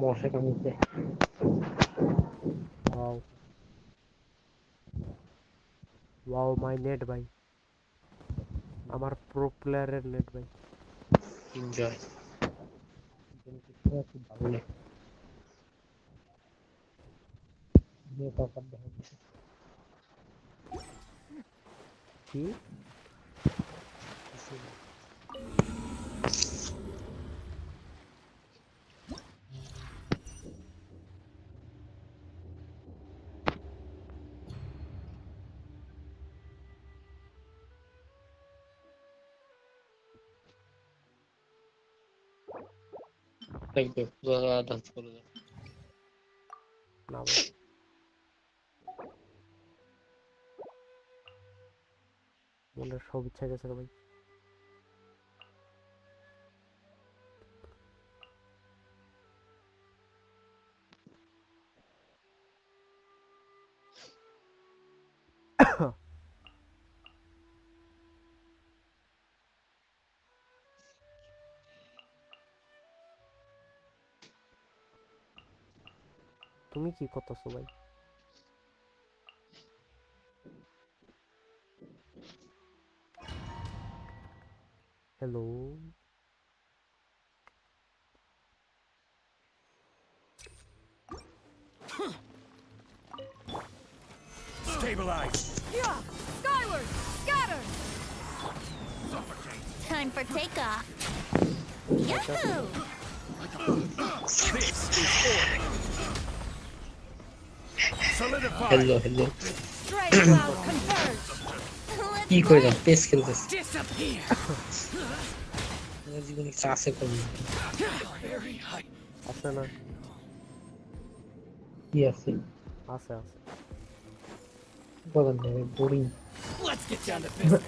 মশা কামড়ে wow wow মাই net ভাই আমার প্রো প্লেয়ারের নেট ভাই এনজয় খুব ভালো লাগে নেট অফার দেখা দিচ্ছে কি দেখবে পুরো ডান্স করে দাও না ভাই মনের সব ইচ্ছা গেছে রে ভাই তুমি কি করতেছো ভাই hello Stabilize. Yeah! Skyward! Scatter! Time for takeoff. Yahoo! This is order. Solidify. Hello Strike cloud converge! কি করে দাও পেস খেলতেছ Disappear. জীবনে কিছু আছে কোন Very high. আছে না কি আছে আছে আছে বলেন না boring Let's get down to business.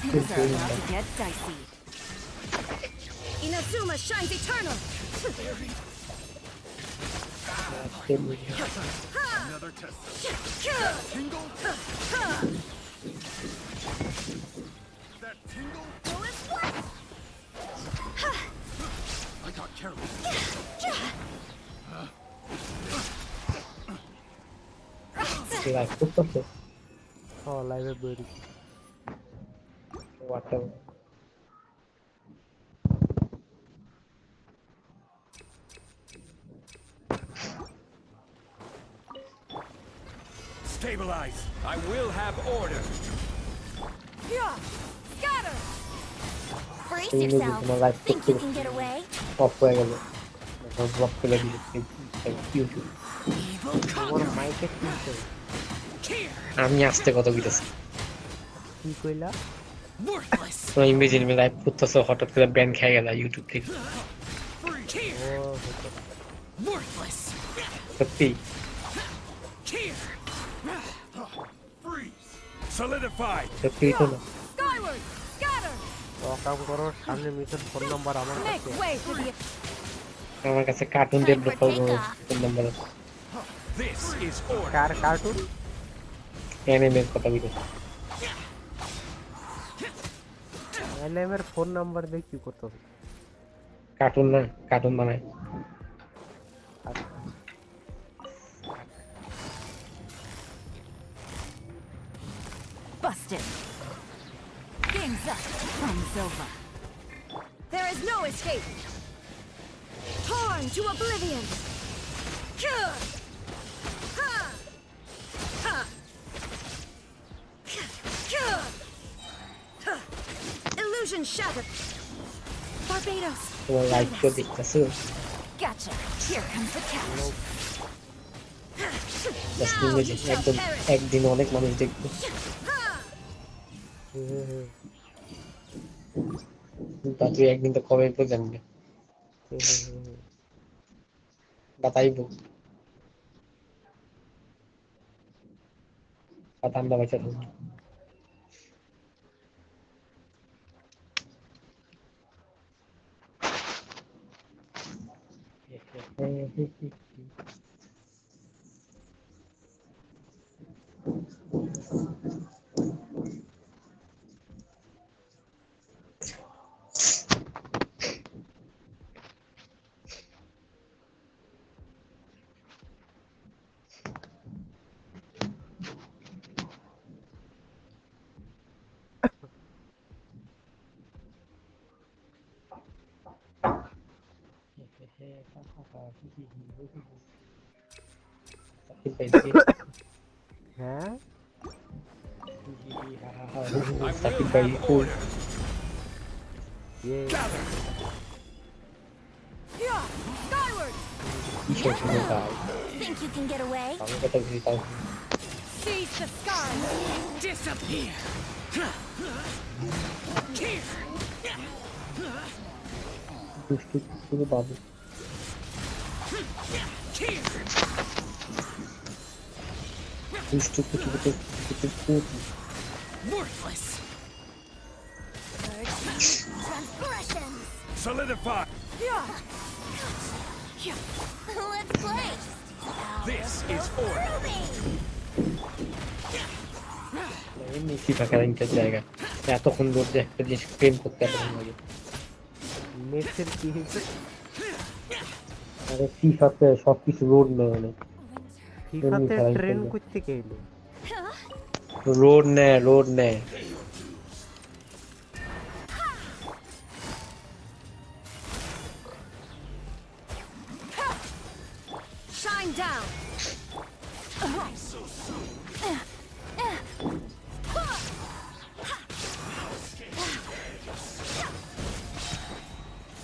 Things are about to get dicey. Inazuma shines eternal! Another test. Kill! Tingle. That tingle. I got careless. Like করতেছ ও লাইভে বইরি WhatsApp Stabilize. I will have order. Yeah! Scatter! Brace তুমি যদি yourself. তোমার life Think করতে you can get away? Of হয়ে গেল block করে দিয়েছি ইউটিউব তোমার মাইকে কি আমি আসতে কত গিয়েছি কি কইলা Worthless. তো ইমেজিন মে লাইভ করতেছো হঠাৎ করে ব্যান খেয়ে গেল ইউটিউব থেকে ও Worthless. সত্যি Here. Freeze. Solidify. সত্যি তো না Skyward! Scatter! তো কাম করো সামনে মিশন ফোন নাম্বার আমার Make কাছে way for the... আমার কাছে কার্টুন ডেভেলপ করবো phone number This is order. কার কার্টুন অ্যানিমের কথা বলতেছি এলএমের ফোন নাম্বার দিয়ে কি করতেছো কার্টুন না কার্টুন বানায় Busted! Game's up. Fun's over. There is no escape! Torn to oblivion! Huh! Ha! Ha! Huh! Huh! Illusion shattered! Barbados! তোমার লাইভ তো দেখতেছো Gotcha! Here comes the catch! Just Now imagine you shall একদম perish! একদিন অনেক মানুষ দেখবে তা তুই একদিন তো কবে তো জানবে बताइबो पता हम दवाई चलो হ্যাঁ I will have order. ইয়ে Gather. Yeah! Skyward! Think you can get away? Seize the sky! Disappear. Here. Here. Worthless. Transgressions. Solidify. Yeah! Let's play. This is order. Ruby. এমনি ফিফা খেলার জায়গা এত সুন্দর যে একটা জিনিস প্রেম করতে পারেন লাগে নেটের কি হয়েছে আরে ফিফাতে সবকিছু রোড নেয় মানে ফিফাতে ট্রেন করতে গেল রোড নেয় Shine down!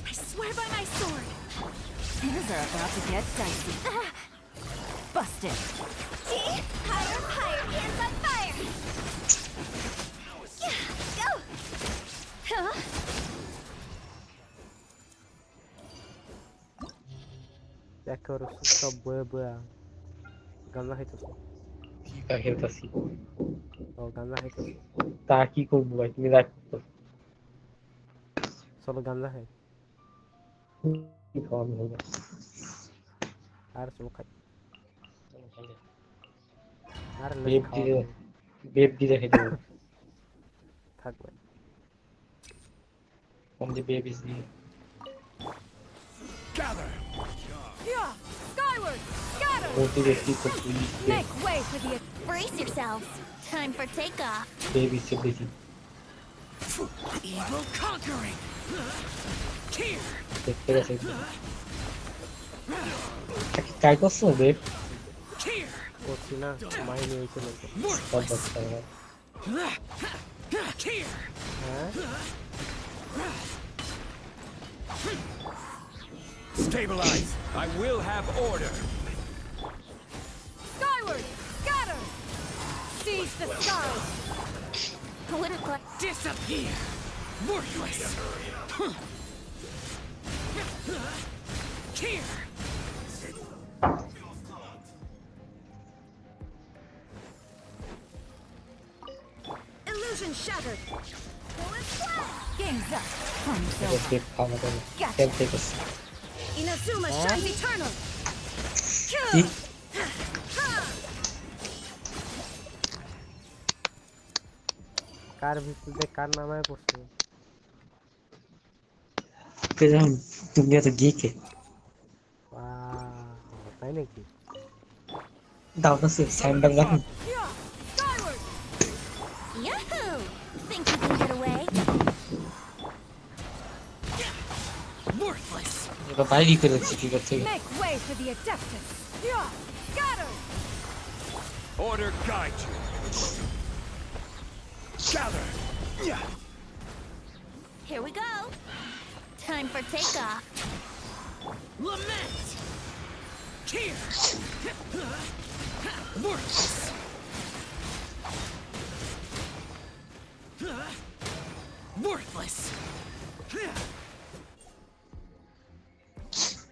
I swear by my sword! Things are about to get dicey. Busted. See? Higher, higher, hands on fire. Go. Huh? দেখো সব বয়ে বয়া গাঁজা খাইতেছে ফিফা খেলতেছি ও গাঁজা খাইতেছে তা কি করবো ভাই তুমি রাখ চলো গাঁজা খাই কি খাওয়া হবে আর চলো খাই আর বেব দিয়ে খেতে হবে থাকবে on the babies দিয়ে Gather. Yeah! Skyward! Scatter! মূর্তি দেখি তো Make way for the Brace yourselves. Time for takeoff. babies সে বেশি Evil conquering. Here. দেখতে গেছে কাই করছো বেব Here. করছি না মাইনে হয়েছে নাকি সব বাচ্চা Here. হ্যাঁ Stabilize. I will have order. Skyward! Scatter! Seize the skies! Glitter club. Disappear. Worthless. Here. Illusion shattered! Game's up! Time's over. Babe খাওয়া দাওয়া খেলতে গেছে Inazuma shines eternal! কি কার ভিতরে কার নামায় পড়ছে কে জান তুমি এত গিকে তাই নাকি দাও না সে স্যান্ডাল রাখুন Yeah! Skyward! Yahoo! Think you can get away? Worthless. এটা বাইরে করে দিচ্ছি কি করতে Make way for the Adeptus! Yeah! Scatter! Order guide you. Gather. Here we go. Time for takeoff. Lament. Here. Worthless. Worthless.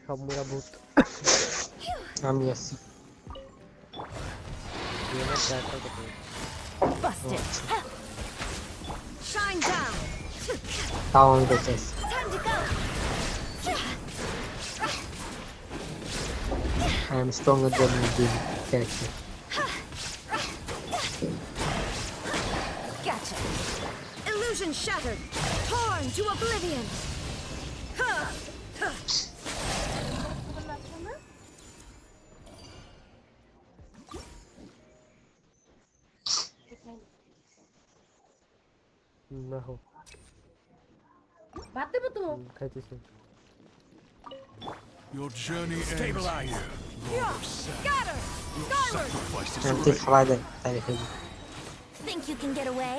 সব মুরা ভূত আমি আসছি গেমের ট্র্যাকটা কোথায় Busted! Shine down! তাও আমি করতে Time to go! I am stronger than the character Gotcha! Illusion shattered! Torn to oblivion! Huh! Huh! না হোক ভাত দেবো তো খাইতেছি Your journey stabilize. Scatter! Skyward! তুই খাওয়া দেয় তাই খেলি Think you can get away?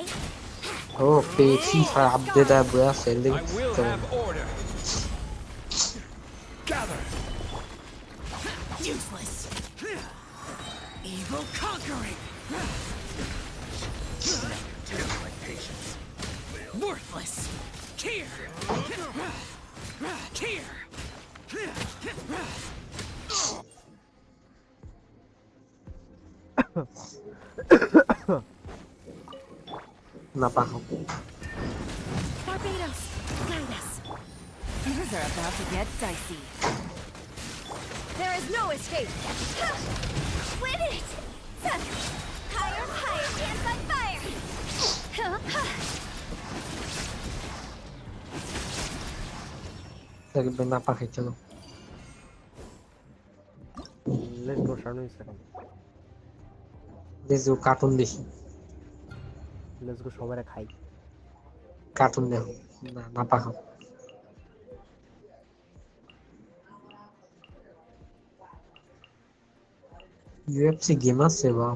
ও পেয়েছি আপডেট আর বয়া sell I will have order. Gather. Useless. Evil conquering. Worthless. Here. Here. না পাখো Barbados, guide us. Things are about to get dicey. There is no escape. Quit it! Higher, higher, dance like fire! দেখবে না পাখে চলো Let's go Shanu second. দেখো cartoon দেখি Let's go সবারে খাই cartoon দেখো না না পাখো ইউএফসি গেম আছে বা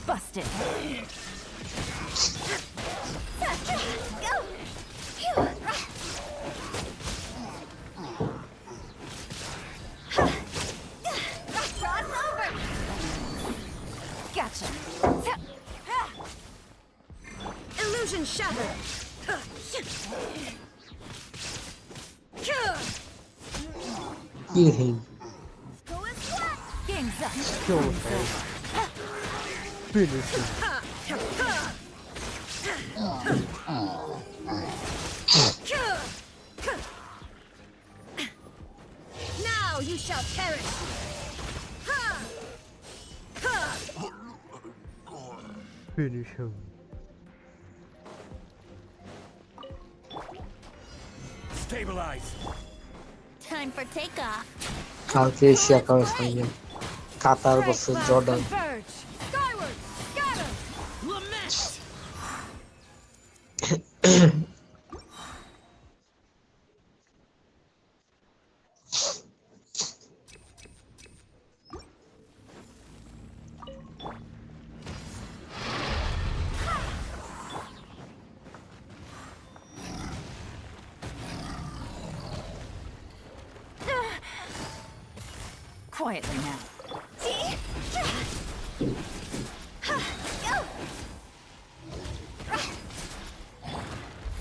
Busted. Go! Cross over! Gotcha. Illusion shattered! কি হেই Go as flat! Game's up. Kill Game's over. finish him. Now you shall perish! Finish him. Stabilize. Time for takeoff. কালকে Asia কাপের final কাতার বছর Jordan Converge. Skyward. Scatter. Lament. Quietly now.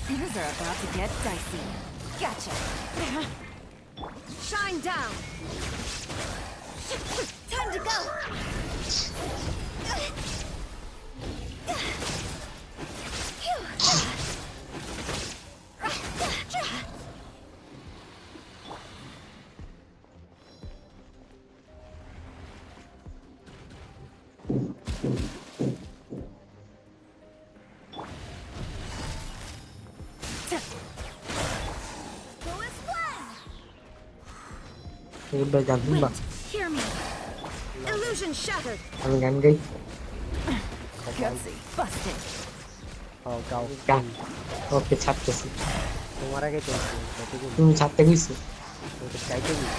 Things are about to get dicey. Gotcha. Shine down! Time to go! Go as planned! এবার গান শুনবা Hear me! Illusion shattered! আমি গান গাই Gutsy. Busted. Oh, go. গান ওকে ছাড়তেছি তোমার আগে চলছে যতক্ষণ তুমি ছাড়তে গেছো ওটা চাইতে দিই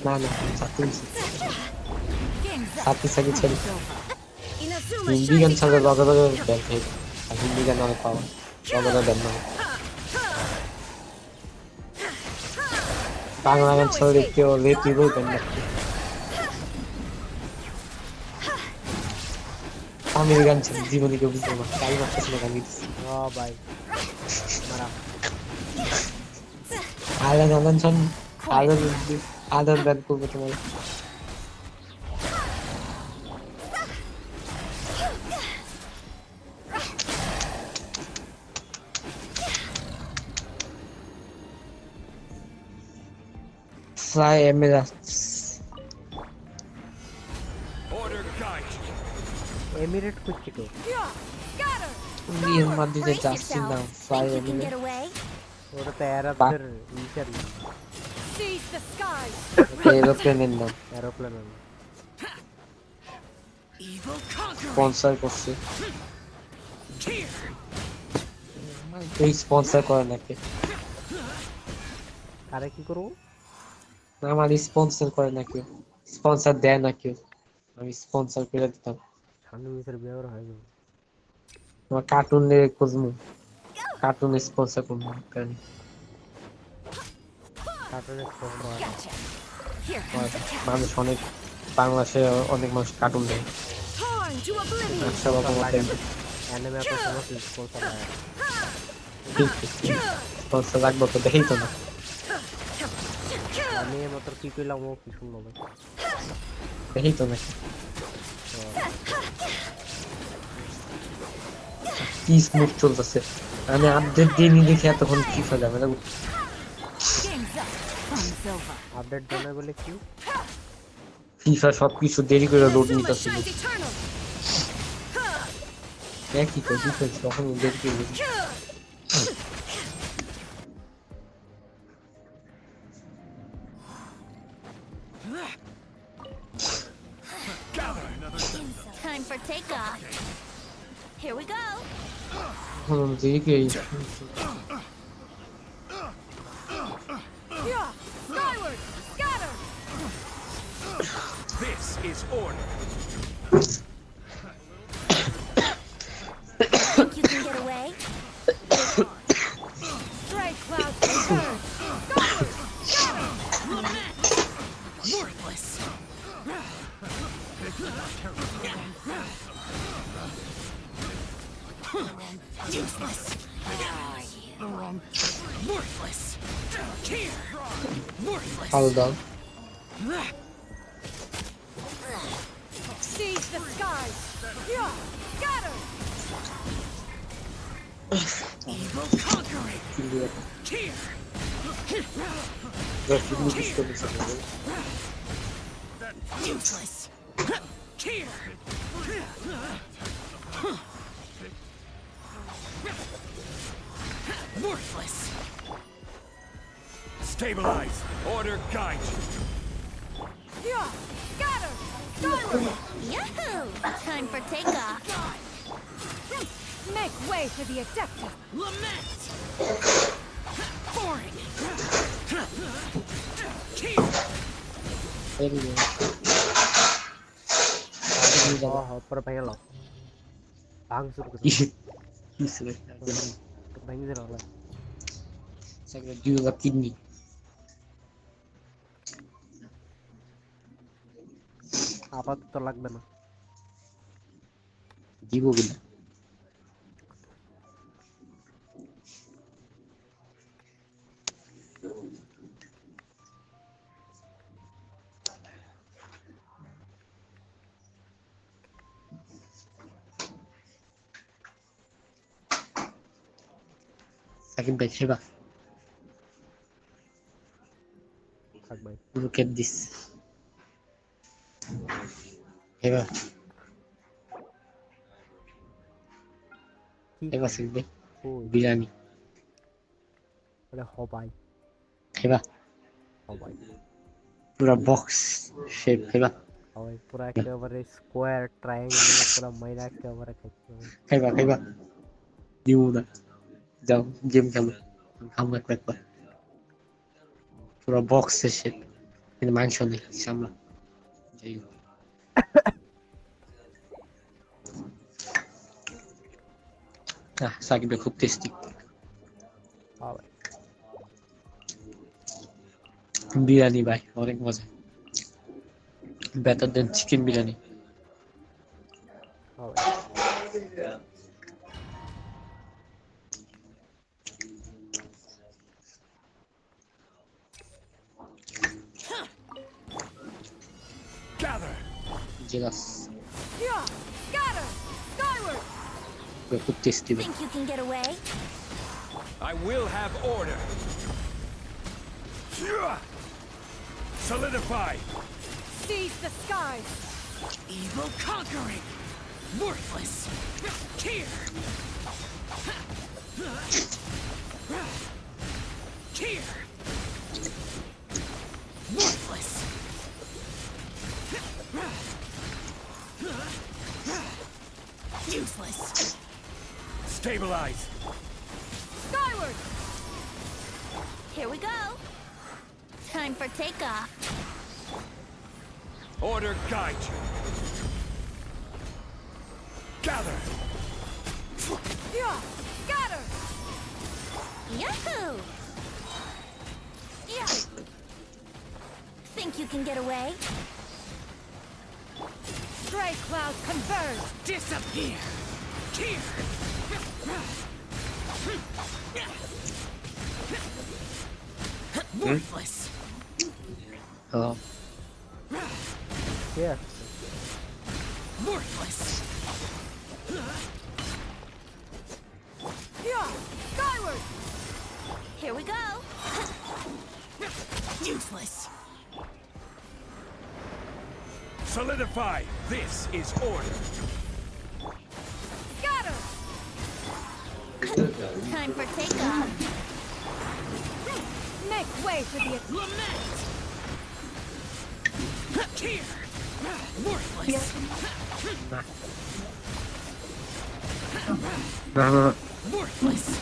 না না আমি ছাড়তে গেছি Game's up. ছাড়তে ছাড়তে ছেড়ে It's over. Inazuma হিন্দি গান shining ছাড়লে time! লগে লগে ব্যান খাই আর হিন্দি গান অনেক পাওয়া লগে লগে ব্যান না বাংলা গান ছাড়লে কেউ লেট ইউজ ব্যান না তামিল গান ছাড়লে জীবনে কেউ বুঝতে না তাই মারতেছি না গান দিচ্ছি ও ভাই মারা আলান আলান শোন আলান ব্যান করবো তোমার Fly Emirates. Order guide you. Emirate করছে কে Scatter. Real Madrid Brace just in the yourself. fly Think you can anyway. get away? ওটা তো অ্যারাবদের ইসের Seize the skies. Aeroplane in them. Aeroplane Evil conquering. Sponsor করছে। Here. এই sponsor করে নাকি? আরে কি করবো আমার স্পন্সর করে নাকি? স্পন্সর দেয় নাকি? আমি স্পন্সর করে দিতাম। সামনে মিসের ব্যবহার হয়ে যাবে আমার কার্টুনের খুঁজবো, কার্টুন স্পন্সর করবো কারণ কার্টুনের স্পন্সর হয় Gotcha. Here comes the tap. মানুষ অনেক, বাংলাদেশে অনেক মানুষ কার্টুন দেয়। Torn to oblivion. সব রকম অ্যানিমে এত সমস্ত স্পন্সর হয় স্পন্সর রাখবো তো দেখেই তো না। আমি মাত্র কি পেলাম ও কি শুনলো ভাই দেখেই তো নাকি কি স্মুথ চলতেছে। আমি আপডেট দিইনি দেখে এতক্ষণ কি ফেলে যাবে। Game's up. Fun's over. Update দেবে বলে কি ফিফা সবকিছু দেরি করে লোড Zuma নিতেছিল। shines eternal. একই তো ডিফেন্স তখন দেরি করে দিয়েছে। Time for takeoff. Here we go. এখন দেরি করে Yeah. Skyward. Scatter. This is order. Think you can get away? Stray clouds return. Skyward. Scatter. Lament. Worthless. Useless. Worthless. Here. Worthless. Hold on. Seize the skies. Yeah. Scatter. Evil conquering. Here. Useless. Here. Worthless. Stabilize. Order guide you. Yeah. Scatter. Skyward. Yahoo! Time for takeoff. Make way for the Adepta. Lament. Boring. Here. পরে ভেঙে গেল ভাঙ শুরু করে ভেঙে দিল kidney আপাতত লাগবে না দিব কিনা সাকিব ভাই সেবা থাক ভাই look at this সেবা সেবা সাকিব ভাই বিরিয়ানি মানে হবাই সেবা হবাই পুরো বক্স শেপ সেবা হবাই পুরো একেবারে স্কোয়ার ট্রায়াঙ্গেল পুরো মাইরা একেবারে খাইতে খাইবা দিব না যাও গেম খেলো খাবো একবার পুরো বক্স শেপ কিন্তু মাংস নেই সামলা যাই হোক সাকিব খুব টেস্টি হবাই বিরিয়ানি ভাই অনেক মজা বেটার দেন চিকেন বিরিয়ানি হবাই Gather. Jealous Yeah. Scatter. Skyward. খুব টেস্টি ভাই Think you can get away? I will have order. Solidify. Seize the skies. Evil conquering. Worthless. Here. Here. Worthless. Useless. Stabilize. Skyward! Here we go. Time for takeoff. Order guide you. Gather. Yeah! Scatter! Yahoo! Yeah! Think you can get away? Stray cloud converge. Disappear. Here. Worthless. Hello. Yeah. Worthless. Yeah! Skyward! Here we go. Useless. Solidify. This is order. Scatter! Time for takeoff. Make way for the Lament. Here. Worthless. Worthless.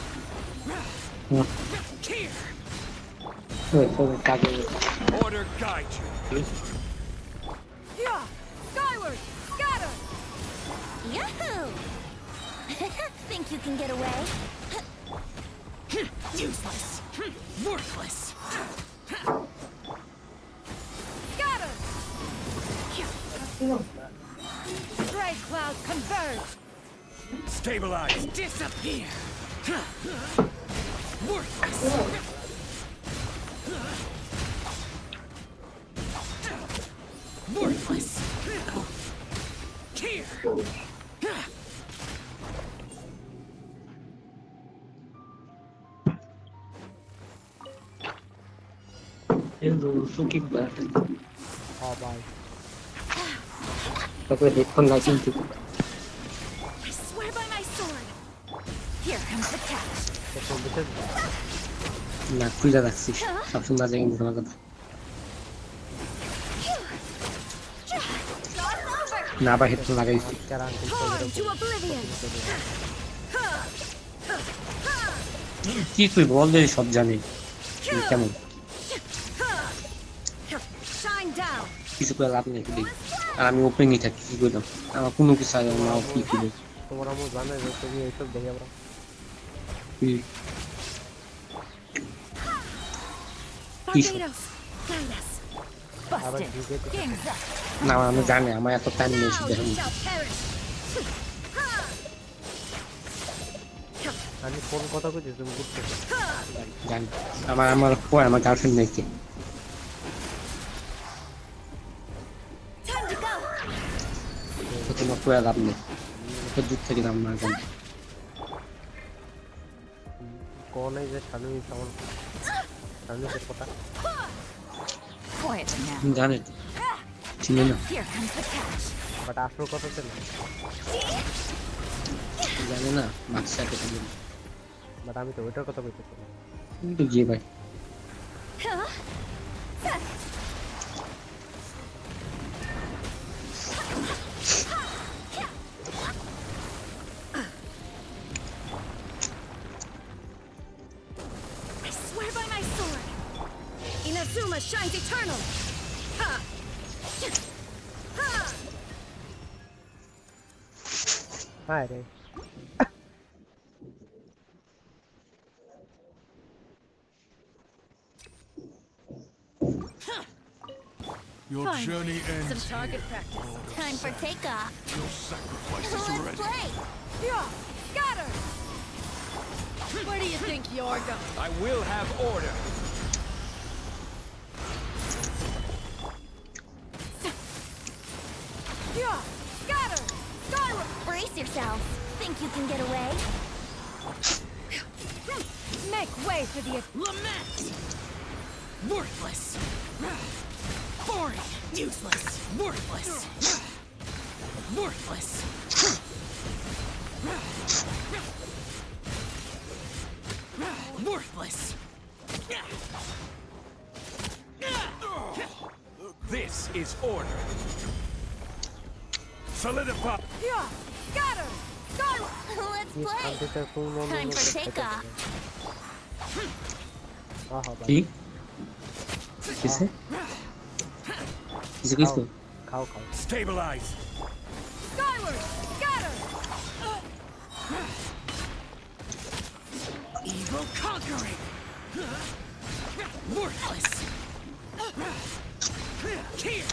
Here. Order guide you. Yeah! Skyward! Scatter! Yahoo! Think you can get away? Useless. Worthless. Scatter! stray cloud converge. Stabilize. Disappear. Worthless. Worthless. Here. 얘도 쏘기 거야. 아 마이. 그거 내폰 나긴 두고. I swear by my sword! Here comes the catch. 조금 밑에 나 구이자 닥치. 잡순 나중에 무서워하거든. 나바 헤드 나가 있어. 깨랑 Torn to oblivion! কি করবো already সব জানি কেমন Shine down! কিছু করে লাভ নেই দেখি আর আমি ওপেনই থাকি কি করলাম আমার কোনো কিছু আগে না কি করবো তোমরা মু জানে যে তুমি এইসব দেখে আমরা Barbados! Guide us! আবার Busted! দিকে Game's up! না আমি জানি আমার এত টাইম নেই Now দেখুন you shall perish! আমি কোন কথা কইছি তুমি বুঝতে জানি আমার পর আমার গার্লফ্রেন্ড নেই কি Time to go! তো তোমার পুরো লাভ নেই তো দূর থেকে দাম না জানি কোন এই যে শানু সামন শানু এর কথা Quiet now. জানে চিনি না Here comes the catch. But আসল কথা ছিল জানে না মাছের সাথে বাট আমি তো ওইটার কথা কইতেছি কিন্তু গিয়ে ভাই Huh? I swear by my sword! Inazuma shines eternal! Ha! Ha! হাই রে Your Fine. journey ends Some target practice. Time for takeoff. Your sacrifice is Let's ready. play! Yeah! Scatter! Where do you think you're going? I will have order. Yeah! Scatter! Skyward! Brace yourselves. Think you can get away? Make way for the Lament. Worthless. Boring. Useless. Worthless. Worthless. Worthless. This is order. Solidify. Yeah. Scatter. Skylar. Let's Yes, play. computer को Time for takeoff. हाँ हाँ भाई ठीक किसे किसे किसको खाओ खाओ Stabilize. Skyward. Scatter. Evil conquering. Worthless. Here.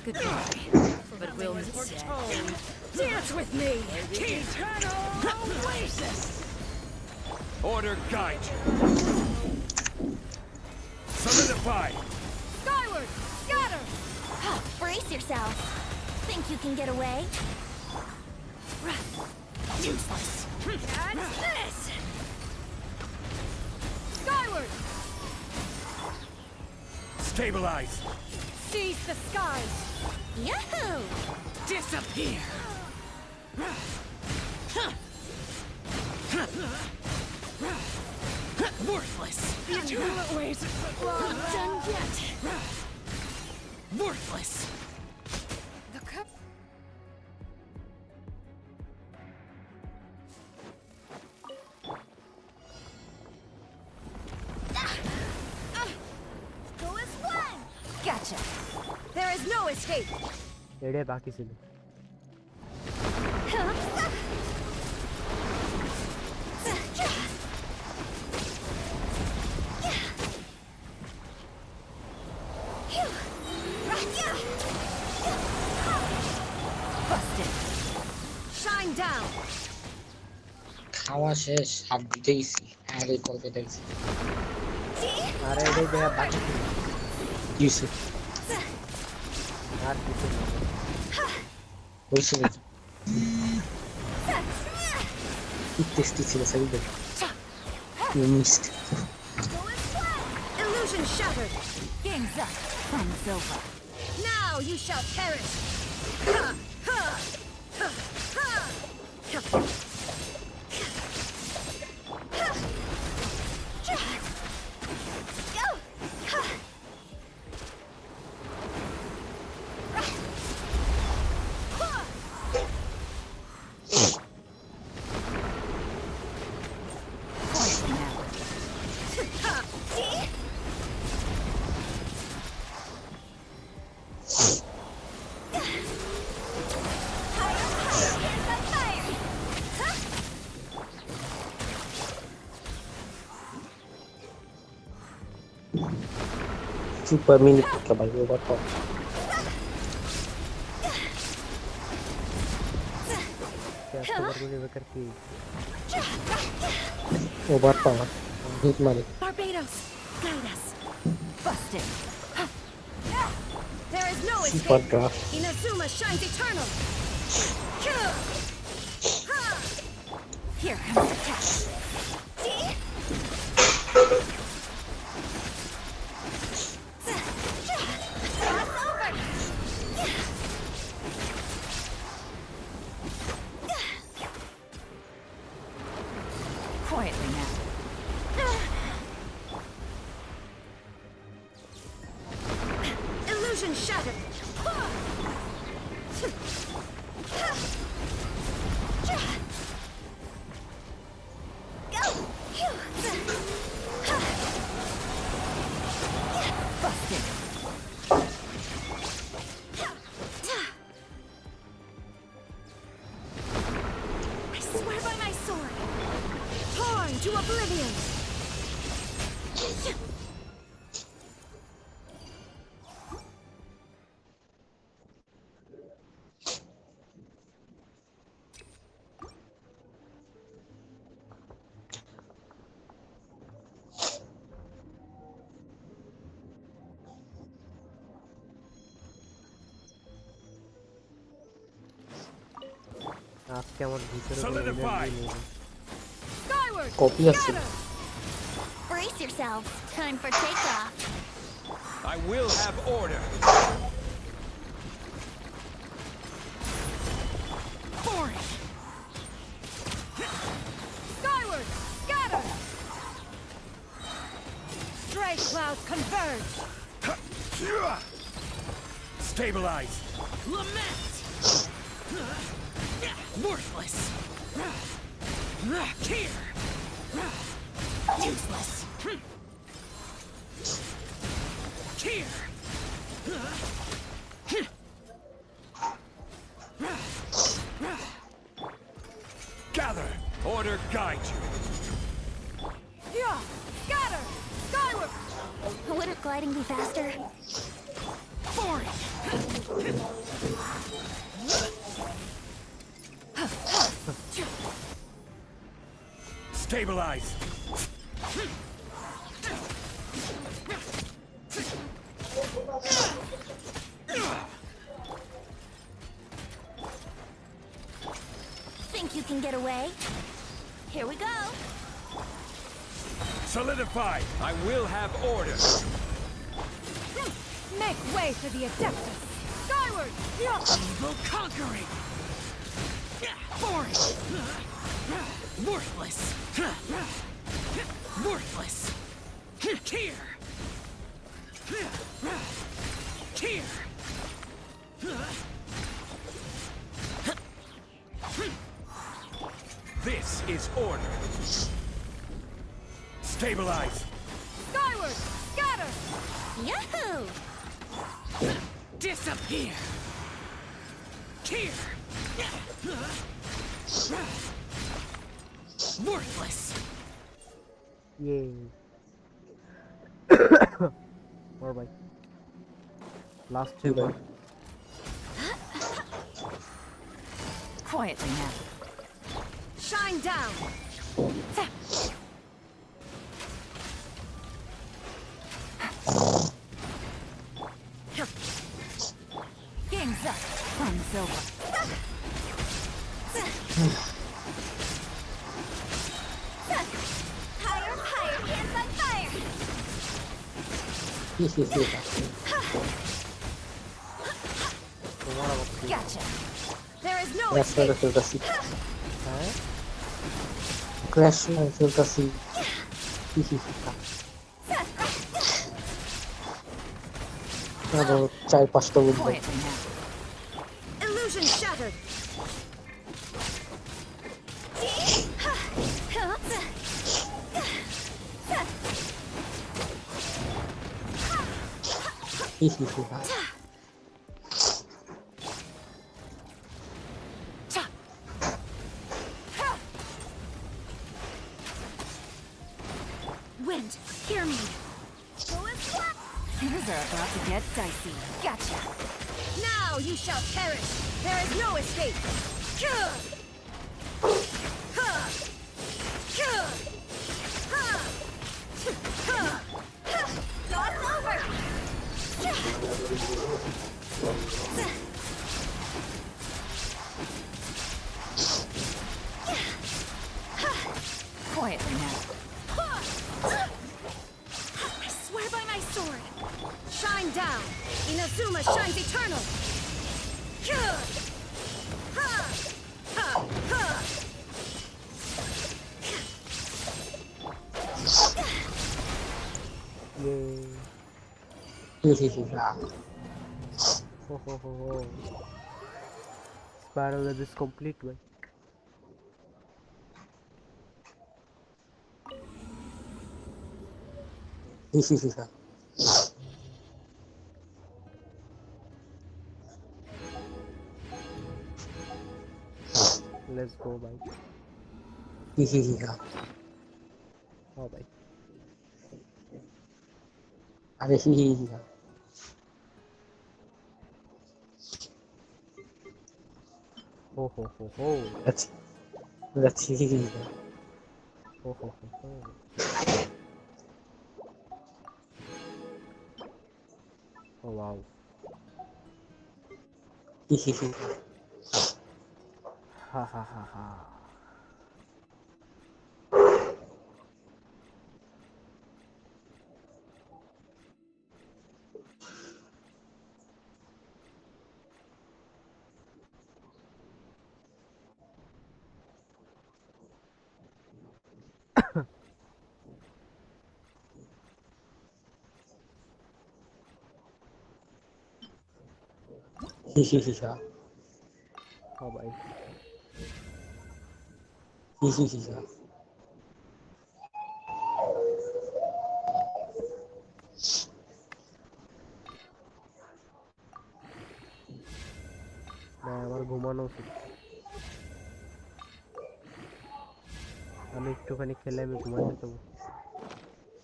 Goodbye. But we'll meet again. Dance with me. Eternal oasis. Order guide you. Solidify. Skyward. Scatter. Brace yourself. Think you can get away? Useless. Catch this. Skyward. Stabilize. Seize the skies. Yahoo! Disappear. Worthless. Eternal oasis. Not done yet. Worthless. The cup. Go as one. Gotcha. There is no escape. एड़े बाकी से Busted. Shine down. খাওয়া শেষ হাত দিতেইছি আরে করতে দিতেছি अरे एड़े गया बाकी से কিছে यार किसे হইছে নাকি টেস্টি ছিল side You missed. Go as one. Illusion shattered. Game's up. Fun's over. Now you shall perish. Ha, ha, ha, ha. Go. Ha. Super minute ka ba yung bato? क्या खबर मुझे बेकर की O bato nga. Hit mali. Barbados, guide us. Busted. There is no Super escape. draft. Inazuma shines eternal. Here comes the catch. Quietly now. Illusion shattered. Busted. I swear by my sword. Torn to oblivion. आप क्या मत भीतर Solidify. Skyward. Copy us. Scatter. Brace yourselves. Time for takeoff. I will have order. Boring. Skyward! Scatter! Stray clouds converge! Stabilize. Lament! Worthless! Here! Useless! Here! Gather. Order guide you. Yeah! Scatter! Skyward! Wouldn't gliding be faster? Boring! Stabilize. Think you can get away? Here we go. Solidify. I will have order. Make way for the Adeptus! Skyward! Evil conquering! Boring! Worthless! Worthless! Here! Here! This is order. Stabilize. Skyward! Scatter! Yahoo! Disappear! Here! Worthless! Yay. More bhai. Last two bhai. Quietly now. Shine down! Game's up. Fun's over. Higher, higher, hands on fire! Gotcha. There is no Crash escape. feel the sea. Crash feel the sea. আরো 4-5টা উঠবে। Quietly now. Illusion shattered. Wind, hear me. Things are about to get dicey. Gotcha. Now you shall perish. There is no escape. Lost over! Quietly now. I swear by my sword. Shine down. Inazuma shines eternal. Yay. Ho ho ho ho. Spiral is complete bhai. Let's go bhai. Oh bhai. আরে Ho ho ho ho. let's Ho ho ho ho. Oh wow. Ha ha ha ha. হিহিহিহা ও ভাই হিহিহিহা ভাই আমার ঘুমানো উচিত আমি একটুখানি খেলে আমি ঘুমাতে যাবো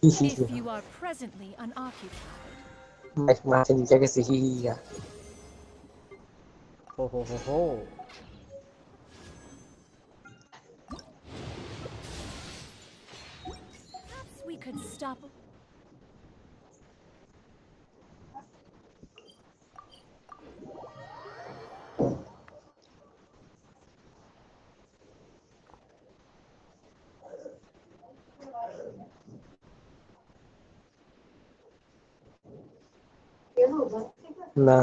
If you are presently unoccupied. মাঠে নিচে গেছে হিহিহিহা হো হো হো হো Perhaps we could stop. না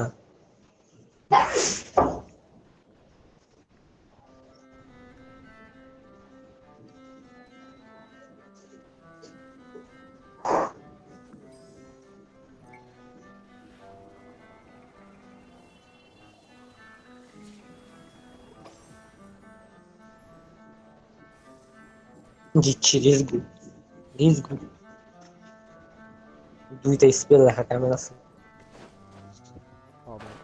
দিচ্ছি রিস্ক রিস্ক দুইটা স্পেল লেখা কেমন আছে ও ভাই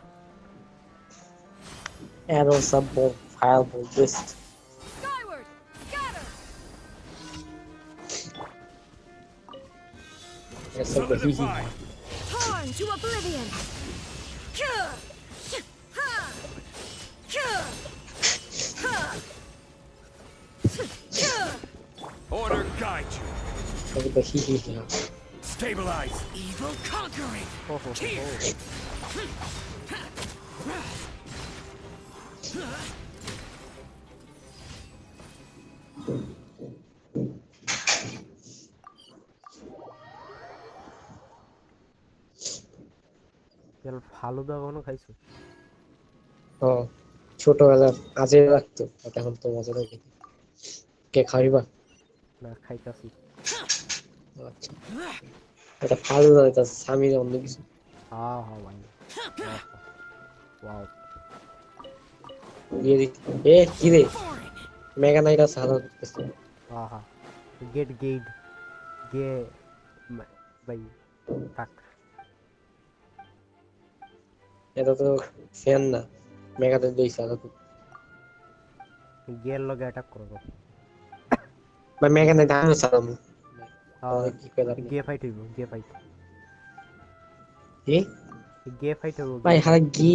arrow support fireball twist Skyward! Scatter! That's a good easy. Solidify! Torn to oblivion! Kuh! Ha! Kuh! Ha! Kuh! Order guide you. That's a good easy. Stabilize. Evil conquering. হো হো হো হো তেল ফালুদা কখনো খাইছো ও ছোটবেলা আজে লাগতো এখন তো মজা লাগে কে খাইবা না খাইতাছি আচ্ছা এটা ভালো লাগে তা স্বামীর অন্য কিছু হ্যাঁ হ্যাঁ ভাই ওয়াও দিয়ে দিচ্ছি এ কি রে মেগা নাইট আছে হাজার করতেছে হ্যাঁ হ্যাঁ গেট গেট গে ভাই থাক এটা তো ফ্যান না মেগাতে দিয়েছে হাজার গের লগে অ্যাটাক করবো বা মেগা নাইট আমি সালাম হ্যাঁ কি কইলা গে ফাইট হইব গে ফাইট কি গে ফাইট হইব ভাই হারা গি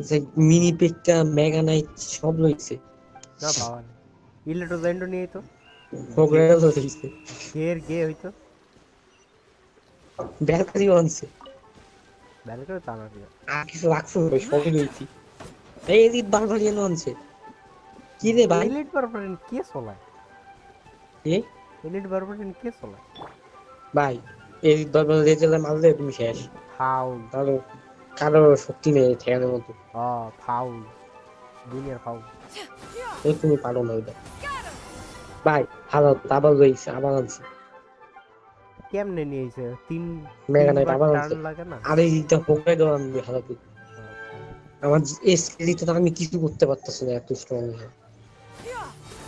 যে মিনি পেকটা মেগা নাইট সব লইছে না পাওয়া নেই ইলেটো জেন্ডো নিয়ে তো প্রোগ্রাম তো দিছে গের গে হইতো ব্যাটারি আনছে ব্যালে করে তা না দিয়া আর কিছু লাগছে ভাই সবই লইছি এই এদিক বারবারিয়ান আনছে কি রে ভাই এলিট বারবারিন কে চলায় এ এলিট বারবারিন কে চলায় ভাই এই বারবারিয়ান রেজেলে মারলে তুমি শেষ ফাউল তাহলে কারো শক্তি নেই ঠেকানোর মতো ফাউল দুনিয়ার ফাউল এই তুমি পারো না ওইটা ভাই হাজার আবার লইছে আবার আনছে কেমনে নিয়েছে মেগা নাইট আবার টার্ন আনছে লাগে না আরে এইটা হোকাই দাও আমি হাজার আমার এই স্কেলিতে তো আমি কিছু করতে পারতেছি না এত strong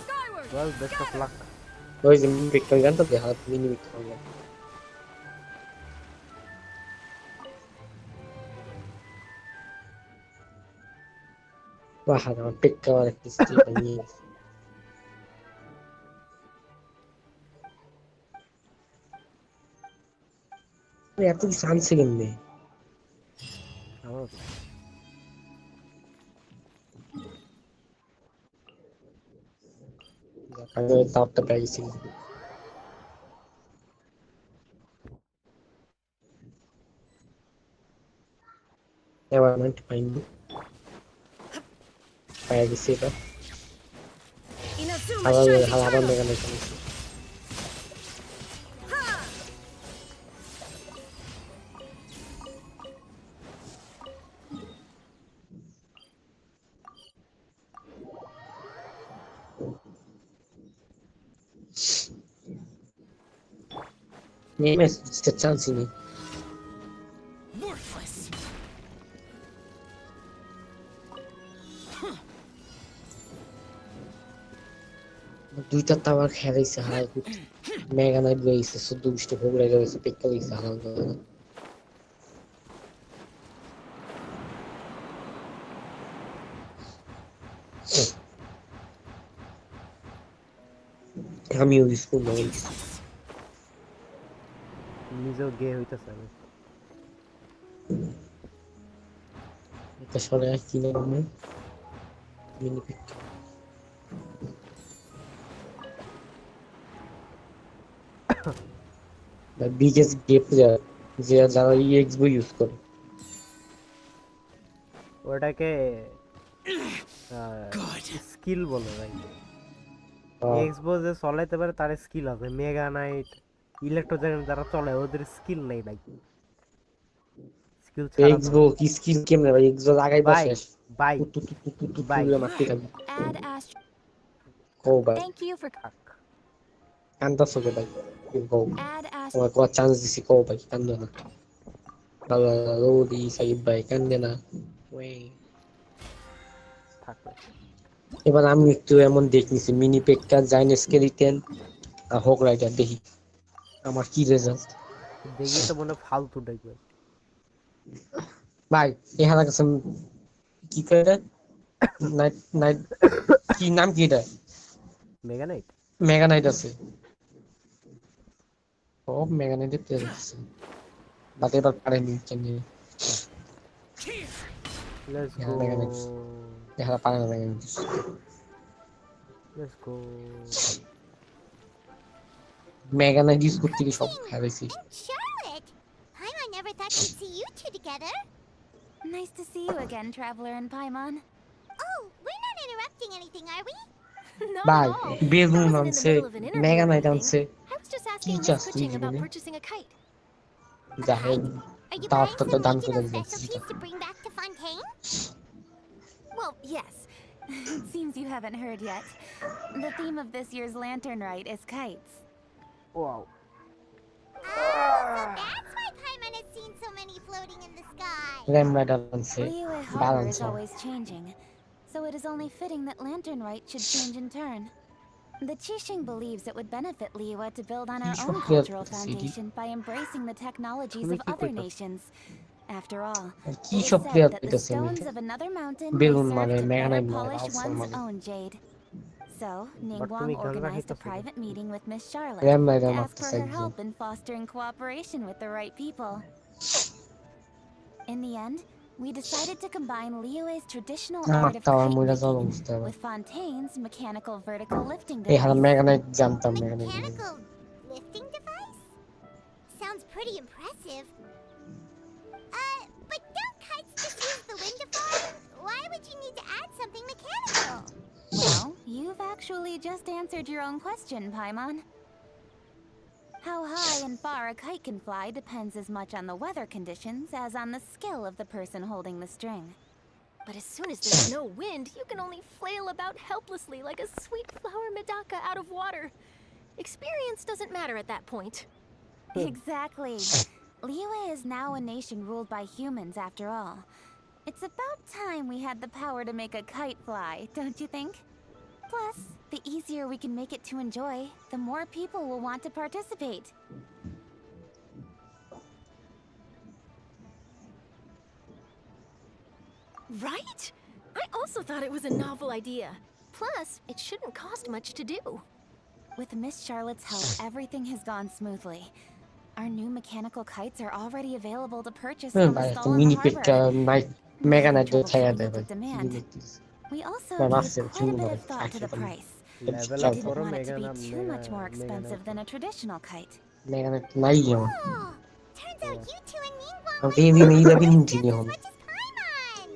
Skyward! Well best of luck ওই যে মিনি পিকটা জানতো যে হাজার মিনি পিকটা বাহ আমার পিকটা আর একটা স্টিল নিয়ে এত কিছু আনছে কেমনে আমার আমি ওই তাপটা পেয়ে গেছি এবার মাইন্ড পাইনি পেয়ে গেছি এটা Inazuma আবার shines আবার eternal! মেগা নাইট আনছে Ha! নিয়ে চান্সই নেই Worthless. দুইটা টাওয়ার খেলাইছে হারাই করতে মেগা নাইট রয়েছে 14 ভোগ লেগে রয়েছে পেক্কা লইছে হারাল করে আমিও স্কুল নই নিজেও গে হইতেছে আমি এটা সরে কি নাম মিনি পিক the biggest gay player যে যারা EXBO ইউজ করে ওটাকে স্কিল বলে ভাই এক্সপো যে চলাইতে পারে তার স্কিল আছে মেগা নাইট ইলেকট্রোজেন যারা চলে ওদের স্কিল নেই ভাই স্কিল ছাড়া EXBO কি স্কিল কেমনে ভাই EXBO লাগাই বা শেষ ভাই ভাই মারতে থাকবে Add Astro. কো ভাই Thank you for. কান্দা সকে ভাই কো Add Astro. ওরা কো চান্স দিছি কো ভাই কান্দো না বাবা রোডি সাইব ভাই কান্দে না ওই থাকবে এবার আমি একটু এমন দেখনিছি মিনি পেক্কা জাইন স্কেলিটন আর হক রাইডার দেখি আমার কি রেজাল্ট দেখি তো মনে ফালতু দেখবে ভাই এখানে কাছে কি করে নাইট নাইট কি নাম কি এটা মেগা নাইট মেগা নাইট আছে ও মেগা নাইট প্লেয়ার আছে বাতে এবার পারেনি কেন let's Yeah, go Mega Knight. দেখা পারে না mega night let's go mega night use করতে কি সব হারাইছি And Charlotte! Paimon never thought she'd see you two together. Nice to see you again, Traveler and Paimon. Oh, we're not interrupting anything, are we? No, ভাই no. Balloon I wasn't in the আনছে middle of an interview mega or night anything. আনছে I was just কি asking Miss চাস তুই Kuching about জীবনে purchasing a kite. যা হে Are you তাও buying তো some দান regional করে দিচ্ছি specialties to bring back to Fontaine? Well, yes. It seems you haven't heard yet. The theme of this year's Lantern Rite is kites. Wow So that's why Paimon has seen so many floating in the sky. Ram rider আনছে Liyue Harbor balance is always changing, so it is only fitting that Lantern Rite should change in turn. The Qixing believes it would benefit Liyue to build on our own cultural foundation by embracing the technologies of other nations. After all, কি it is সব said player that the পেতেছে stones of another mountain may balloon serve মানে to mega better night মানে polish ulcer one's মানে own jade. So, তুমি Ningguang গান organized a রাখিতেছো private meeting with Miss Charlotte ram to rider ask for মারতেছে her একজন help in fostering cooperation with the right people. In the end, we decided to combine Liyue's traditional আমার art of tower kite মইরা যাওয়ার making অবস্থা এবার with Fontaine's mechanical vertical lifting এই হারা device. Mega night জানতাম mega night Mechanical lifting device? Sounds pretty impressive. But don't kites just use the wind to fly? Why would you need to add something mechanical? Well, you've actually just answered your own question, Paimon. How high and far a kite can fly depends as much on the weather conditions as on the skill of the person holding the string. But as soon as there's no wind, you can only flail about helplessly like a sweet flower medaka out of water. Experience doesn't matter at that point. Exactly. Liyue is now a nation ruled by humans after all. It's about time we had the power to make a kite fly, don't you think? Plus, the easier we can make it to enjoy, the more people will want to participate. Right? I also thought it was a novel idea. Plus, it shouldn't cost much to do. With Miss Charlotte's help, everything has gone smoothly. Our new mechanical kites are already available to purchase from ভাই the একটা stall in mini the Pekka harbor. Night We're mega having night trouble ছায়া keeping দেয় up ভাই with demand. We also Well, gave massive, quite a bit human of thought to the actually. price. Level We up didn't করো want it to mega be too much more expensive than a traditional kite. Mega night নাই আমার Oh, turns out you two and Ningguang আমি like এই দিন 11 toys ইঞ্চি just নিয়ে as হল much as Paimon.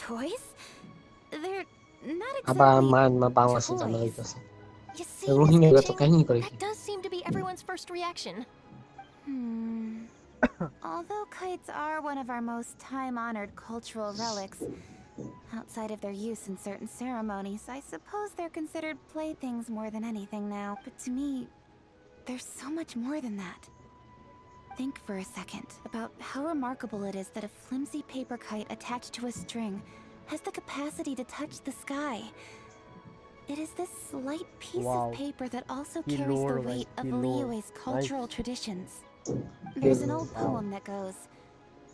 Toys? They're not আবার exactly মান মা বাংলাদেশে জানা toys. যাইতেছে You see, Miss রোহিঙ্গা তো Kuching, কাহিনী করে কি that does seem to be everyone's first reaction. Although kites are one of our most time-honored cultural relics, outside of their use in certain ceremonies, I suppose they're considered playthings more than anything now. But to me, there's so much more than that. Think for a second about how remarkable it is that a flimsy paper kite attached to a string has the capacity to touch the sky. It is this slight piece Wow. of paper that also He carries the lowered, weight guys. of He lowered. Liyue's cultural Nice. traditions. There's an old Wow. poem that goes,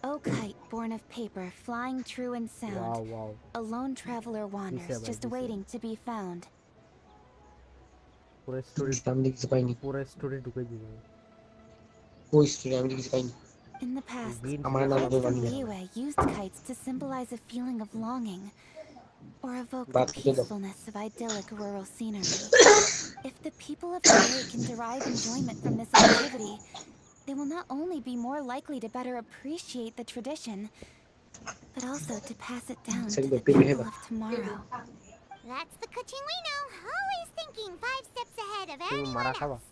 "O kite born of paper, flying true in sound, Wow. a lone traveler wanders, Dice, just dice. waiting to be found." পুরো story আমি কিছু পাইনি। পুরো story ঢুকে দিবে। ওই story আমি কিছু পাইনি। In the past, গ্রিন আমার নাম poets from দেবানি। Liyue used kites to symbolize a feeling of longing or evoke the বাদ দিয়ে দাও। peacefulness of idyllic rural scenery. If the people of today can derive enjoyment from this activity, they will not only be more likely to better appreciate the tradition, but also to pass it down to the people of tomorrow. That's the coaching we know. Always thinking 5 steps ahead of তুমি মারা anyone খাবা? else.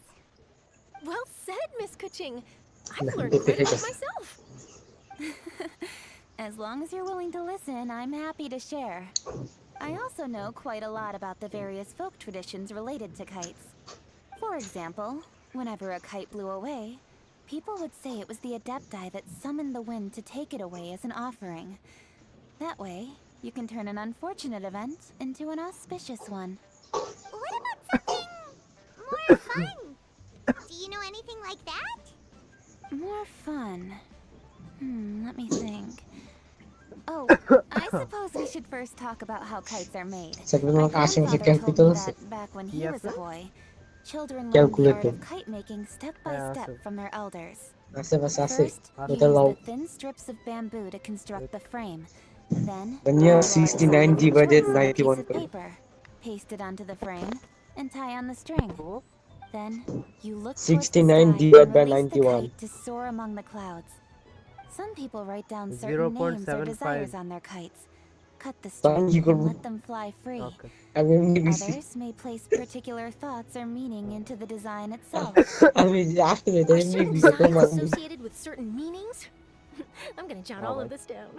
Well said, Miss Kuching. I've learned quite a bit myself. As long as you're willing to listen, I'm happy to share. I also know quite a lot about the various folk traditions related to kites. For example, whenever a kite blew away, people would say it was the Adepti that summoned the wind to take it away as an offering. That way, you can turn an unfortunate event into an auspicious one. What about something more fun? Do you know anything like that? More fun. Let me think. Oh, I suppose we should first talk about how kites are made. My grandfather told me that back when he was a boy, children learned the art of kite making step by step from their elders. First, you use the thin strips of bamboo to construct the frame. Then, you 69 divided a piece 91 of paper, paste it onto the frame, and tie on the string. Then, you look towards the 69 sky divided and by release the 91. kite to soar among the clouds. Some people write down certain names or 0.75. desires on their kites, cut the Thank string, you. and let them fly free. Okay. Others may place particular thoughts or meaning into the design itself. আমি আসলে Are certain signs associated with certain meanings? I'm gonna jot all of this down.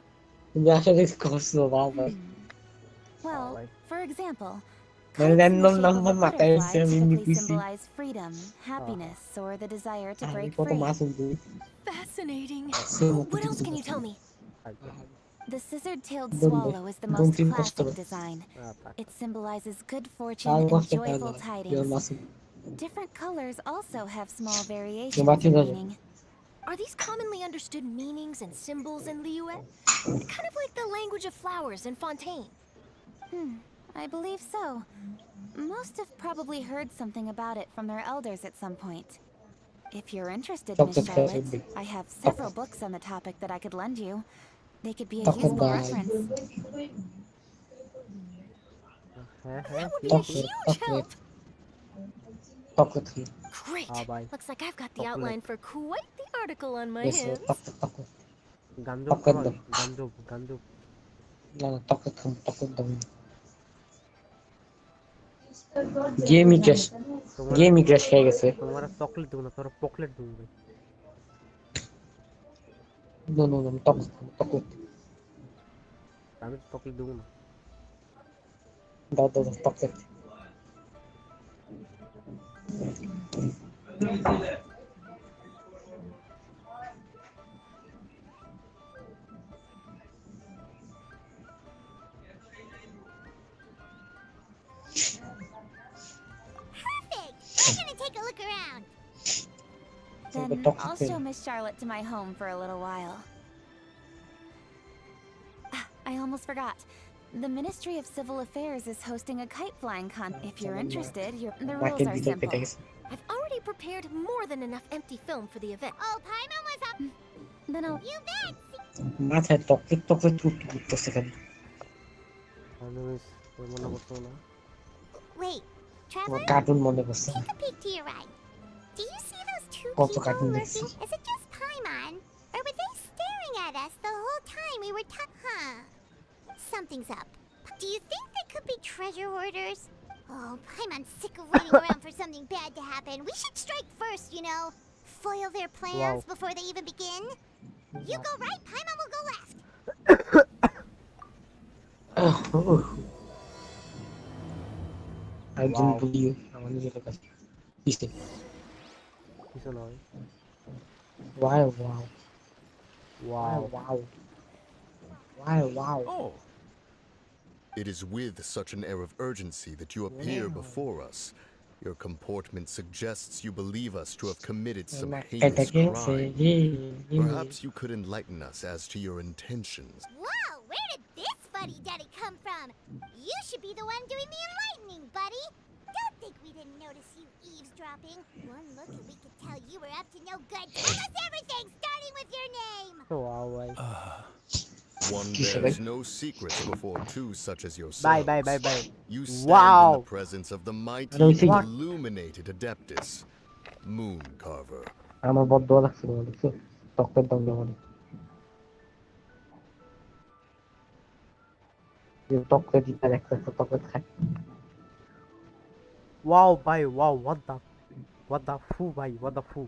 তুমি আসলে করছো বাবা। Well, for example, মানে kites in the random shape of a number মাথায় butterfly এসে আমি typically নিতেছি। symbolize freedom, happiness, or the desire to আমি break কত free. মাসুম তুমি। Fascinating. So, What else can you tell me? The scissored-tailed Don't swallow is the don't most think classic customer. design. It symbolizes good তার fortune and কষ্ট পায় joyful না। You're tidings. Masum. Different colors also have small variations বাকি in দাও। meaning. Are these commonly understood meanings and symbols in Liyue? Kind of like the language of flowers in Fontaine. I believe so. Most have probably heard something about it from their elders at some point. If you're interested, Miss Charlotte, I have several books on the topic that I could lend you. They could be a useful reference. That would be a huge help. Chocolate. Great. bye. Looks like I've got the outline for quite the article on my Yes, hands. chocolate. গাঞ্জব খাবা? গাঞ্জব। না না chocolate দাও। গেমই crash হয়ে গেছে। তোমার chocolate দেবো না, তোর পকলেট দেবো। No, chocolate. আমি চকলেট দেবো না। দাও chocolate. Perfect! We're gonna take a look around. Then I'll show Miss Charlotte to my home for a little while. I almost forgot. The Ministry of Civil Affairs is hosting a kite flying If you're interested, the rules are simple. I've already prepared more than enough empty film for the event. Oh, Paimon was up. Then I'll... You bet! মাথায় chocolate উঠতেছে খালি। মনে করতো না। Wait, আমার Traveler? Cartoon মনে করছে। Take a peek to your right. Do you see those two Kото people cartoon lurking? দেখছি। Is it just Paimon? Or were they staring at us the whole time we were Huh. Something's up. Do you think they could be treasure hoarders? Oh, Paimon's sick of waiting around for something bad to happen. We should strike first, you know. Foil their plans before they even begin. You go right, Paimon will go left. I don't believe. আমার নিজের কাছে। কিসে? কিছু নয়। Wow. Oh, It is with such an air of urgency that you appear before us. Your comportment suggests you believe us to have committed some heinous crime. Perhaps you could enlighten us as to your intentions. Whoa, where did this fuddy-duddy come from? You should be the one doing the enlightening, buddy. Don't think we didn't notice you eavesdropping. One look and we could tell you were up to no good. Tell us everything, starting with your name. Wow, bhai. One bears no secrets before two such as yourselves. Bye. You stand in Wow. the presence of the mighty don't think- illuminated Adeptus, Moon Carver. আমার বদ্ধ লাগছিল দেখছো টকের দাম দেওয়া টককে দিতে একটা টকে খায় Wow, bhai. Wow, what the foo, bhai. What the foo.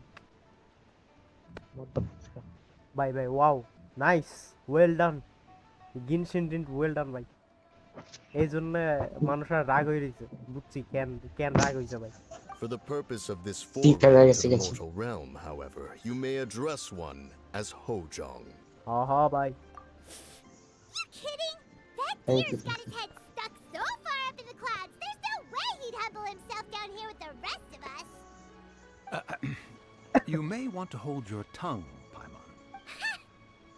Bye. Wow, nice. Well done. Genshin didn't well done, bhai. এই জন্য মানুষরা রাগ হয়ে রয়েছে বুঝছি কেন রাগ হয়েছে ভাই For the purpose of this Deep foray areas to the against mortal realm, however, you may address one as Hojong. হ্যাঁ ভাই You kidding? That Thank deer's you. got his head stuck so far up in the clouds. There's no way he'd humble himself down here with the rest of us. You may want to hold your tongue, Paimon.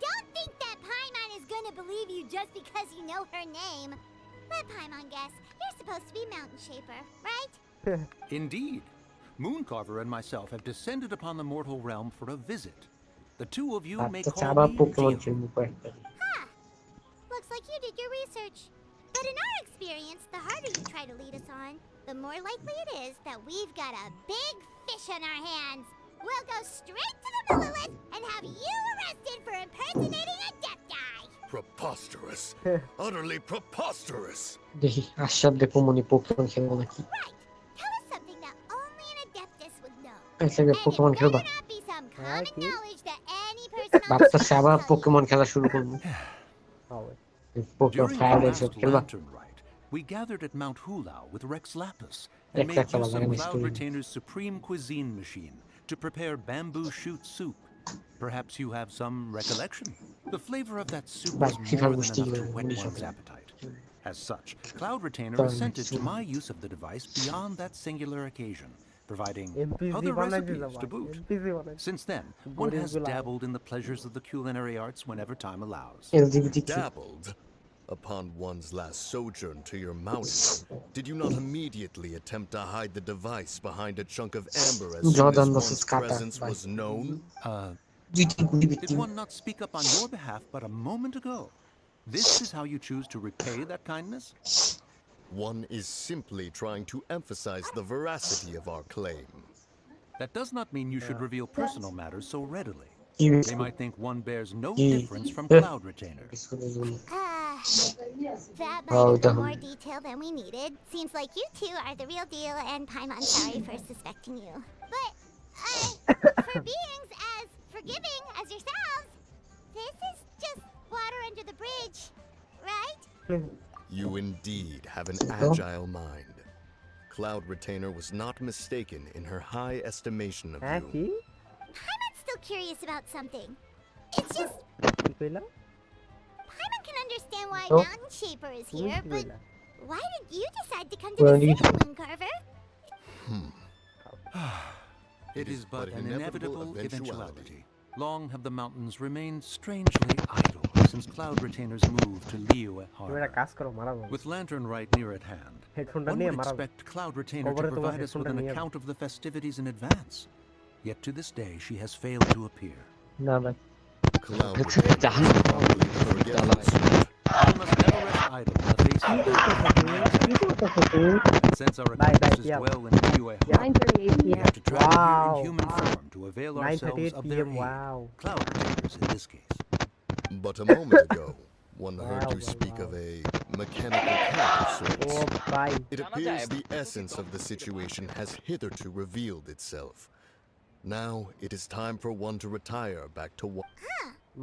Don't think that Paimon is gonna believe you just because you know her name. Let Paimon guess. You're supposed to be Mountain Shaper, right? Indeed. Mooncarver and myself have descended upon the mortal realm for a visit. The two of you may আচ্ছা call আবার me Pokemon Theo. চিনব কয়েকটা Looks like you did your research. But in our experience, the harder you try to lead us on, the more likely it is that we've got a big fish on our hands. We'll go straight to the Lilith and have you arrested for impersonating a death guy. Preposterous. Utterly preposterous. দেখি আশাব দেখো মনি Pokemon খেলবো নাকি Right. Tell us something that only an Adeptus would know. আচ্ছা And it Pokemon better খেলবা not be some common Okay. knowledge that any person on বাচ্চা this সে আবার planet will Pokemon খেলা শুরু করবো হ্যাঁ ভাই পোকেমন During ফায়ার the এসব last খেলবা lantern rite, we gathered at Mount Hulao with Rex Lapis Rex and made Lapis, use of I'm Cloud still- Retainer's supreme cuisine machine to prepare bamboo shoot soup. Perhaps you have some recollection? The flavor of that soup But was if I more was than enough to still whet English, one's okay. appetite. As such, Cloud Retainer Done, assented to so- my use of the device beyond that singular occasion, providing MPEG other বানাই recipes দিলাম to boot. MPEG বানাই Since then, one Gorill has Gulai. dabbled in the pleasures of the culinary arts whenever time allows. LGBT কি Dabbled. Upon one's last sojourn to your mountain, did you not immediately attempt to hide the device behind a chunk of amber as soon Jordan as versus one's Kata, presence bye. was known? দুইটি গুলি Did বিক্রি one not speak up on your behalf but a moment ago? This is how you choose to repay that kindness? One is simply trying to emphasize the veracity of our claim. That does not mean you should reveal personal matters so readily. কি They might think one bears no Yeah. difference from Yeah. Cloud Retainer. That Oh, might have been damn. more detail than we needed. Seems like you two are the real deal, and Paimon's sorry for suspecting you. But, for beings as forgiving as yourselves, this is just water under the bridge, right? You indeed have an agile mind. Cloud Retainer was not mistaken in her high estimation of হ্যাঁ you. কি Paimon's still curious about something. It's just, কি কইলা Paimon can understand why Oh. Mountain Shaper is তুমি here, কি but কইলা why did you decide to come to Well, the you- city, Mooncarver? It is but an inevitable eventuality. eventuality. Long have the mountains remained strangely idle since Cloud Retainer's move to Liyue তুমি একটা Harbor. কাজ করো মারা যাবে With Lantern Rite near at hand, হেডফোনটা one নিয়ে would মারা যাবে expect Cloud Retainer Cover to it over provide us with an headphone account of the festivities in advance. Yet to this day, she has failed to appear. না ভাই Cloud It's Retainer done. is probably the forgetful sort. We must never rest idle in the face of death. And since our Bye, acquaintances yeah. dwell in Liyue Harbor, 9:38 we p.m. have to travel here Wow. in human form to avail ourselves 9:38 of their p.m. aid. Wow. Cloud Retainers in this case. But a moment ago, one heard Wow, you wow, speak wow. of a mechanical cat of sorts. ও ভাই It appears the essence of the situation has hitherto revealed itself. Now it is time for one to retire back to one.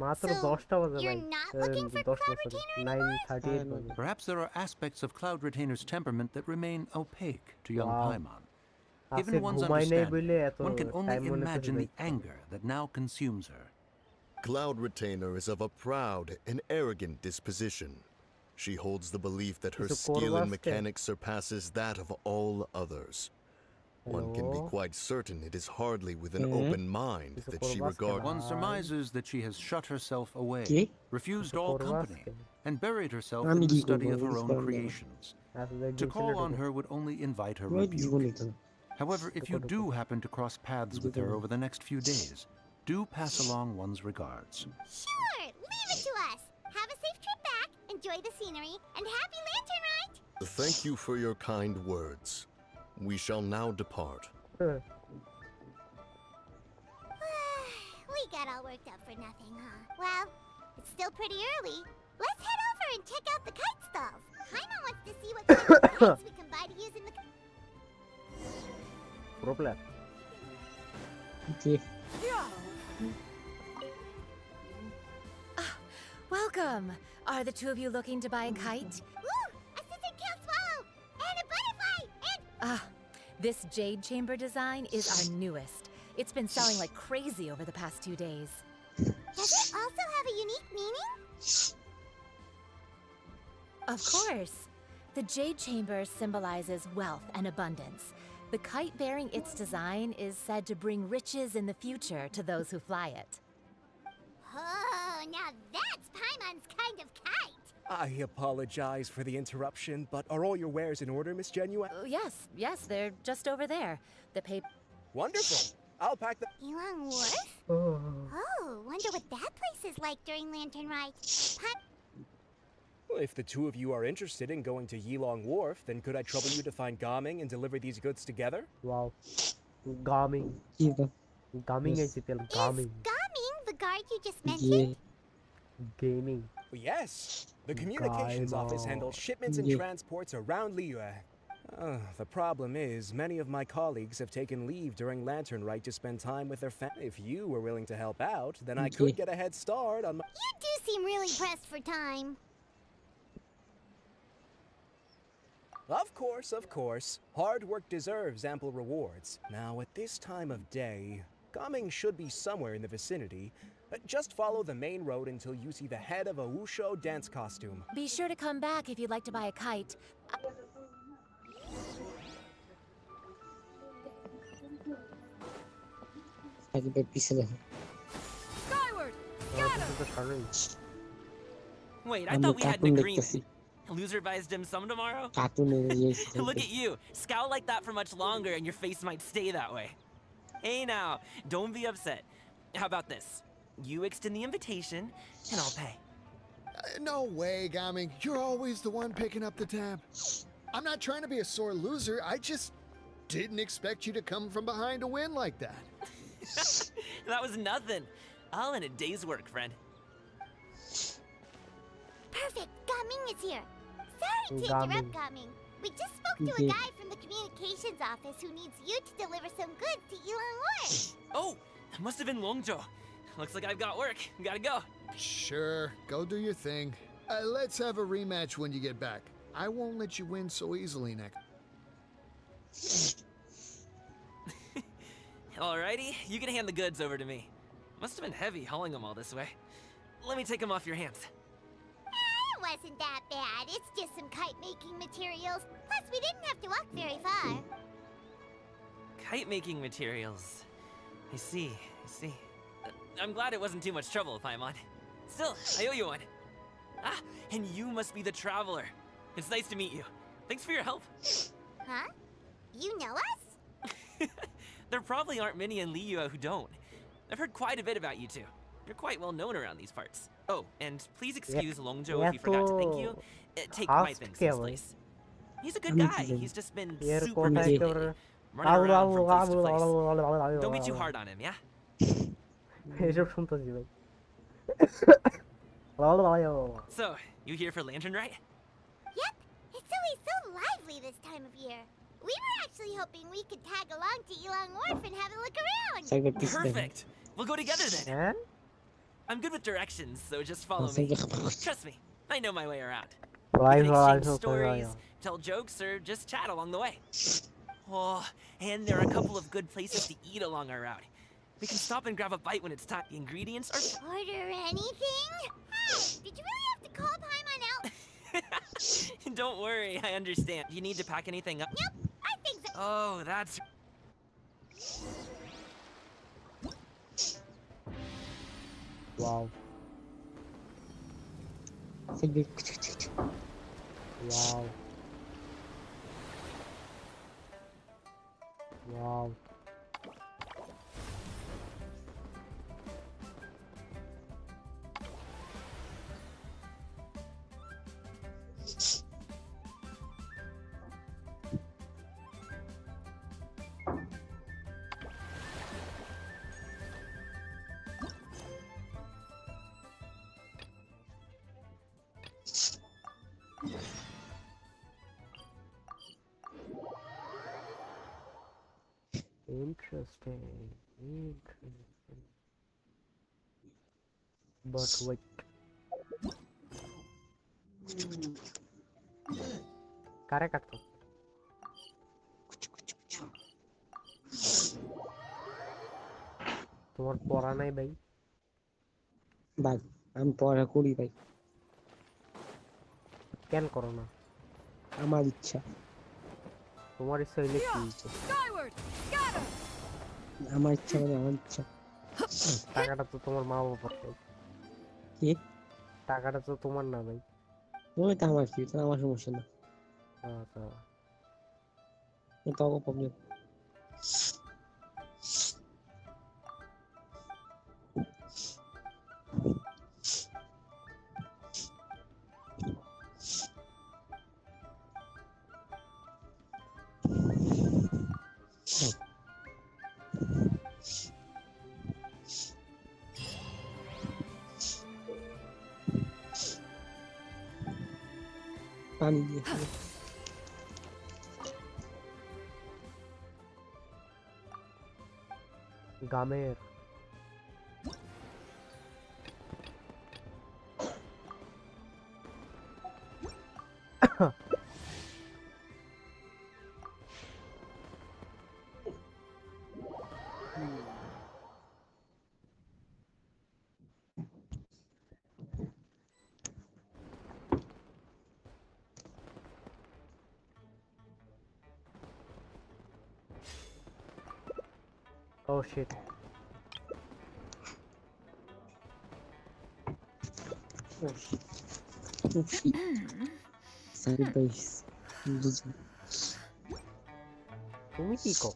মাত্র So, 10টা বাজে you're ভাই not looking for 10 Cloud বছর Retainer 9:38 বাজে Perhaps there are aspects of Cloud Retainer's temperament that remain opaque to young Wow. Paimon. আজকে Given one's ঘুমাই নেই বলে understanding, এত one can only টাইম মনে imagine করে the anger that now consumes her. Cloud Retainer is of a proud and arrogant disposition. She holds the belief that her Isu skill in korvaste. mechanics surpasses that of all others. One can be Hello? quite certain it is hardly with an Hmm? open mind Isu that she korvaste regards. One bhai. surmises that she has shut herself away, কি? refused Isu all company, korvaste. and buried herself আমি in the কি study করবো? of her কিছু own করার নেই। creations. আসলে To একদিন call সিলেটে on her would only invite her ওই জীবনই rebuke. তো। However, if you do happen to cross paths with her over the next few days, do pass along one's regards. Sure, leave it to us. Have a safe trip back, enjoy the scenery, and happy lantern ride. Thank you for your kind words. We shall now depart. We got all worked up for nothing, huh? Well, it's still pretty early. Let's head over and check out the kite stalls. Paimon wants to see what kind of kites we can buy to use in the... Pro player. কি? Welcome. Are the two of you looking to buy a kite? Ooh, a scissor kill swallow! And a butterfly! And... This jade chamber design is our newest. It's been selling like crazy over the past 2 days. Does it also have a unique meaning? Of course. The jade chamber symbolizes wealth and abundance. The kite bearing its design is said to bring riches in the future to those who fly it. Oh, now that's Paimon's kind of kite! I apologize for the interruption, but are all your wares in order, Miss Genua? Yes, they're just over there. The paper. Wonderful. I'll pack the. Yilong Wharf? Oh. Oh, wonder what that place is like during Lantern Ride. If the two of you are interested in going to Yilong Wharf, then could I trouble you to find Gaming and deliver these goods together? Wow. Gaming. কি তো? Gaming is it? Gaming. Is Gaming the guard you just mentioned? ইয়ে, Gaming. Yes. The communications office Gaimon. handles shipments and Yeah. transports around Liyue. The problem is, many of my colleagues have taken leave during Lantern Rite to spend time with their family. If you were willing to help out, then I could Okay. get a head start on my. You do seem really pressed for time. Of course. Hard work deserves ample rewards. Now, at this time of day, Gaming should be somewhere in the vicinity. Just follow the main road until you see the head of a Wusho dance costume. Be sure to come back if you'd like to buy a kite. থাকবে পিছনে। Skyward! এটা তো সারই। Wait, I আমি thought we had an cartoon agreement. দেখতেছি। Loser buys dim sum tomorrow? কার্টুনে ইয়ে Look at you. Scowl like that for much longer and your face might stay that way. Hey now, don't be upset. How about this? You extend the invitation and I'll pay. No way, Gaming. You're always the one picking up the tab. I'm not trying to be a sore loser. I just didn't expect you to come from behind to win like that. That was nothing. All in a day's work, friend. Perfect, Gaming is here. Sorry to Gaming. interrupt, Gaming. We just spoke to a Okay. guy from the communications office who needs you to deliver some goods to Yilong Wharf. Oh, that must have been Longzhou. Looks like I've got work. Gotta go. Sure, go do your thing. Let's have a rematch when you get back. I won't let you win so easily next. Alrighty, you can hand the goods over to me. Must have been heavy hauling them all this way. Let me take them off your hands. It wasn't that bad. It's just some kite-making materials. Plus, we didn't have to walk very far. Kite making materials. I see. I'm glad it wasn't too much trouble, Paimon. Still, I owe you one. Ah, and you must be the traveler. It's nice to meet you. Thanks for your help. Huh? You know us? There probably aren't many in Liyue who don't. I've heard quite a bit about you two. You're quite well known around these parts. Oh, and please excuse Longzhou if he forgot to thank you. Take my Ask things in his him. place. He's a good guy. He's just been এর super কোথায় busy একেবারে lately, running around from place to place. Don't be too hard on him, yeah? এসব শুনতেছি ভাই। So, you here for Lantern Rite? Yep. It's always so lively this time of year. We were actually hoping we could tag along to Yilong Wharf and have a look around. থাকবে পিছনে। Perfect. We'll go together then. হ্যাঁ? I'm good with directions, so just follow me. Trust me, I know my way around. We Live, can exchange live, stories, live. tell jokes, or just chat along the way. Oh, and there are a couple of good places to eat along our route. We can stop and grab a bite when it's time. The ingredients are... Order anything? Hey, did you really have to call Paimon out? don't worry, I understand. Do you need to pack anything up? Yep, I think so. Oh, that's... Wow. Sevgili küçük küçük. Wow. Wow. Interesting. But wait. কারে কাটতো? তোমার পড়া নাই ভাই? ভাই আমি পড়া করি ভাই। কেন করো না? আমার ইচ্ছা। তোমার ইচ্ছা হইলে কি? আমার ইচ্ছা মানে আমার ইচ্ছা। টাকাটা তো তোমার মা বাবার ভাই। কি? টাকাটা তো তোমার না ভাই। ওই তো আমার কি? তো আমার সমস্যা না। আচ্ছা। এটা প্রবলেম। পানি দিয়ে গামের Oh shit. Oh shit. Oh shit. Sorry guys. তুমি কি কও?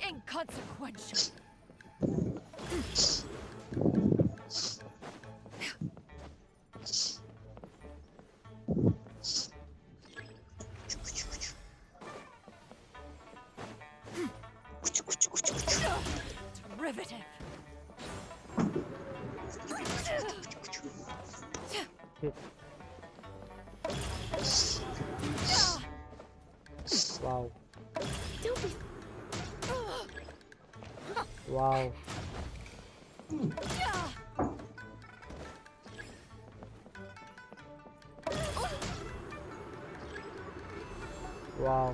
Inconsequential. Derivative. Wow. Don't be. Wow. Wow.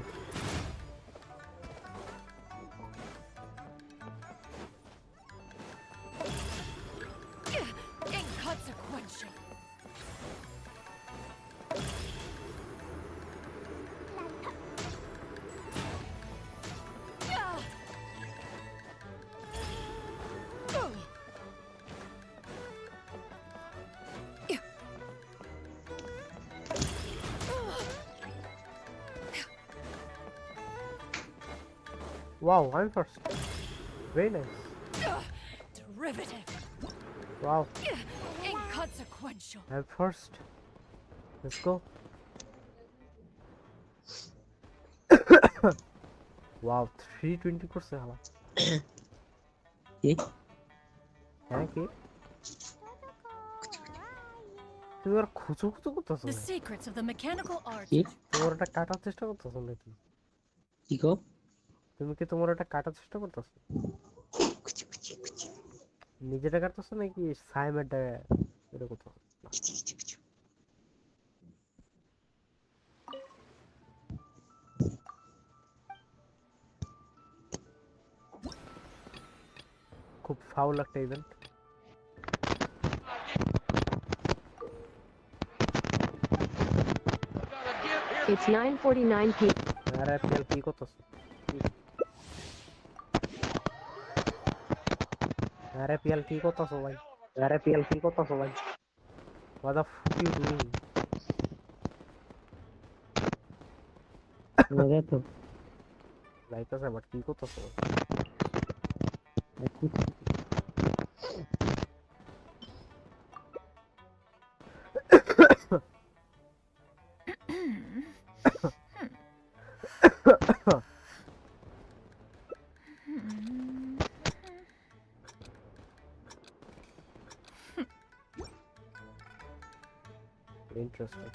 Inconsequential. Wow, I'm first. Very nice. Derivative. Wow. inconsequential. I'm first. Let's go. Wow, 320 করছে হালা। কি? হ্যাঁ কি? তুমি আর খুচু করতেছো। The secrets of the mechanical arts. কি? তোমার এটা কাটার চেষ্টা করতেছো নাকি? কি গো? তুমি কি তোমার এটা কাটার চেষ্টা করতেছো? নিজেটা কাটতেছো নাকি সাইমেরটা এটা করতেছো? খুব ফাউল একটা ইভেন্ট। It's 9:49 p.m. আরে পিএল কি করতেছো? আরে পিএল কি করতেছো ভাই? আরে পিএল কি করতেছো ভাই? What the fuck you doing? মজা তো। লাইটাছে বাট কি করতেছো? Interesting.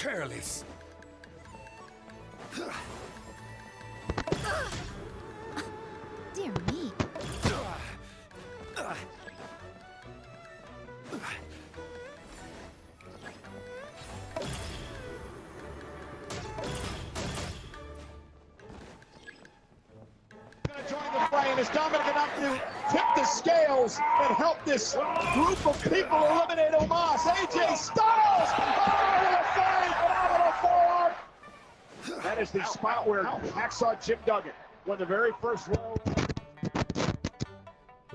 Careless. Dear me. And is Dominic enough to tip the scales and help this group of people eliminate Omos? AJ Styles! Phenomenal fight! Phenomenal forearm! That is the spot where Hacksaw Jim Duggan won the very first row.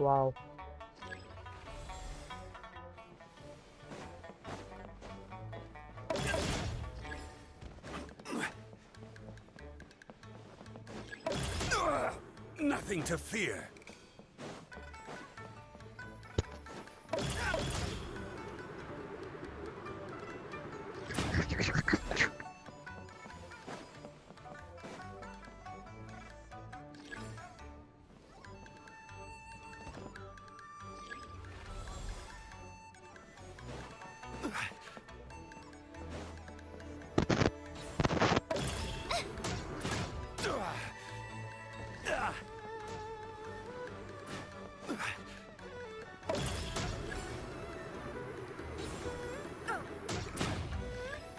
Wow. Nothing to fear.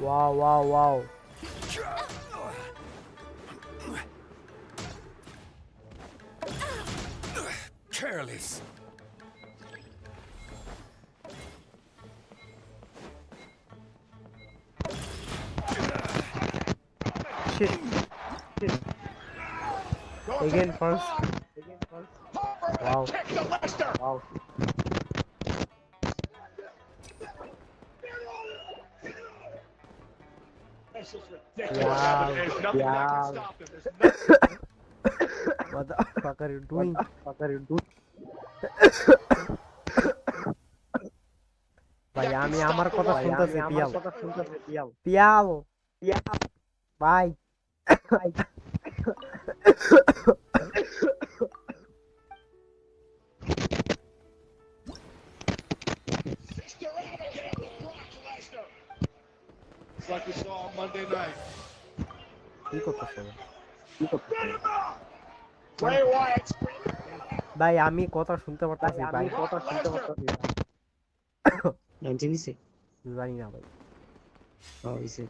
Wow, wow, wow. Careless. Shit. Shit. Again first. Wow. Wow. This is ridiculous. There's nothing that can stop him. There's nothing. What the fuck are you doing? ভাই আমি আমার কথা শুনতেছি পিয়াল ভাই It's like we saw on Monday night. কি করতেছ Bray Wyatt. ভাই আমি কথা শুনতে পারতাছি ভাই জানিস জানি না ভাই ও ইসে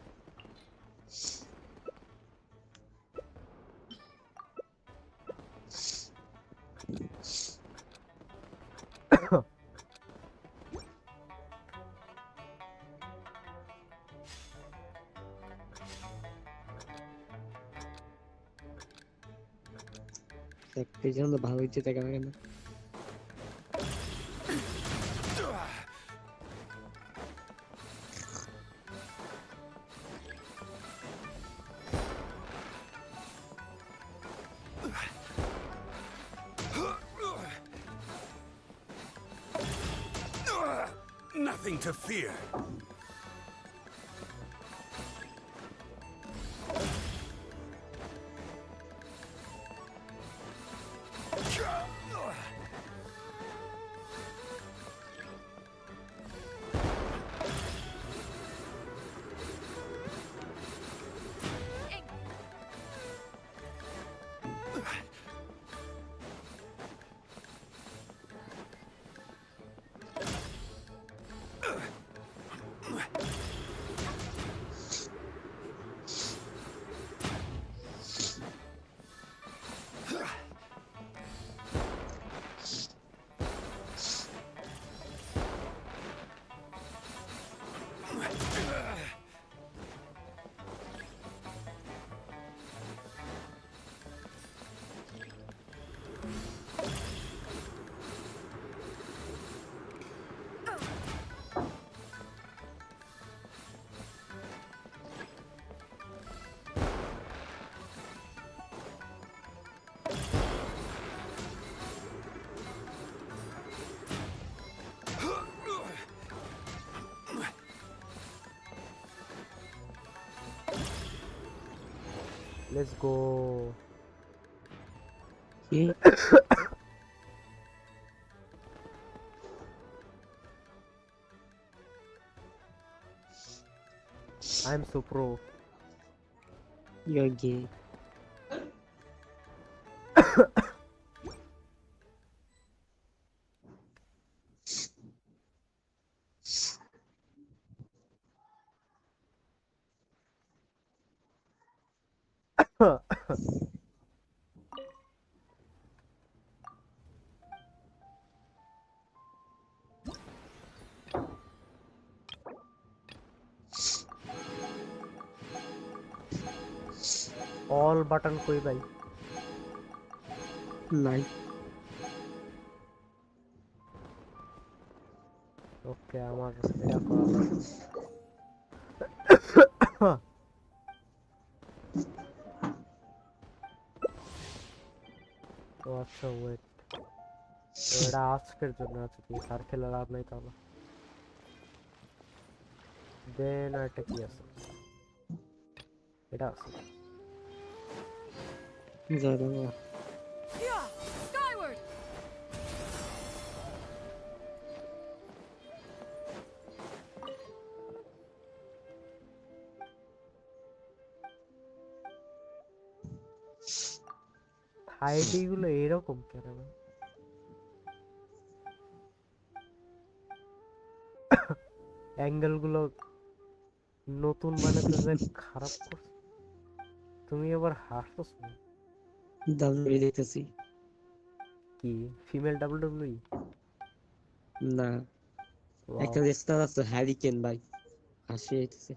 একটা জন ভালো হচ্ছে তাকে না কেন nothing to fear. Let's go. Okay. I'm so pro. You're gay. All button कोई भाई नहीं ওকে আমার এটা করা লাগবে ও আচ্ছা ওয়েট এটা আজকের জন্য আছে কি স্যার খেলা লাভ নাই তাহলে দেন এটা কি আছে এটা আছে ज़्यादा Skyward! হাইডি গুলো এরকম কেন অ্যাঙ্গেল গুলো নতুন বানাতে যে খারাপ করছে তুমি এবার হাসছ WWE দেখতেছি কি ফিমেল ডাব্লিউডব্লিউই না একটা স্টার আছে হ্যারিকেন ভাই হাসি আইতেছে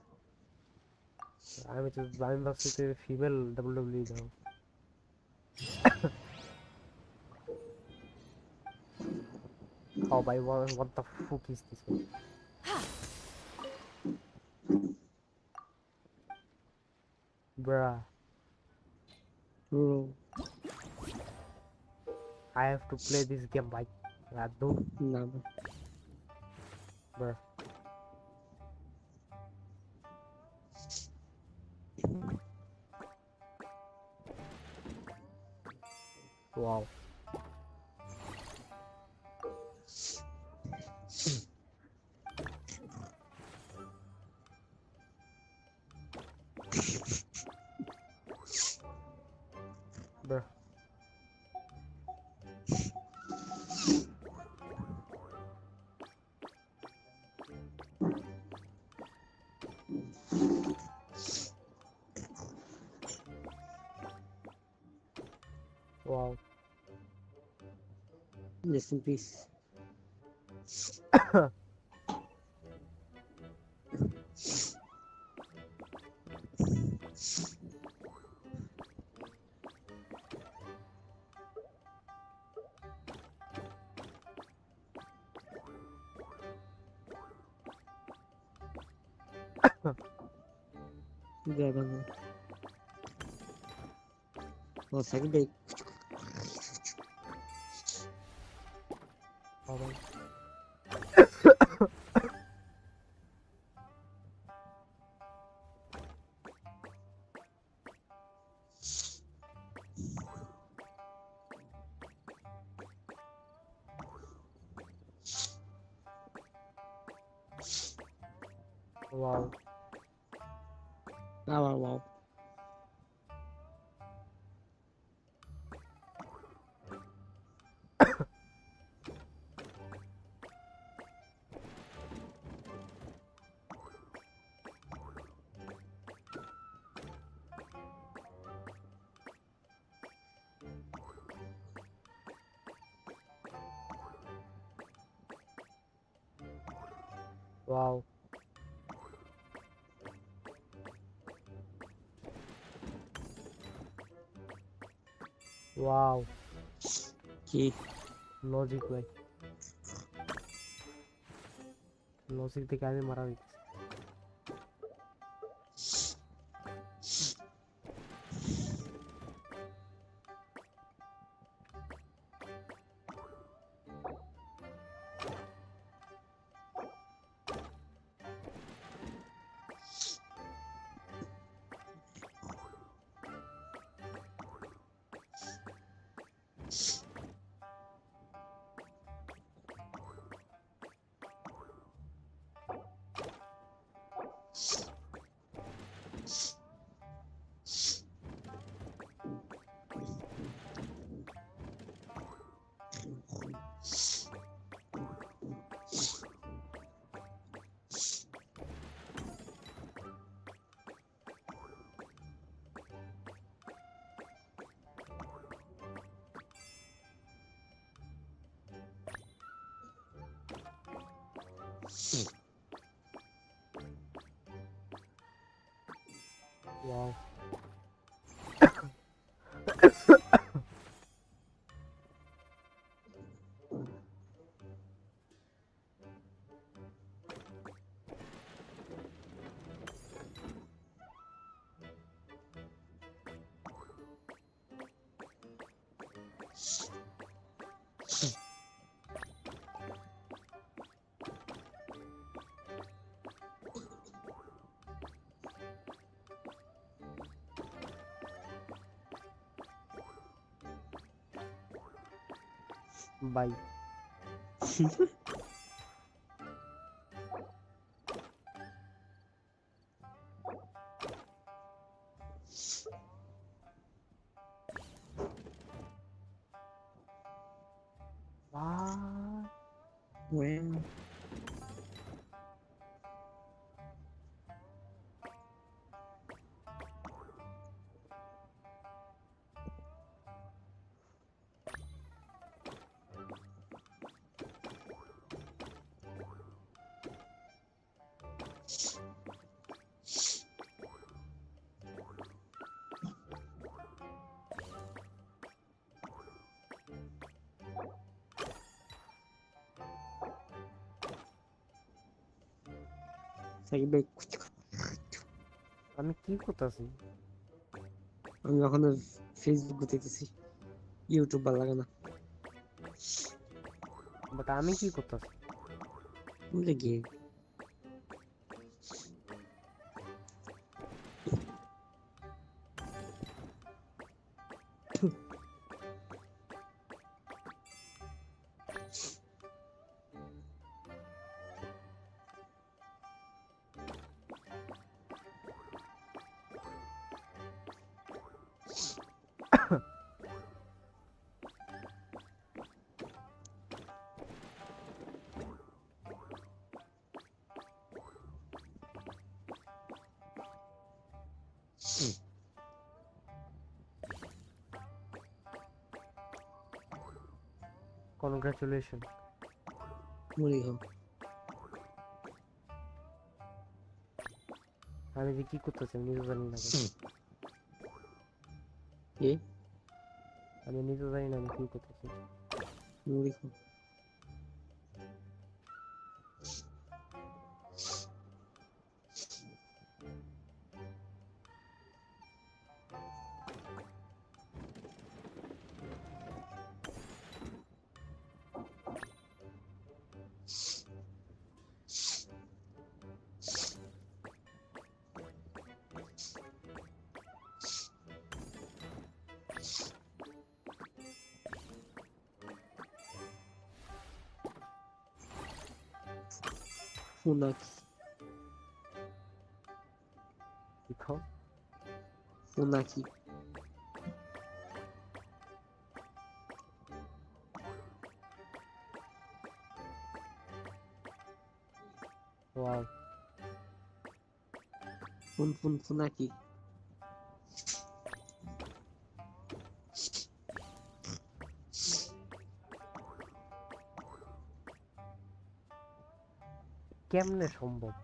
আমি ভাবছি তুই ফিমেল ডাব্লিউডব্লিউই দাও Oh, by what the fuck is this one? Bruh. Bro. I have to play this game by Radu. Nah. Bruh. Wow. Bruh. Wow. Rest in peace. ज़्यादा नहीं हो सकता है Oh my. Wow. Wow. Wow. Wow. কি logic ভাই, logic থেকে আমি মারা দিচ্ছি। Wow. Bye. What? When? আমি কি করতেছি? আমি এখন ফেসবুক ঘুরতেছি, ইউটিউব ভালো লাগে না। বাট আমি কি করতেছি? বুঝলে কি Congratulations. মরি হোক। আমি যে কি করতেছি আমি নিজে জানি না। কি? আমি নিজে জানি না আমি কি করতেছি। মরি হোক। Funaki. দেখো ফুনাকি ওয়াও ফুনাকি কেমনে সম্ভব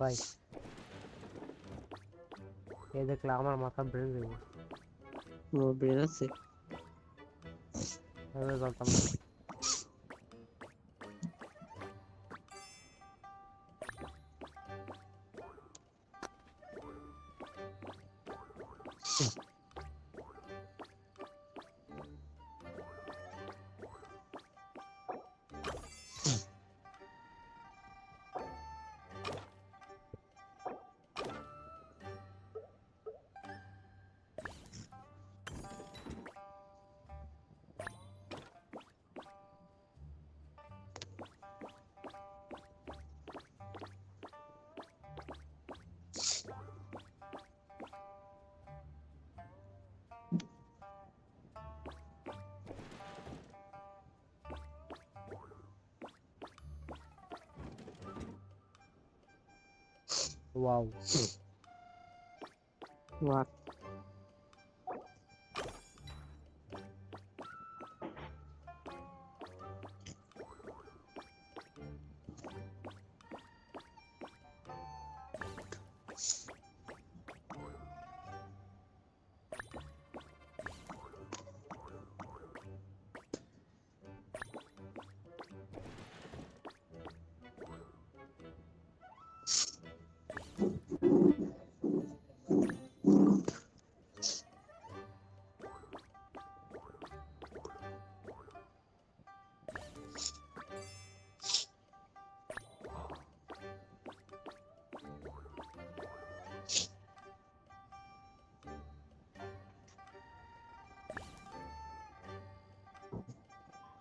ভাই এই দেখলে আমার মাথা ব্রেন হয়ে গেছে তোমার ব্রেন আছে আমি জানতাম না Wow. What?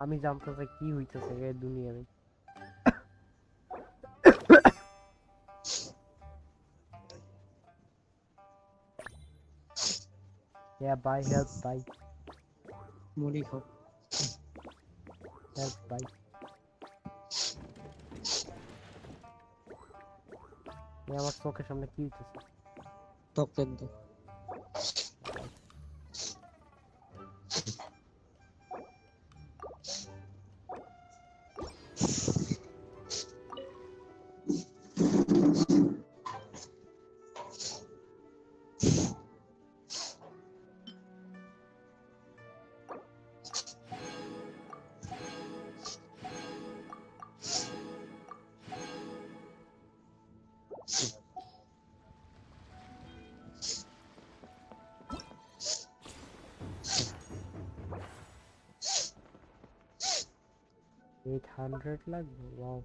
আমি জানতেছি কি হইতেছে এই দুনিয়ায় Yeah, bye, help, bye. মুড়ি খাও Help, bye. আমার চোখের সামনে কি হইতেছে তকতেন তো $800 লাগবে wow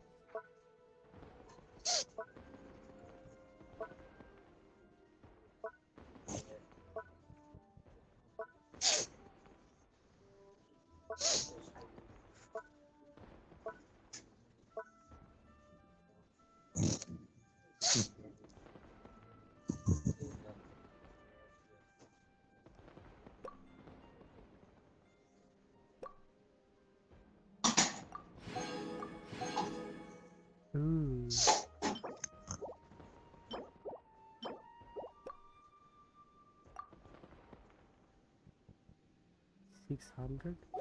$600 $600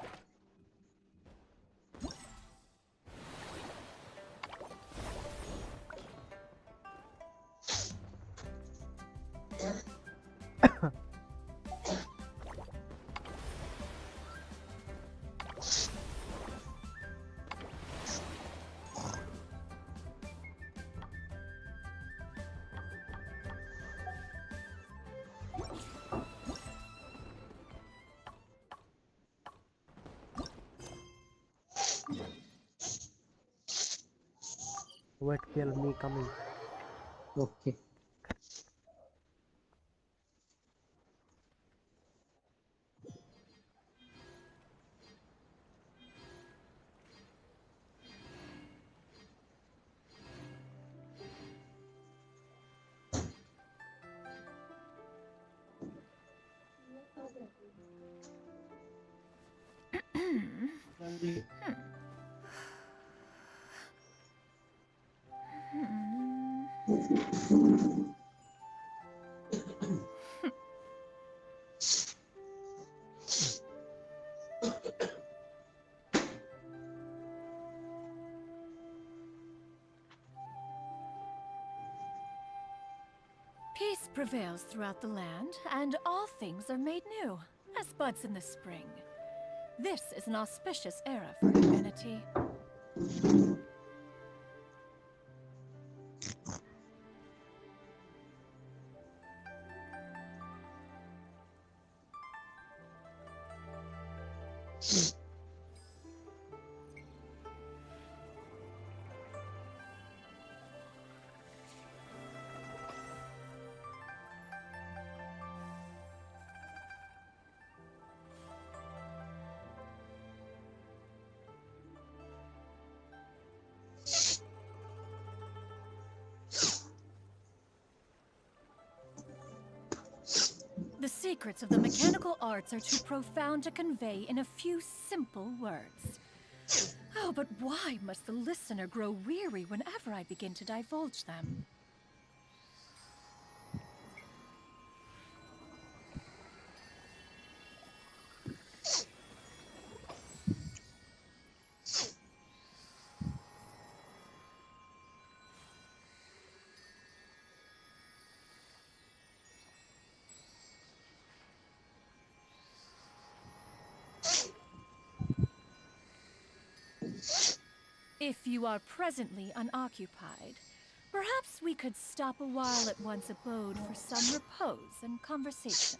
Wait till me coming. Okay. Peace prevails throughout the land, and all things are made new, as buds in the spring. This is an auspicious era for humanity. The secrets of the mechanical arts are too profound to convey in a few simple words. Oh, but why must the listener grow weary whenever I begin to divulge them? If you are presently unoccupied, perhaps we could stop a while at one's abode for some repose and conversation.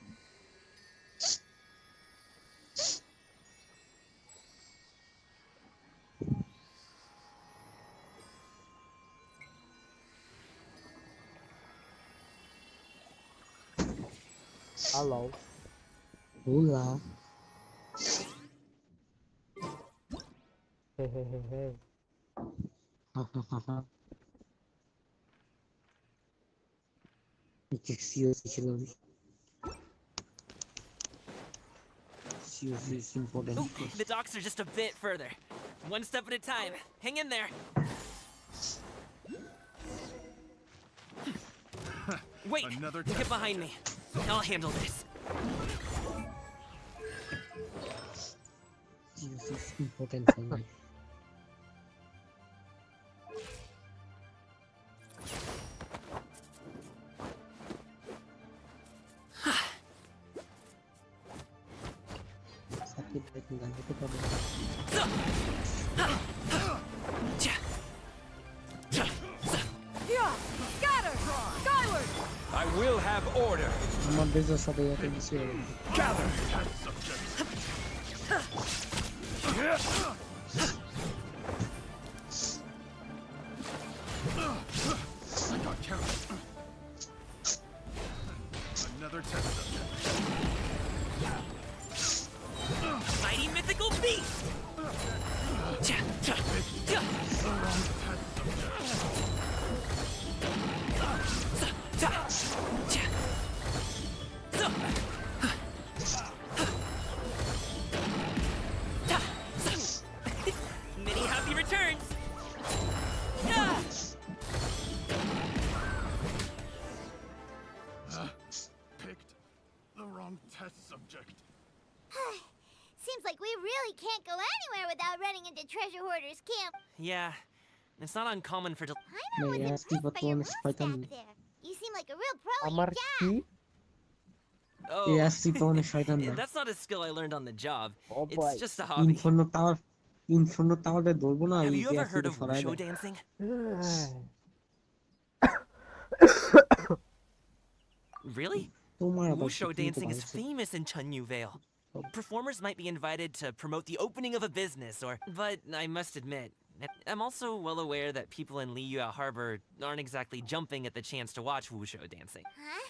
Hello. Hola. Hey, hey, hey, hey. Seriously, it's important. Ooh, the docks are just a bit further. One step at a time. Hang in there. Wait, get behind me. I'll handle this. Seriously, it's important for me. I will have order. Gather. I got careless. Another test subject. Mighty mythical beast. Many happy returns. Picked the wrong test subject. Seems like we really can't go anywhere without running into Treasure Hoarder's camp. Yeah, it's not uncommon for. I know what's impressed by your moves back there. You seem like a real pro at your job. Oh, Yeah, that's not a skill I learned on the job. Oh It's boy. just a hobby. Inferno Tower Have you ever heard of Wusho dancing? Really? Wusho dancing is famous in Chunyu Vale. Performers might be invited to promote the opening of a business but I must admit, I'm also well aware that people in Liyue Harbor aren't exactly jumping at the chance to watch Wushu dancing. Huh?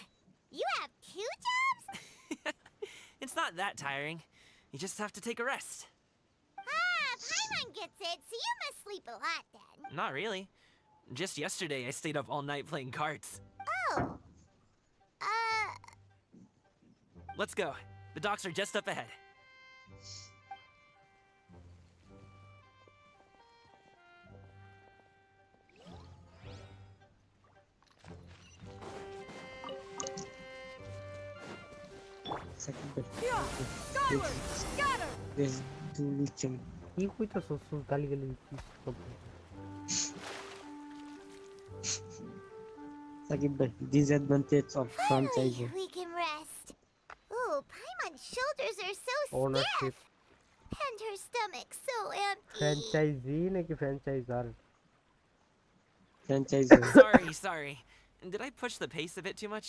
You have 2 jobs? It's not that tiring. You just have to take a rest. Ah, Paimon gets it, so you must sleep a lot then. Not really. Just yesterday, I stayed up all night playing cards. Oh. Let's go. The docks are just up ahead. Skyward! Scatter! Resolution. কি কইতাছ সুস গালি গালি Sakib bhai, disadvantage of franchising. We can rest. Ooh, Paimon's shoulders are so Ownership. stiff. And her stomach so empty. Franchise নাকি ফ্র্যাঞ্চাইজার Franchising. Sorry. Did I push the pace a bit too much?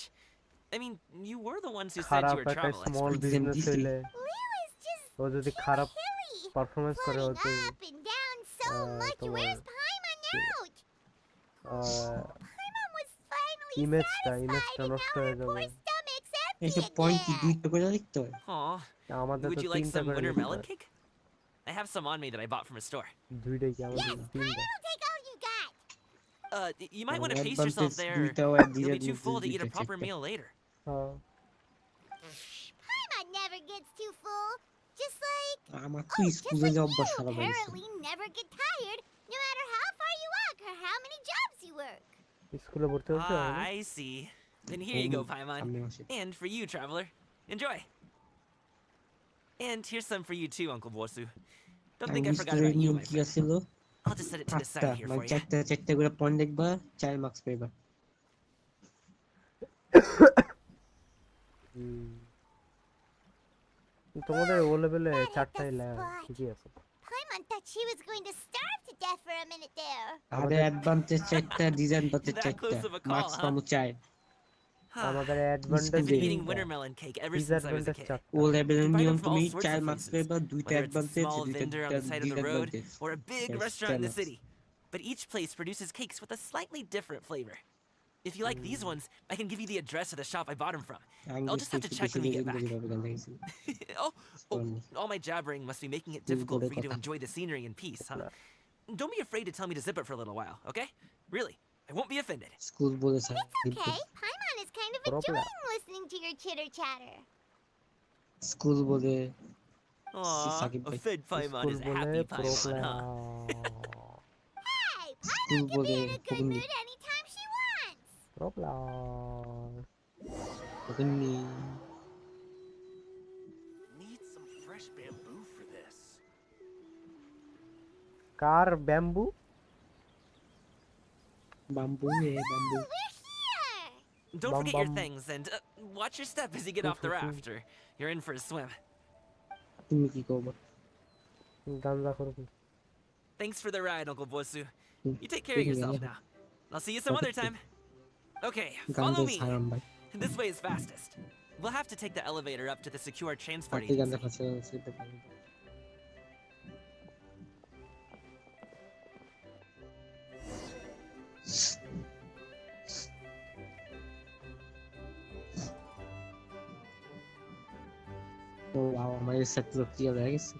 I mean, you were the ones who said খারাপ you were একটা travel small experts. Business হইলে Liu is just ও যদি খারাপ hilly. Performance করে ও তো Up and down so much. তোমার Where's Paimon now? Paimon was finally ইমেজটা satisfied, and নষ্ট now হয়ে her যাবে poor stomach's empty এইসব পয়েন্ট কি again. দুইটা করে লিখতে হয়? Aw. আমাদের Would তো you like তিনটা some করে winter লিখতে melon হয় cake? I have some on me that I bought from a store. দুইটাই কি আমাদের তিনটা I'll take all you got. You might want to pace Advantage yourself there. দুইটাও R You'll be too disadvantage full to eat a দুইটা proper চারটা। meal later. হ্যাঁ Paimon never gets too full. Just like আমার তো স্কুলে যাওয়া অভ্যাস খারাপ হয়ে গেছে। apparently never get tired, no matter how far you walk or how many jobs you work. স্কুলে ভর্তি হচ্ছে I see. Then here you go, Paimon. And for you, traveler. Enjoy. And here's some for you too, Uncle Bosu. Don't think I forgot about you, my কি friend. আছিল? I'll just set it to the 8টা side here মানে for you. চারটা করে point দেখবা 4 marks পাইবা। তোমাদের ও লেভেলে চারটাই ঠিকই আছে Paimon thought she was going to starve to death for a minute there. আমাদের অ্যাডভান্টেজ 4টা ডিসঅ্যাডভান্টেজ That 4টা close of a call, marks huh? পামু 4 আমাদের I've advantage been eating winter melon cake ever since I was a kid. ও লেভেলে You can buy নিয়ম them from all তুমি sorts 4 of marks places, পাইবা দুইটা whether it's a advantage small দুইটা vendor on the side of the road disadvantage or a big Yes, restaurant in the 10 city. But each place produces cakes with a slightly different flavor. If you like these ones, I can give you the address of the shop I bought them from. I'll just have to check when we get back. All my jabbering must be making it difficult for you to enjoy the scenery in peace, huh? Don't be afraid to tell me to zip it for a little while, okay? Really, I won't be offended. School বলেছে Okay, Paimon is kind of enjoying listening to your chitter chatter. School বলে Aww, Sakib a bhai. fed Paimon is a happy Paimon, huh? School বলে In a good mood anytime she wants. Need some fresh bamboo for this. Car bamboo bamboo bamboo Don't Bum forget your bum. things and watch your step as you get off the raft or you're in for a swim. তুমি কি করবে গাঞ্জা করবি Thanks for the ride, Uncle Bosu. You take care of yourself now. I'll see you some other time. Okay, follow ganja me. ছাড়াম ভাই This way is fastest. We'll have to take the elevator up to the secure transport আপনি গাঞ্জা agency. খাচ্ছে সেটা পারি ও wow আমার set তো clear হয়ে গেছে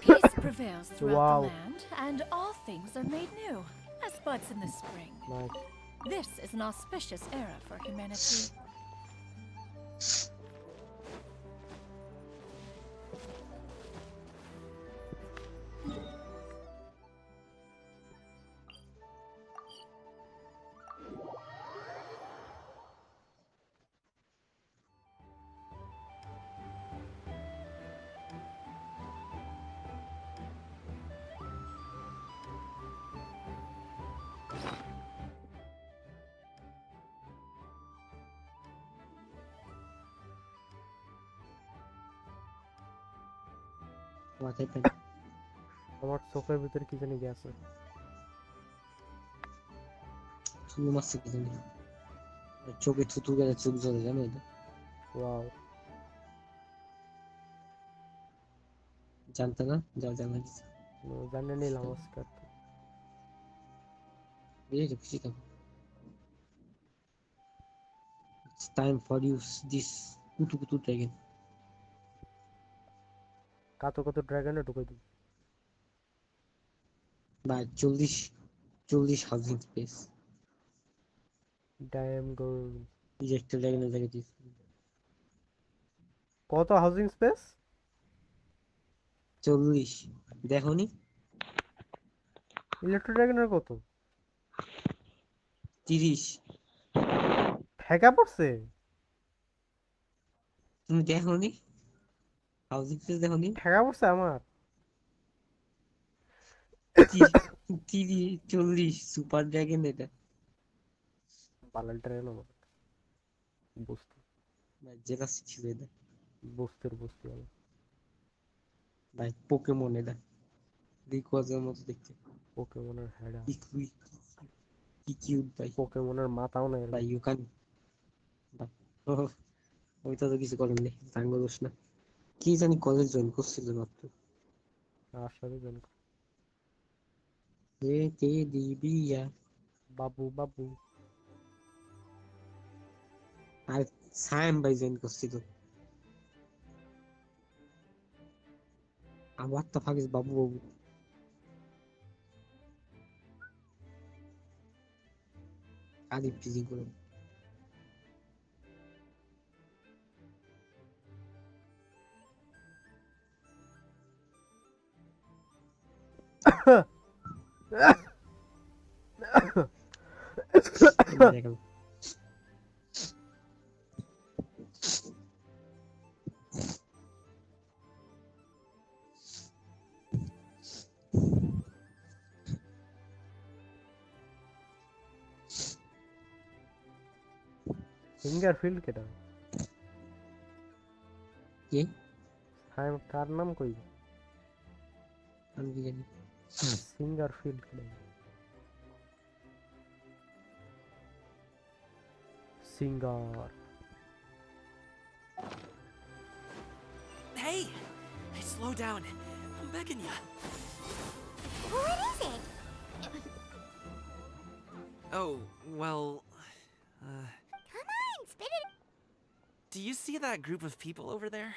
Peace prevails throughout Wow. the land, and all things are made new, as buds in the spring. Nice This is an auspicious era for humanity. মাথায় pen আমার চোখের ভিতরে কি জানি গেছে শুধু মারছে কি জানি চোখে থুতু গেলে চোখ জ্বলে জানো এটা ওয়াও জানতে না যা জানা গেছে জানে নিলাম আজকে এই যে খুশি থাকো it's time for you this কুতু কুতু ড্রাগন কত ড্রাগনে ঢুকাই দিই বা 40 হাউজিং স্পেস ড্যাম গুড এই যে একটা ড্রাগনের জায়গায় দিস কত হাউজিং স্পেস 40 দেখোনি ইলেকট্রো ড্রাগনের কত 30 ফেকা পড়ছে তুমি দেখোনি হাউজিং স্পেস দেখোনি ফেকা পড়ছে আমার 40 সুপার ড্রাগন এটা পালাল ট্রেন বুঝতে যেটা ছিল এটা বুঝতে ভাই পোকেমন এটা রিকোয়াজের মতো দেখতে পোকেমনের হেডা কি কিউট ভাই পোকেমনের মাথাও নাই ভাই ইউ ক্যান ওইটা তো কিছু করেননি সাঙ্গ দোষ না কি জানি কলেজ জয়েন করছিল মাত্র আসলে জন তে দিবিয়া বাবু আর সায়েম ভাই জয়েন করছিল আর what the fuck is বাবু আদি পিজি করে ফিঙ্গার ফিল্ড কেটা কি হ্যাঁ কার নাম কই আমি কি জানি ফিঙ্গার ফিল্ড কেটা singer Hey! Hey, slow down. I'm begging ya. What is it? Oh, well... Come on, spit it. Do you see that group of people over there?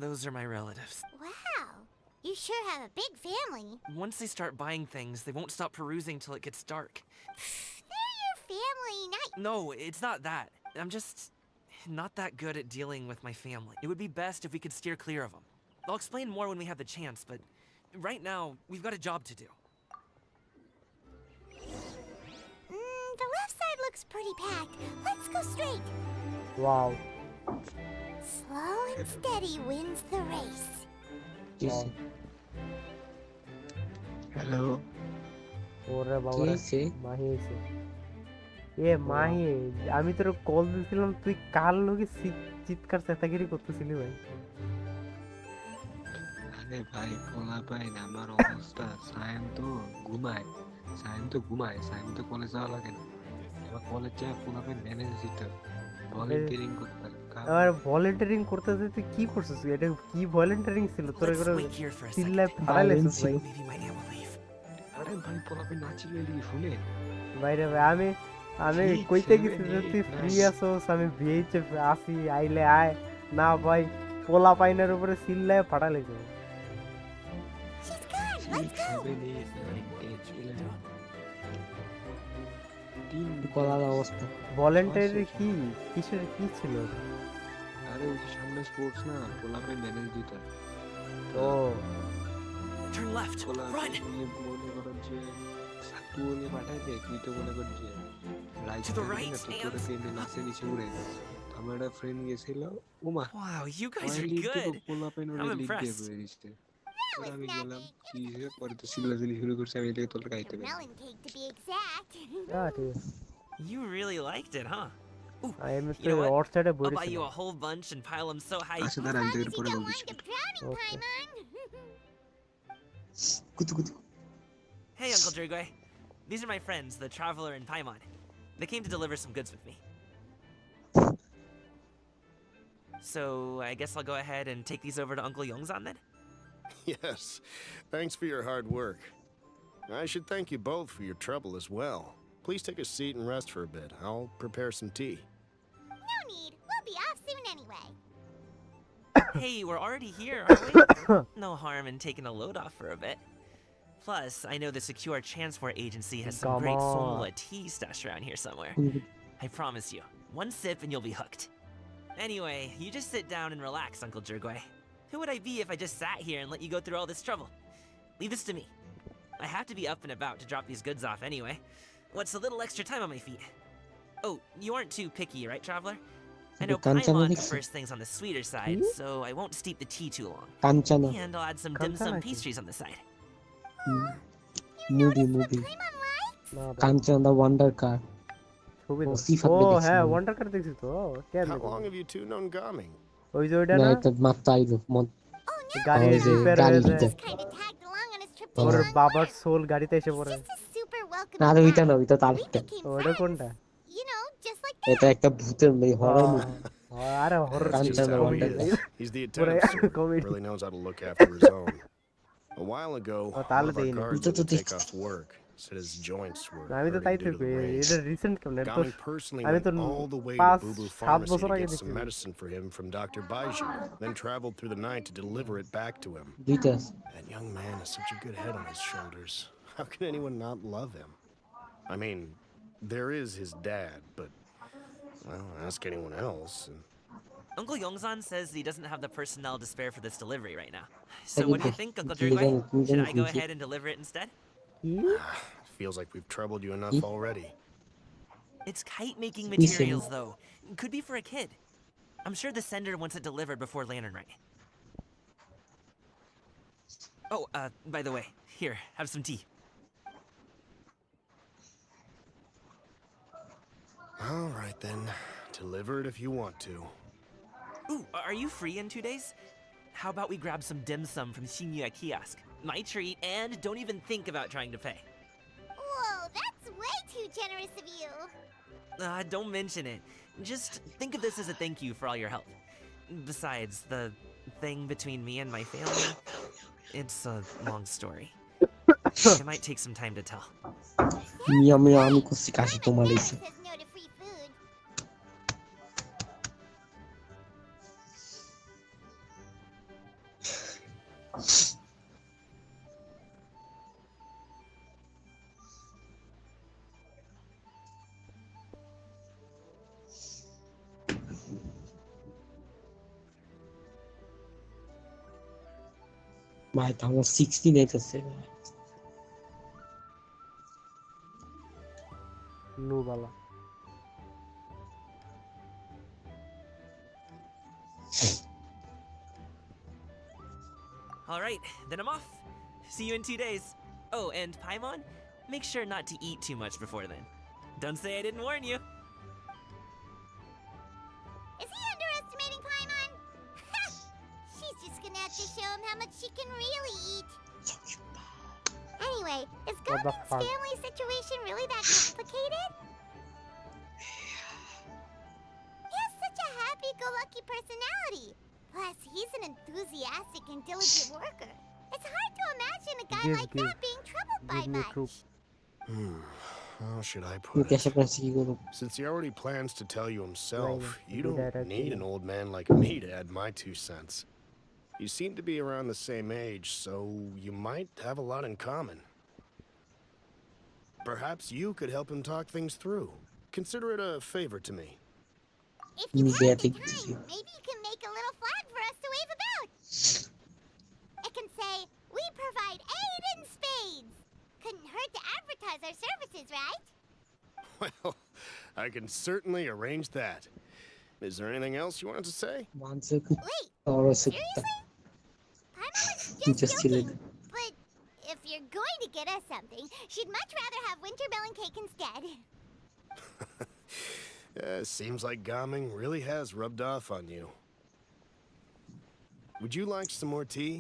Those are my relatives. Wow. You sure have a big family. Once they start buying things, they won't stop perusing till it gets dark. They're your family, not... No, it's not that. I'm just... not that good at dealing with my family. It would be best if we could steer clear of them. I'll explain more when we have the chance, but... right now, we've got a job to do. The left side looks pretty packed. Let's go straight. Wow. Slow and steady wins the race. Hello ওরে বাবা কি মাহি এসে মাহি আমি তোর call দিছিলাম তুই কার লগে চিৎকার চেঁচাগিরি করতেছিলি ভাই আরে ভাই পোলা পাই না আমার অবস্থা সায়েম তো ঘুমায় সায়েম তো কলেজ যাওয়া লাগে না এবার কলেজ যায় পোলা পাই ম্যানেজ দিতে ভলান্টিয়ারিং করতে আর ভলান্টিয়ারিং করতে তুই কি করছিস এটা কি ভলান্টিয়ারিং ছিল তোর এগুলো চিল্লায় ফাড়াইছিস ভাই আরে ভাই পোলা পাই নাচিলে লিখি শুনে বাইরে ভাই আমি কইতে গেছি যে তুই ফ্রি আছোস আমি ভিএইচে আসি আইলে আয় না ভাই পোলা পাইনের উপরে চিল্লায় ফাড়াইছে কলার অবস্থা ভলান্টিয়ারি কিসের কি ছিল আরে ওই সামনে স্পোর্টস না পোলা পাই ম্যানেজ দিতে ও Turn left. Run. মনে করো যে তুই পাঠাই দে তুই তো মনে কর যে To the right, তোর নাচে নিচে উড়ে গেছে আমার একটা ফ্রেন্ড গেছিল ওমা Wow, you guys are good. I'm impressed. আমি গেলাম কি পরে তো সিলাজিলি শুরু করছে আমি এটাকে তোর গাইতে পারি Melon cake to be exact. You really liked it, huh? Ooh, I am you know what? outside I'll buy you a whole bunch and pile them so high. আচ্ছা দাঁড়া আমি তোর পরে বলছি কুতু কুতু Hey, Uncle Drigway. These are my friends, the Traveler and Paimon. They came to deliver some goods with me. So I guess I'll go ahead and take these over to Uncle Yongzan then? Yes, thanks for your hard work. I should thank you both for your trouble as well. Please take a seat and rest for a bit. I'll prepare some tea. No need. We'll be off soon anyway. Hey, we're already here, aren't we? No harm in taking a load off for a bit. Plus, I know the Secure Transport Agency has some great Somola tea stashed around here somewhere. I promise you, one sip and you'll be hooked. Anyway, you just sit down and relax, Uncle Jirgway. Who would I be if I just sat here and let you go through all this trouble? Leave this to me. I have to be up and about to drop these goods off anyway. What's a little extra time on my feet? Oh, you aren't too picky, right, Traveler? I know Paimon prefers things on the sweeter side, so I won't steep the tea too long. And I'll add some dim sum pastries on the side. Movie. Kanchan the Wonder Car. Oh, হ্যাঁ wonder কার দেখছিস তো কেন How long have you two known Gaming? ওই যে ওইটা না এটা মাত্র গাড়ি রিপেয়ার হয়েছে ওর বাবার সোল গাড়িতে এসে পড়ে না ওইটা না ওইটা তার ওটা কোনটা এটা একটা ভূতের হরর মুভি আরে horror He's the attendant really knows how to look after his own. A while ago, one of our guards had to take off work. Said his joints were hurting due to the rains. Gami personally went all the way to Boo Boo Pharmacy to get some medicine for him from Dr. Baiju, then traveled through the night to deliver it back to him. That young man has such a good head on his shoulders. How can anyone not love him? I mean, there is his dad, but, well, ask anyone else. Uncle Yongzan says he doesn't have the personnel to spare for this delivery right now. So what do you think, Uncle Jirgway? Should I go ahead and deliver it instead? Feels like we've troubled you enough already. It's kite-making materials, though. Could be for a kid. I'm sure the sender wants it delivered before Lantern Rite. Oh, by the way, here, have some tea. All right, then. Deliver it if you want to. Ooh, are you free in 2 days? How about we grab some dim sum from Shinya Kiosk? My treat, and don't even think about trying to pay. Whoa, that's way too generous of you. Don't mention it. Just think of this as a thank you for all your help. Besides, the thing between me and my family, it's a long story. It might take some time to tell. My time was 16 আছে no Bala All right, then I'm off. See you in 2 days. Oh, and Paimon, make sure not to eat too much before then. Don't say I didn't warn you. Is he underestimating Paimon? She's just gonna have to show him how much she can really eat. Anyway, is Gaming's family situation really that complicated? He has such a happy-go-lucky personality. Plus, he's an enthusiastic and diligent worker. It's hard to imagine a guy like that being troubled by much. How should I put it? Since he already plans to tell you himself, you don't need an old man like me to add my 2 cents. You seem to be around the same age, so you might have a lot in common. Perhaps you could help him talk things through. Consider it a favor to me. If you have the time, maybe you can make a little flag for us to wave about. It can say, "We provide aid in spades." Couldn't hurt to advertise our services, right? Well, I can certainly arrange that. Is there anything else you wanted to say? Wait, seriously? Paimon was just joking. But if you're going to get us something, she'd much rather have wintermelon cake instead. Seems like Gaming really has rubbed off on you. Would you like some more tea?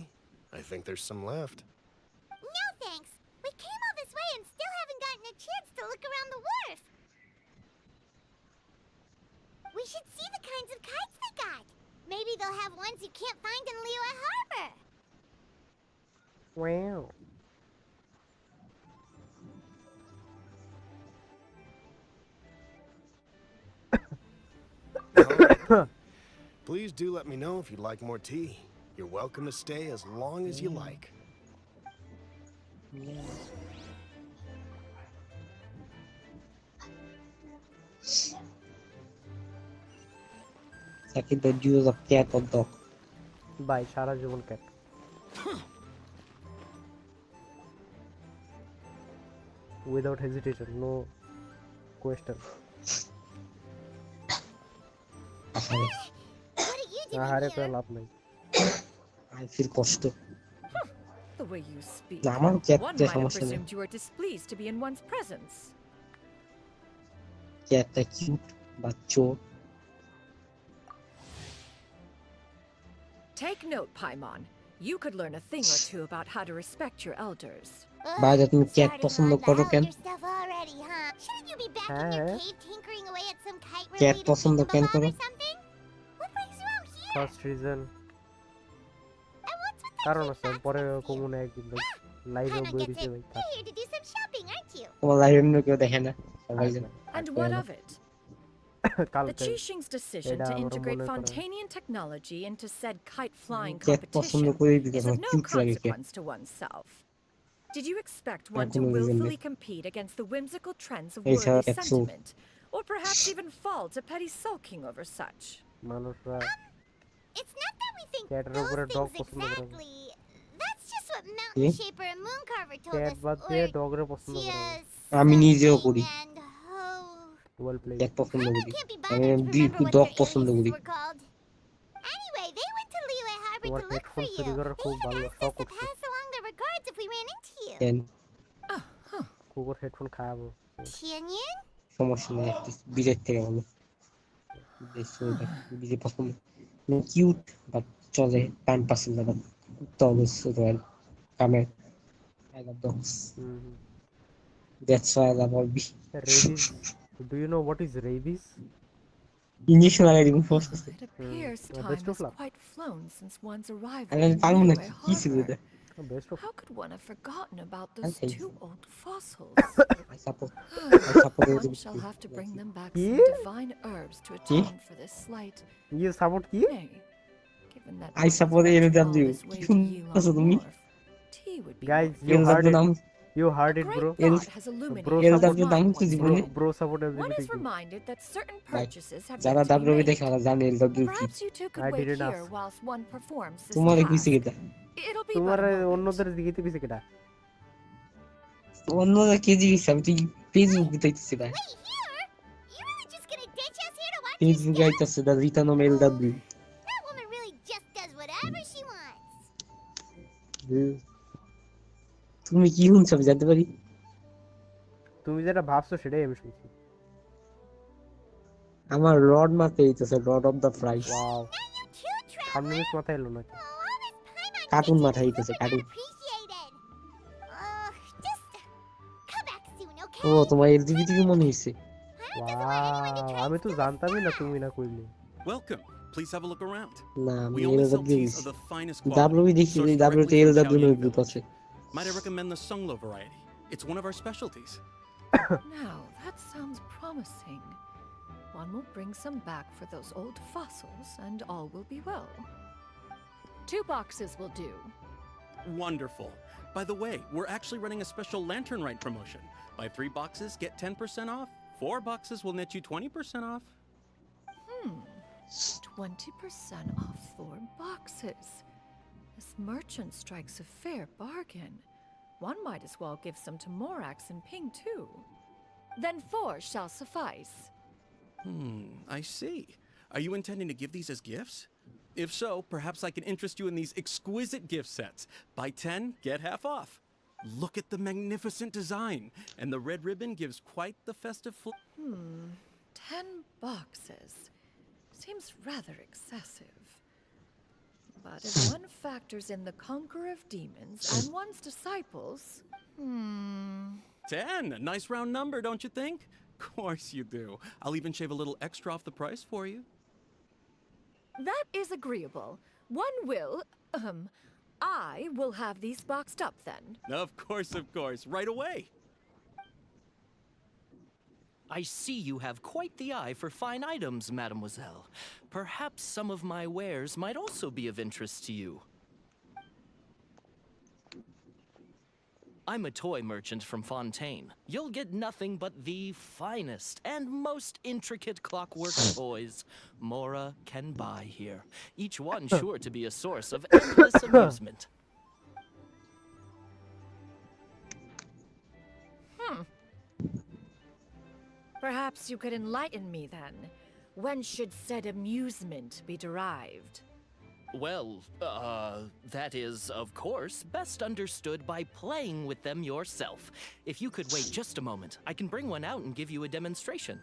I think there's some left. No thanks. We came all this way and still haven't gotten a chance to look around the wharf. We should see the kinds of kites they got. Maybe they'll have ones you can't find in Liyue Harbor. Wow. Please do let me know if you'd like more tea. You're welcome to stay as long as you like. Second, the use of cat or dog. Bye, Shara Jubal cat. Without hesitation, no question. I feel কষ্ট The way you speak, না আমার cat one তে might have সমস্যা নেই presumed you were displeased to be in one's presence. cat টা cute but চোর Take note, Paimon. You could learn a thing or two about how to respect your elders. বাইরে তুমি cat পছন্দ করো কেন Stuff already, huh? Shouldn't you be back in your cave tinkering away at some cat kite-related পছন্দ কেন thingamabob করো or something? What brings you out here? First reason. কারণ আছে পরে কমনে একদিন লাইভে বলে দিতে ভাই You're here to do some shopping, aren't you? তোমার লাইভে এমনি কেউ দেখে না সবাই জানে And what of it? The Qixing's decision to integrate Fontanian technology into said kite-flying competition is of no consequence to oneself. Did you expect one to willfully compete against the whimsical trends of worthy sentiment, or perhaps even fall to petty sulking over such? It's not that we think those things exactly. That's just what Mountain Shaper and Mooncarver told us. আমি নিজেও করি well played cat পছন্দ করি আমি dog পছন্দ করি Anyway, they went to Liyue Harbor to look for you. They even asked us to pass along their regards if we ran into you. কুকুর headphone খাওয়াবো Tianyin? সমস্যা নেই বিজের থেকে ভালো বিজে পছন্দ কিউট বাট চলে টাইম পাসের জন্য always রয়্যাল কামে I love dogs that's why I love all bee rabies do you know what is rabies injection লাগাই দিব first It appears time has quite flown since one's arrival. আমি পারবো না কি ছিল এটা How could one have forgotten about those two old fossils? I support One shall have to bring them back some divine herbs to atone for this slight. You support কি Given that I support EVO guys you heard it bro bro support One is reminded that certain purchases have যারা yet to be WIFI made. দেখে ওরা জানে LW কি Perhaps you two could wait here whilst one performs this তোমারে task. কইছে কিটা It'll be তোমার but a moment. অন্যদের দিকে কইছে কিটা অন্যরা কেজি হিসাবে তুই ফেসবুক দিতেছিস না You really just gonna ditch us here to watch Facebook আইতাছে the return of LW That woman really just does whatever she wants. তুমি কি শুনছ আমি জানতে পারি তুমি যেটা ভাবছো সেটাই আমি শুনছি আমার রড মাথায় আইতাছে rod of the fry wow সামনে মিস মাথায় এলো নাকি কার্টুন মাথায় আইতাছে কার্টুন ও তোমার এলজিবিটি কি মনে হইছে ওয়াও আমি তো জানতামই না তুমি না কইলে Welcome. Please have a look around. না We আমি only এলজিবি sell teas দিছি of the finest W quality. দেখি sourced ডাব্লিউ তে directly from LGB Italian group village. আছে Might I recommend the Sunglo variety? It's one of our specialties. Now, that sounds promising. One will bring some back for those old fossils, and all will be well. 2 boxes will do. Wonderful. By the way, we're actually running a special lantern rite promotion. Buy 3 boxes, get 10% off. 4 boxes will net you 20% off. 20% off 4 boxes. This merchant strikes a fair bargain. One might as well give some to Morax and Ping too. Then 4 shall suffice. I see. Are you intending to give these as gifts? If so, perhaps I can interest you in these exquisite gift sets. Buy 10, get half off. Look at the magnificent design, and the red ribbon gives quite the festive 10 boxes. Seems rather excessive. But if one factors in the conqueror of demons and one's disciples... 10, a nice round number, don't you think? course you do. I'll even shave a little extra off the price for you. That is agreeable. One will, I will have these boxed up then. Of course, right away. I see you have quite the eye for fine items, mademoiselle. Perhaps some of my wares might also be of interest to you. I'm a toy merchant from Fontaine. You'll get nothing but the finest and most intricate clockwork toys Mora can buy here. Each one sure to be a source of endless amusement. Perhaps you could enlighten me then. When should said amusement be derived? Well, that is, of course, best understood by playing with them yourself. If you could wait just a moment, I can bring one out and give you a demonstration.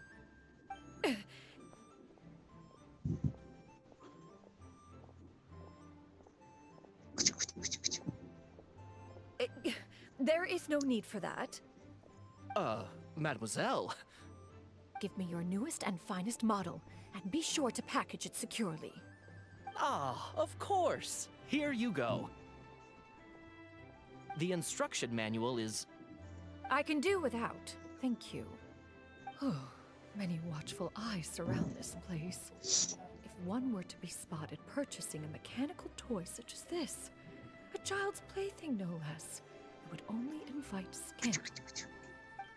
There is no need for that. Mademoiselle. Give me your newest and finest model, and be sure to package it securely. Ah, of course. Here you go. The instruction manual is... I can do without, thank you. Oh, many watchful eyes surround this place. If one were to be spotted purchasing a mechanical toy such as this, a child's plaything no less, it would only invite scandal.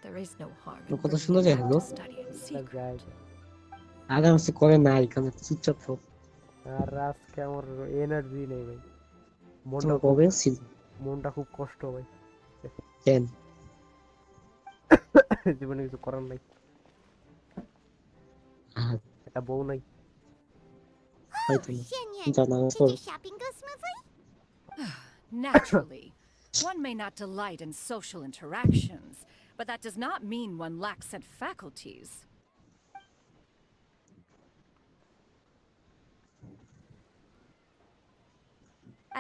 There is no harm in bringing it out to study in secret. আরামসে করে না এখানে চুপচাপ থাক আর আজকে আমার energy নেই ভাই মনটা খুব কষ্ট ভাই কেন জীবনে কিছু করার নাই একটা বউ নাই Naturally, one may not delight in social interactions, but that does not mean one lacks said faculties.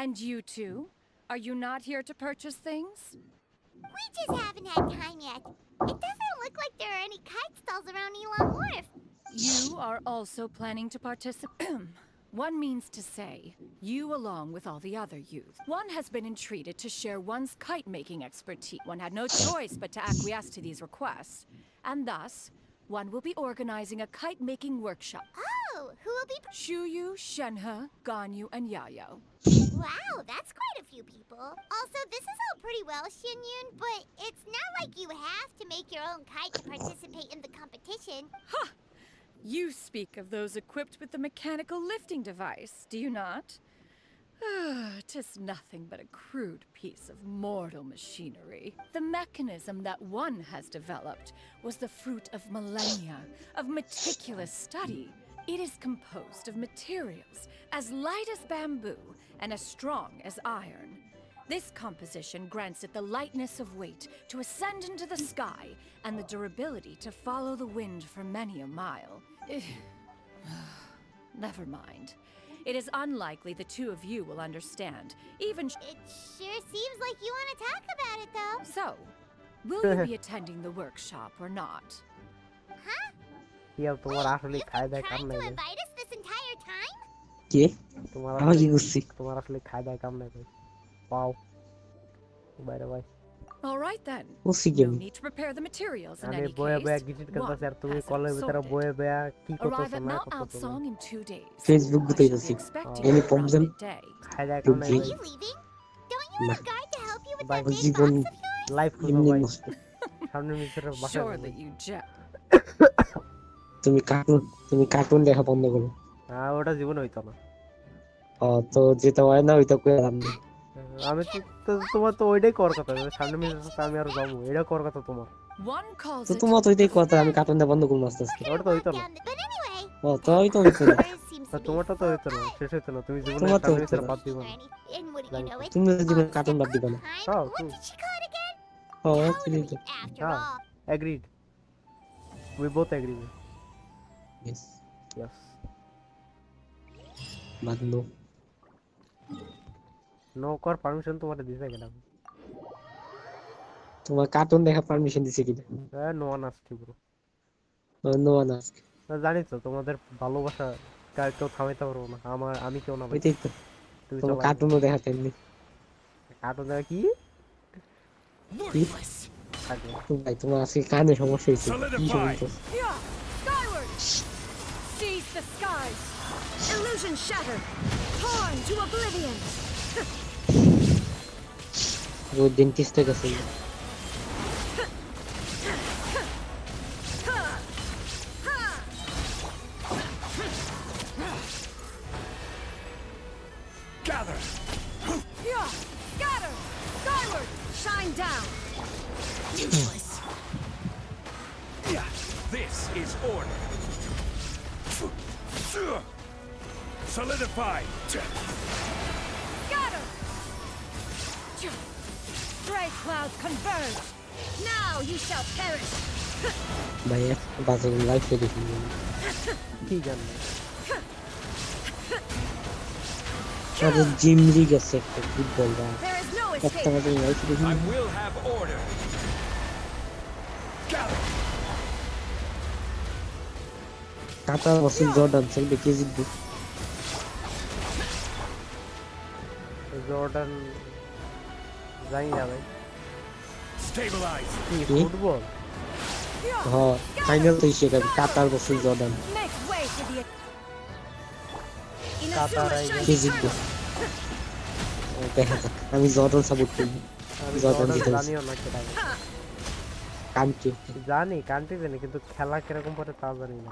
And you two? Are you not here to purchase things? We just haven't had time yet. It doesn't look like there are any kite stalls around Elon Wharf. You are also planning to participate? One means to say, you along with all the other youth. One has been entreated to share one's kite-making expertise. One had no choice but to acquiesce to these requests. And thus, one will be organizing a kite-making workshop. Oh, who will be... Shuyu, Shenhe, Ganyu, and Yayo. Wow, that's quite a few people. Also, this is all pretty well, Xinyun, but it's not like you have to make your own kite to participate in the competition. Ha! You speak of those equipped with the mechanical lifting device, do you not? 'Tis nothing but a crude piece of mortal machinery. The mechanism that one has developed was the fruit of millennia of meticulous study. It is composed of materials as light as bamboo and as strong as iron. This composition grants it the lightness of weight to ascend into the sky and the durability to follow the wind for many a mile. Never mind. It is unlikely the two of you will understand. Even it sure seems like you want to talk about it, though. So, will you be attending the workshop or not? Huh? Yeah, তোমার আসলে খায় দায় কাম নাই invite us this entire time? কে তোমার আসলে খায় দায় কাম নাই ভাই Wow. By the way. All right then. We'll see No need to prepare the materials in any case. Arrive at Mount Altsong in 2 days. Facebook গুতাইতাছি any problem Are you leaving? Don't you want a guard to help you with that big box of yours? Life Surely you jet. তুমি cartoon দেখা বন্ধ করো হ্যাঁ ওটা জীবন হইতো না তো যেটা হয় না ওইটা কই আরাম নেই আমি তো তোমার তো ওইটাই কর কথা সামনে মিনিটে আমি আর যাবো এটা কর কথা তোমার তো তোমার তো ওইটাই কথা আমি কার্টুনটা বন্ধ করব আস্তে আস্তে ওটা তো হইতো না তো হইতো না তোমারটা তো হইতো না শেষ হইতো না তুমি জীবনে সামনে মিনিটে বাদ দিবা না তুমি জীবনে কার্টুন বাদ দিবা না হ্যাঁ agreed we both agree yes but no কর পারমিশন তোমারে দিছে কেন তোমার কার্টুন দেখা পারমিশন দিছে কি হ্যাঁ নো অনার্স কি ব্রো ধন্যবাদ আজকে জানি তো তোমাদের ভালোবাসা কেউ থামাইতে পারবো না, আমি কেউ না ভাই। ওইটাই তো তুমি তোমার চলো কার্টুনও দেখাতে এমনি কার্টুন দেখা কি ভাই তোমার আজকে কানে সমস্যা হয়েছে কি সমস্যা Skyward! Seize the skies! Illusion shattered! Torn to oblivion! ও ডেন্টিস্টের কাছে Gather! Scatter! Skyward! Shine down! Useless. This is order. Solidify. Scatter! Gray clouds converge! Now you shall perish! ভাইয়া বাজার লাইফে দেখি কি জানো আরে জিম লিগ আছে একটা ফুটবল বা একটা বাজার লাইফে দেখি I will have order. Gather. কাটা বসে জর্ডান খেলবে কে জিতবে জর্ডান জানি না ভাই Stabilize. কি ফুটবল হ্যাঁ ফাইনাল তো এসে গেছে কাটার বসে Jordan Make way for the কাতারাই কে জিতবে দেখা যাক আমি জর্ডান সাপোর্ট করি জর্ডান জিতে জানিও না কেটা কান্ট্রি জানি কান্ট্রি জানি কিন্তু খেলা কিরকম পড়ে তা জানি না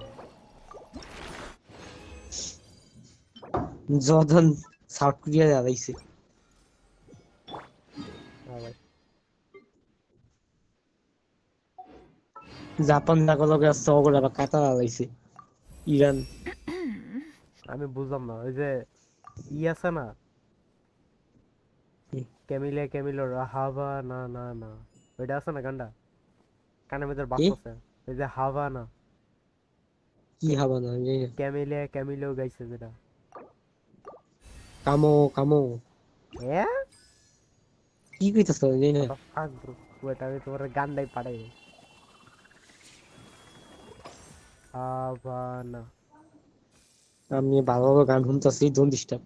জর্ডান সাউথ কোরিয়া দাঁড়াইছে জাপান লাগলগে আছে ওগুলো আবার কাতার দাঁড়াইছে ইরান আমি বুঝলাম না ওই যে আছে না ক্যামিলো হাভা না না না ওইটা আছে না গান্ডা কানে মেদের বাস আছে ওই যে হাভা না কি হাভা না ক্যামিলো গাইছে যেটা কামো কি কইতাছ জানি না ফাক ব্রো ওইটা আমি তোমার গান্ডাই পাঠাই হাভানা আমি ভালো ভালো গান শুনতেছি ডোন্ট ডিস্টার্ব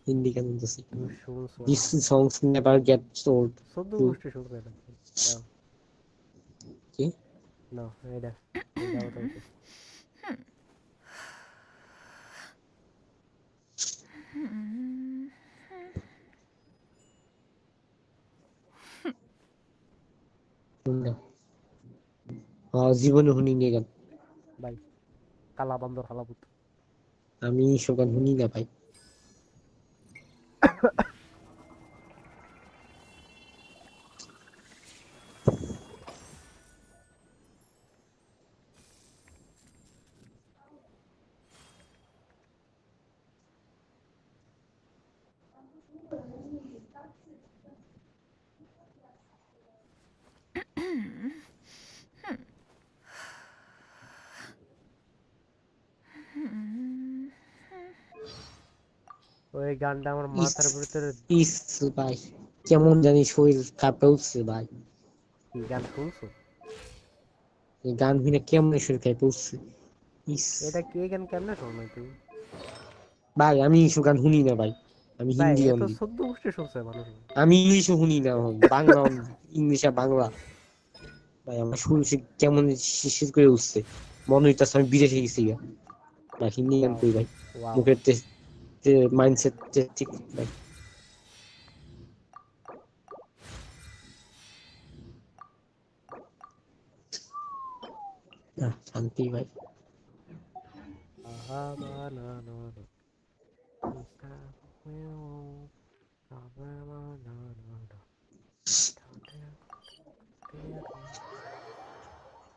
হিন্দি গান শুনতেছি this songs never gets old সদ্য গোষ্ঠী শুনবে না কি না এটা জীবনে শুনি নি গান ভাই কালা বান্দর হালাপুত আমি সব গান শুনি না ভাই ওই গানটা আমার মাথার ভিতরে ইস ভাই কেমন জানি শরীর কাঁপে উঠছে ভাই কি গান শুনছো এই গান শুনে কেমন শরীর কাঁপে উঠছে ইস এটা কি গান কেমনে শোনো তুমি ভাই আমি এইসব গান শুনি না ভাই আমি হিন্দি তো অনলি সদ্য গোষ্ঠী শুনছে মানুষ আমি ইংলিশও শুনি না বাংলা ইংলিশ আর বাংলা ভাই আমার শুনছি কেমন শিশির করে উঠছে মনে হইতাছে আমি বিদেশে গেছি ভাই হিন্দি গান কই ভাই মুখের মাইন্ডসেট ঠিক ভাই শান্তি ভাই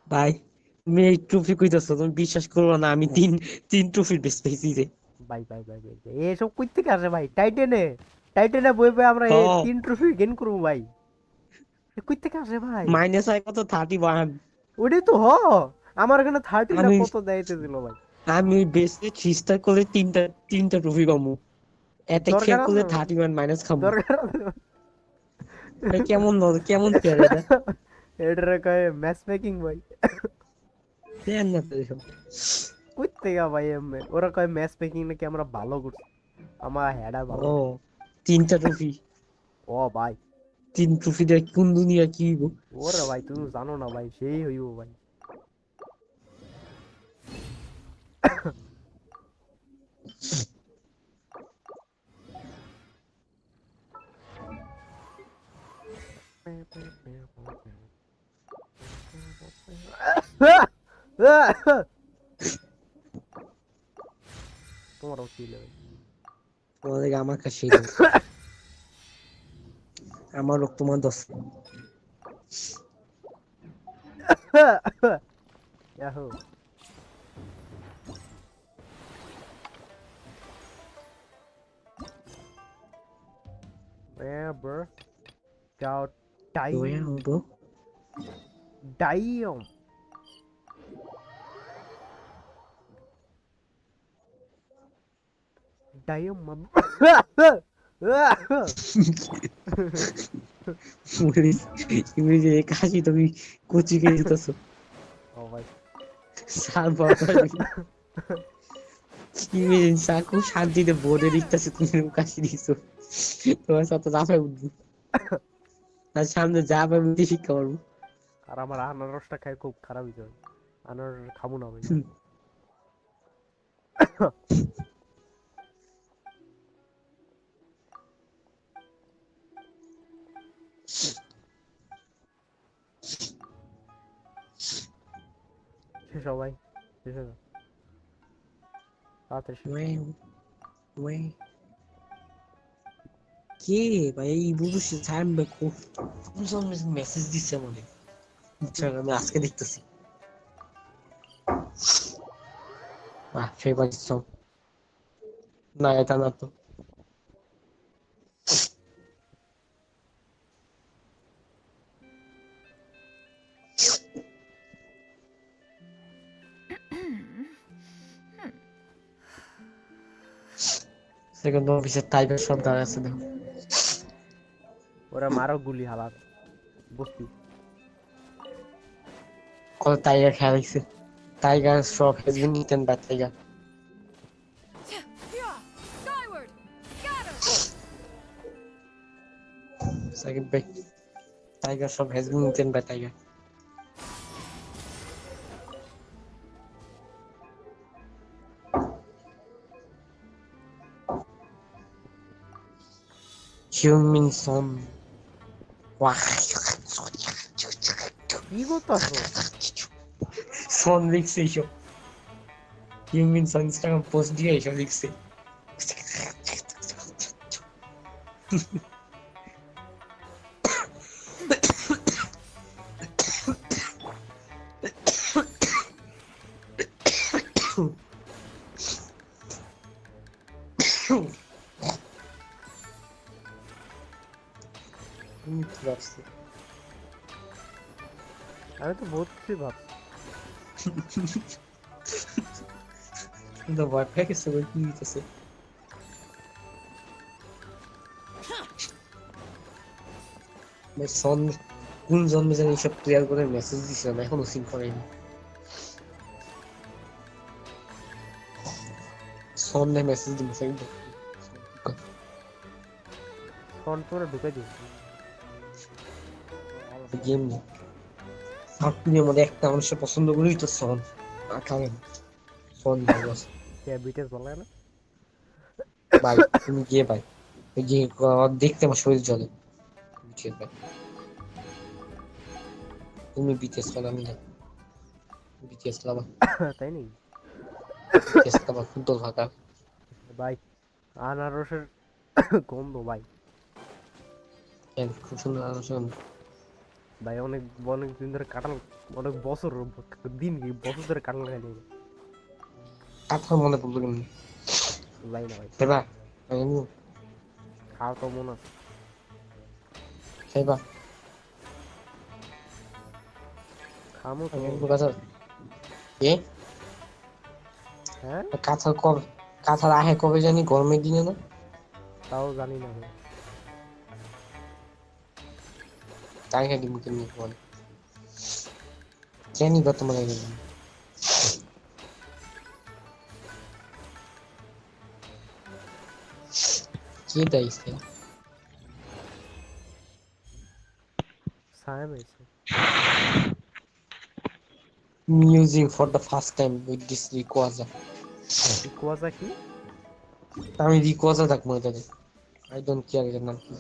ভাই তুমি এই ট্রফি কইতাছো তুমি বিশ্বাস করো না আমি তিন ট্রফি বেস্ট পেয়েছি রে ভাই এসব কই থেকে আসে ভাই টাইটেনে বই আমরা এই 3 ট্রফি গেইন করব ভাই কই থেকে আসে ভাই মাইনাস আই কত 31 ওডি তো হ আমার এখানে 30 না কত দেইতে দিল ভাই আমি বেস্টে 3 স্টার করে তিনটা ট্রফি পাবো এতে খেল করলে 31 মাইনাস খাবো দরকার কেমন খেলে এটা এটারে কয় ম্যাচ মেকিং ভাই দেন না তো এসব কই থেকে ভাই এমএ ওরা কয় ম্যাচ মেকিং নাকি আমরা ভালো করছি আমার হেডার ভালো ও 3টা ট্রফি ও ভাই 3 ট্রফি দিয়ে কোন দুনিয়া কি হইব ওরে ভাই তুমি জানো না ভাই সেই হইব ভাই তোমারও কি লাগে তোমাদের আমার কাছে আমার রক্ত তোমার 10 Yahoo. Where, bro? Got Where, bro? Damn. Damn, my ইংরেজি কাশি তুমি কোচি কে দিতেছো ও ভাই সার বাবা ইংরেজি সাকু শান্তিতে বোর্ডে লিখতেছে তুমি কাশি দিছো তোমার সাথে জাফাই উঠবো আর সামনে যাবে আমি শিক্ষা করবো আর আমার আনারসটা খাই খুব খারাপ হইছে আনারস খাবো না ভাই সবাই কে ভাই এই বুঝছিস ছাড়বে খুব মেসেজ দিচ্ছে মনে আমি আজকে দেখতেছি ফেভারিট সং না এটা না তো সেকেন্ড অফিসের টাইগার সব দাঁড়ায় আছে দেখো ওরা মারো গুলি হালাত বসতি কত টাইগার খেলা দেখছে টাইগার সব has been eaten by tiger second back tiger সব has been eaten by tiger human son কি করতেছ son লিখছে এইসব human son ইনস্টাগ্রাম পোস্ট দিয়ে এইসব লিখছে আমি তো বহুত কিছু ভাবছি কিন্তু ভয় পেয়ে গেছে ওই কি হইতেছে সন কোন জন্মে জানি এইসব প্লেয়ার করে মেসেজ দিছিল না এখনো সিন করেনি সন্ধ্যে মেসেজ দিচ্ছে কিন্তু ফোন তোরে ঢুকে দিই গেম নেই সাউথের মধ্যে একটা মানুষের পছন্দ করেই তো সন আকারে সন ভালো আছে কে বিটেস বলে না ভাই তুমি গিয়ে ভাই যে দেখতে আমার শরীর জ্বলে ঠিক ভাই তুমি বিটেস খেলা আমি না বিটেস খেলা তাই নেই বিটেস খেলা ফুটবল ফাঁকা ভাই আনারসের গন্ধ ভাই খুব সুন্দর আনারস ভাই অনেক অনেক দিন ধরে কাঁঠাল অনেক বছর দিন কি বছর ধরে কাঁঠাল খাই নেই কাঁঠাল মনে পড়লো কেমনি ভাই না ভাই সেবা খাওয়া তো মনে আছে সেবা খামো তো এ হ্যাঁ কাঁঠাল কবে কাঁঠাল আহে কবে জানি গরমের দিনে না তাও জানি না তাই খাই মুখে নিয়ে বলে জানি কত মনে Queda isso. Sam is. Using for the first time with this Rayquaza. Rayquaza কি? আমি Rayquaza দেখবো এটাতে। I don't care এর নাম কি।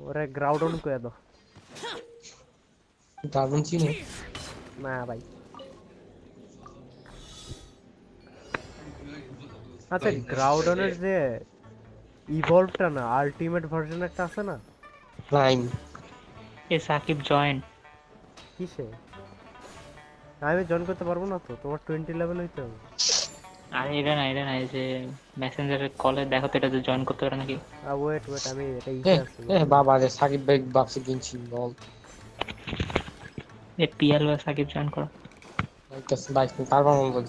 ওরে গ্রাউন্ডন করে দাও। গ্রাউন্ডন চিনো? না ভাই। আচ্ছা গ্রাউন্ডনের যে ইভলভটা না আলটিমেট ভার্সন একটা আছে না? প্রাইম। এ সাকিব জয়েন। কিসে? আমি জয়েন করতে পারবো না তো, তোমার 20 লেভেল হইতে হবে। আরে এটা না এই যে মেসেঞ্জারের কলে দেখো তো এটা যে জয়েন করতে পারে নাকি। ওয়েট আমি এটা ইসে আছে। বাবা রে সাকিব ভাই বাপসে গেনশিন বল। এ পিএল বা সাকিব জয়েন করো। আইতাস ভাই পারবো না বল।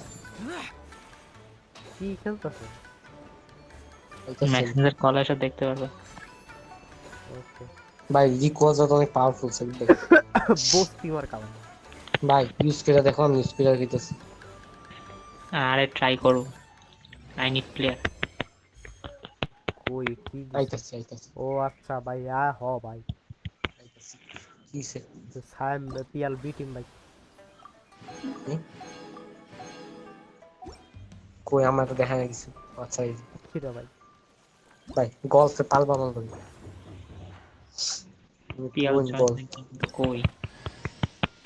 কি খেলতেছ? মেসেঞ্জার কলে এসে দেখতে পারবে। ওকে ভাই Rayquaza তো অনেক পাওয়ারফুল সাকিব ভাই। বস্তি মার কাম। ভাই ইউজ করে দেখো আমি ইউজ করে দিতেছি। আরে ট্রাই করো। I need player. ওই কি আইতাছি। ও আচ্ছা ভাই ভাই। আইতাছি। কিসে? সাম পিএল বি টিম ভাই। কই আমার তো দেখা গেছে। আচ্ছা এই কিরা ভাই। ভাই গলফে পালবা না ভাই। পিএল জয়েন কই?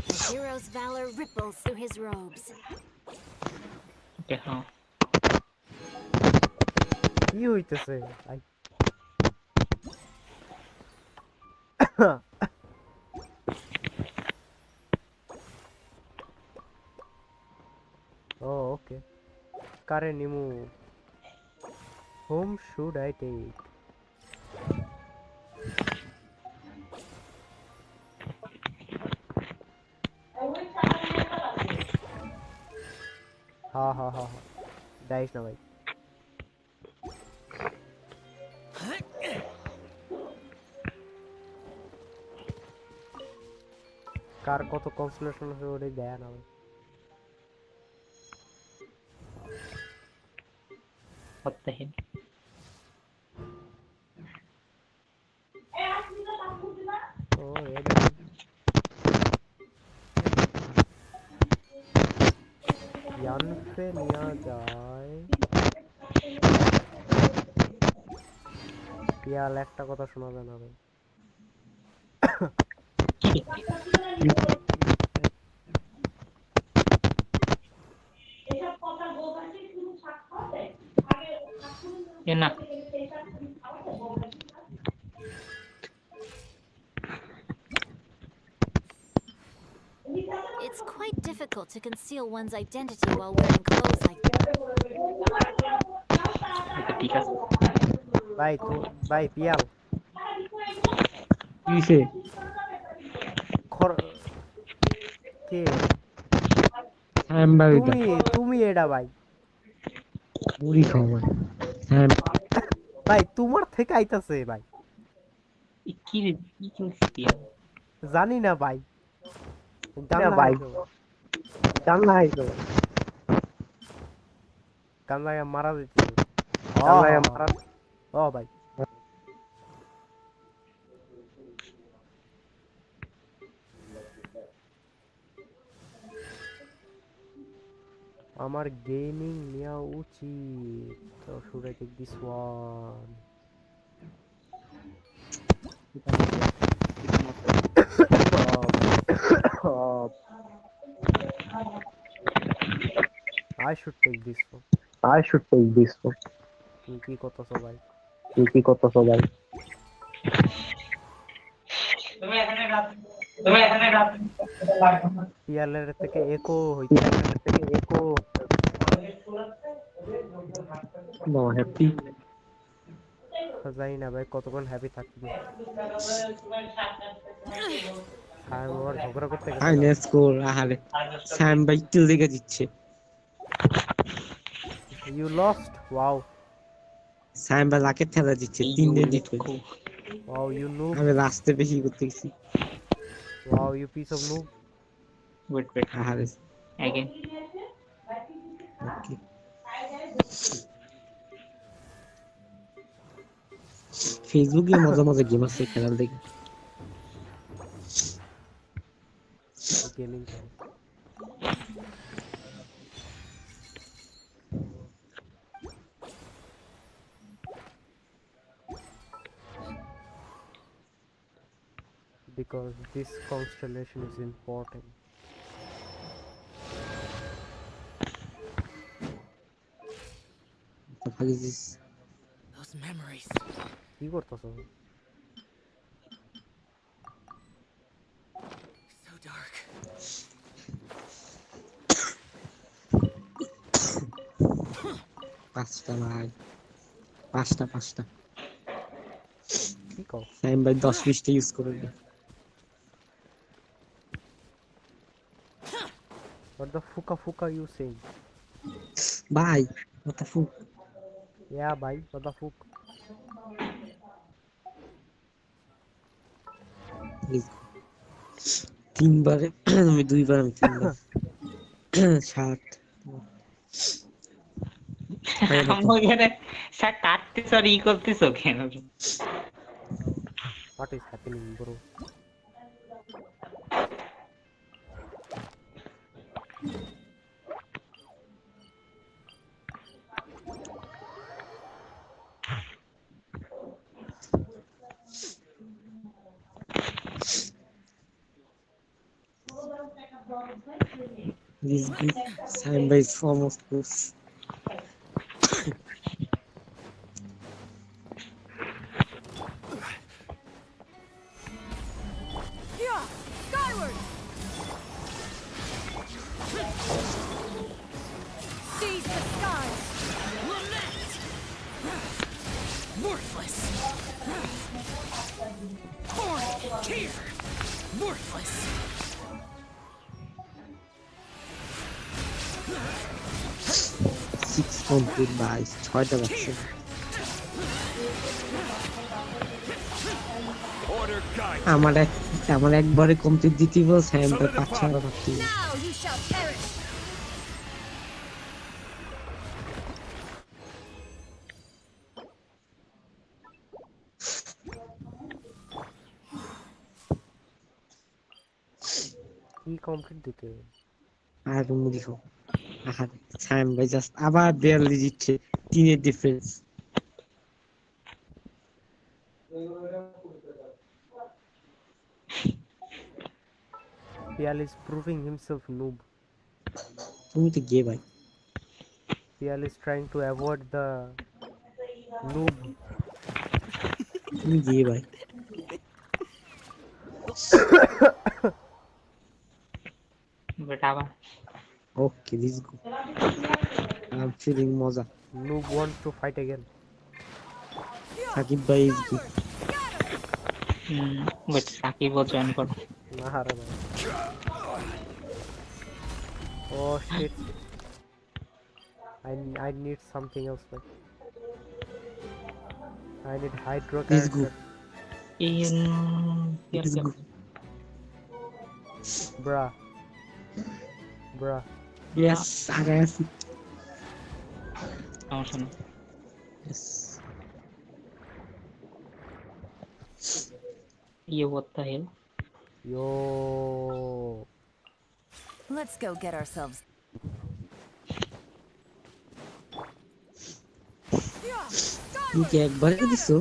The hero's valor ripples through his robes. ওকে হ্যাঁ। কি হইতেছে ভাই? Oh, okay. Current move. Whom should I take? Ha. Dice na bhai. কার কত কনসোলেশন আছে ওটাই দেয় না ভাই। What the hell? ইয়ানফে নিয়ে যায়। পিয়াল একটা কথা শোনা যায় না ভাই। না It's quite difficult to conceal one's identity while wearing clothes like that. ভাই পিয়াল কিসে? কে? তুমি এটা ভাই। মুড়ি খাওয়া ভাই তোমার থেকে আইতাছে ভাই। কি কিনছিস পিয়াল? জানি না ভাই। কান্নায় মারা দিচ্ছে। ও ভাই আমার গেমিং নেওয়া উচিত। তো should I take this one? I should take this one. তুমি কি করতেছো ভাই? পিয়ালের থেকে একো হইতে হ্যাপি জানি না ভাই কতক্ষণ হ্যাপি থাকবে। আমার ঝগড়া করতে গেছে। ফাইনাল স্কোর আহারে স্যাম ভাই কিল দেখে দিচ্ছে। You lost. Wow. স্যাম ভাই লাকে ঠেলা দিচ্ছে 3 দিন জিতবে। Wow, you noob. আমি রাস্তে বেশি করতেছি। Wow, you piece of noob. Wait. আহারে Again. Okay. ফেসবুকে মজা মজা গেম আছে খেলার দেখি। গেমিং করে। Because this constellation is important. The fuck is this? Those memories. কি করতেছ? So dark. পাঁচটা ভাই, পাঁচটা। কি কও? সাইম ভাই 10-20টা ইউজ করবে। What the fuck are you saying? ভাই, what the fuck? Yeah, bhai, what the fuck? তিনবারে আমি দুইবার আমি তিনবার 7 আমাকে স্যার কাটতেছ আর ই করতেছ কেন? What is happening, bro? This good. Saim bhai is almost close. Yeah, skyward. Seize the skies. Lament. Worthless. Torn tear. Worthless. Six complete buys. 6টা বাচ্চা। আমার একবারে কমপ্লিট দিতে বলছে সাইম ভাই 5-6টা বাচ্চা। Now you shall perish. কি কমপ্লিট দিতে? আর তুমি দেখো। সাইম ভাই জাস্ট আবার 42 জিতছে 3-এর difference. Pial is proving himself noob. তুমি তো গে ভাই। Pial is trying to avoid the noob. তুমি গে ভাই। বেটাবা। Okay, let's go. I'm feeling মজা। Noob wants to fight again. Shakib ভাই is good. But সাকিবও জয়েন করো। না হারে ভাই। Oh shit. I need something else, like I need hydro Let's go. Let's go. Bruh. Yes, I guess. Awesome. Yes. Yo, what the hell? Yo. Let's go get ourselves. তুমি কি একবারে দিছো?